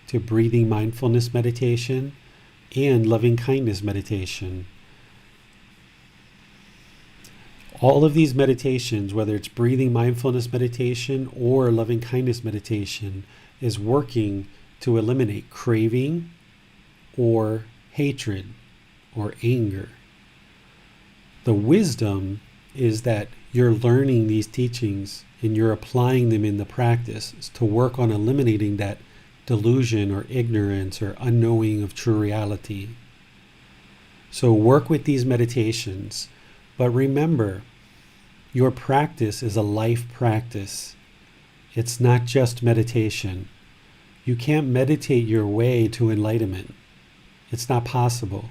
to breathing mindfulness meditation and loving kindness meditation. All of these meditations, whether it's breathing mindfulness meditation or loving kindness meditation, is working to eliminate craving or hatred or anger. The wisdom is that you're learning these teachings and you're applying them in the practice to work on eliminating that delusion or ignorance or unknowing of true reality. So work with these meditations, but remember, your practice is a life practice. It's not just meditation. You can't meditate your way to enlightenment. It's not possible.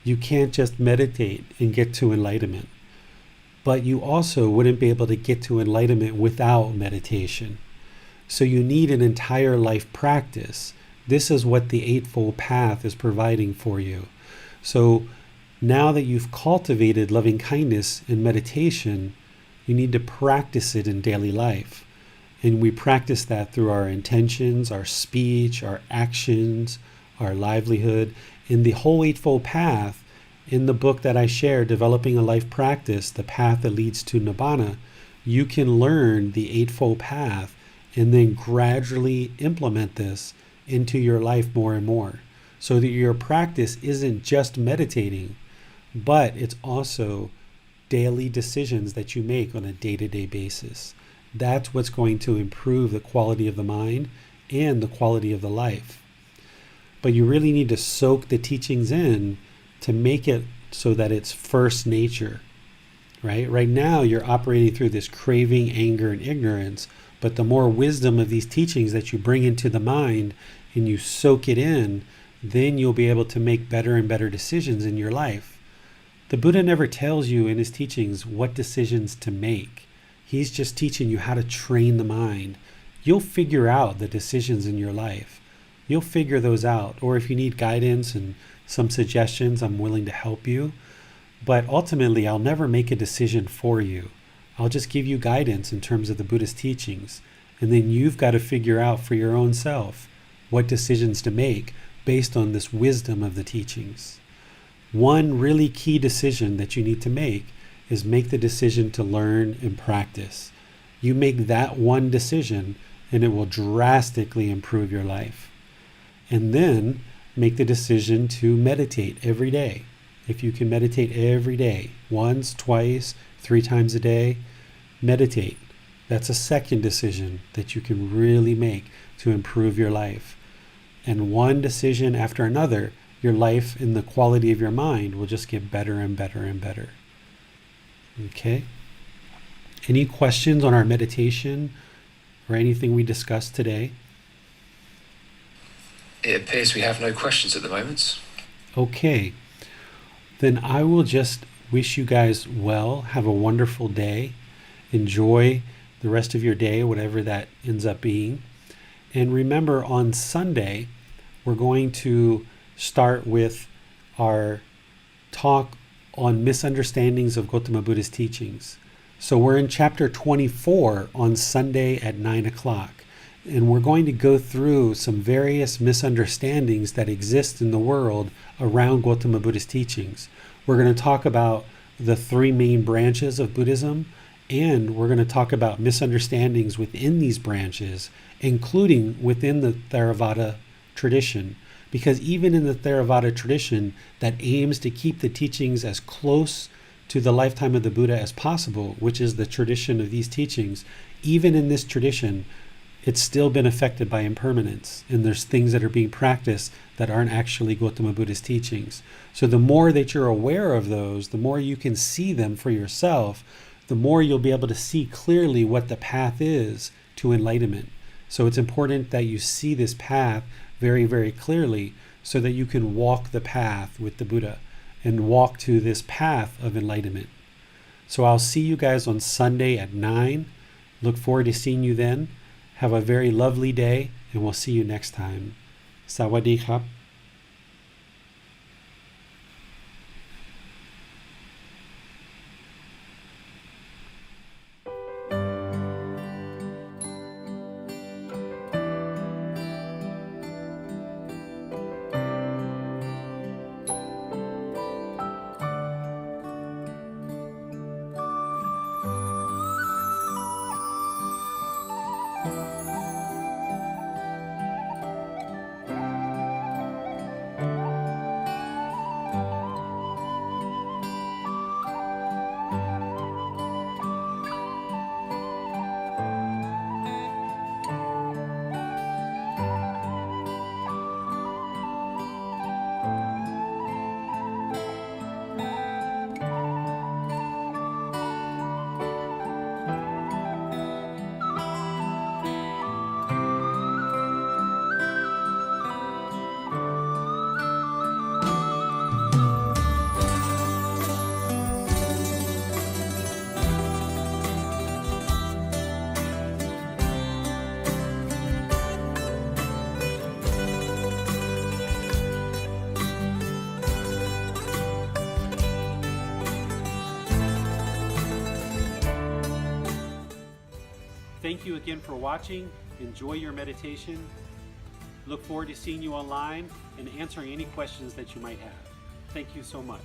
You can't just meditate and get to enlightenment. But you also wouldn't be able to get to enlightenment without meditation. So you need an entire life practice. This is what the Eightfold Path is providing for you. So now that you've cultivated loving kindness in meditation, you need to practice it in daily life. And we practice that through our intentions, our speech, our actions, our livelihood. In the whole Eightfold Path, in the book that I share, Developing a Life Practice, The Path That Leads to Nibbana, you can learn the Eightfold Path and then gradually implement this into your life more and more, so that your practice isn't just meditating, but it's also daily decisions that you make on a day-to-day basis. That's what's going to improve the quality of the mind and the quality of the life. But you really need to soak the teachings in to make it so that it's first nature, right? Right now you're operating through this craving, anger, and ignorance, but the more wisdom of these teachings that you bring into the mind and you soak it in, then you'll be able to make better and better decisions in your life. The Buddha never tells you in his teachings what decisions to make. He's just teaching you how to train the mind. You'll figure out the decisions in your life. You'll figure those out. Or if you need guidance and some suggestions, I'm willing to help you. But ultimately, I'll never make a decision for you. I'll just give you guidance in terms of the Buddha's teachings. And then you've got to figure out for your own self what decisions to make based on this wisdom of the teachings. One really key decision that you need to make is make the decision to learn and practice. You make that one decision and it will drastically improve your life. And then make the decision to meditate every day. If you can meditate every day, once, twice, 3 times a day, meditate. That's a second decision that you can really make to improve your life. And one decision after another, your life and the quality of your mind will just get better and better and better. Okay? Any questions on our meditation or anything we discussed today? It appears we have no questions at the moment. Okay. Then I will just wish you guys well. Have a wonderful day. Enjoy the rest of your day, whatever that ends up being. And remember, on Sunday, we're going to start with our talk on misunderstandings of Gotama Buddha's teachings. So we're in chapter 24 on Sunday at 9 o'clock. And we're going to go through some various misunderstandings that exist in the world around Gotama Buddha's teachings. We're going to talk about the 3 main branches of Buddhism, and we're going to talk about misunderstandings within these branches, including within the Theravada tradition. Because even in the Theravada tradition that aims to keep the teachings as close to the lifetime of the Buddha as possible, which is the tradition of these teachings, even in this tradition, it's still been affected by impermanence. And there's things that are being practiced that aren't actually Gotama Buddha's teachings. So the more that you're aware of those, the more you can see them for yourself, the more you'll be able to see clearly what the path is to enlightenment. So it's important that you see this path very, very clearly so that you can walk the path with the Buddha and walk to this path of enlightenment. So I'll see you guys on Sunday at 9. Look forward to seeing you then. Have a very lovely day, and we'll see you next time. Sawadee krap. Thank you again for watching. Enjoy your meditation. Look forward to seeing you online and answering any questions that you might have. Thank you so much.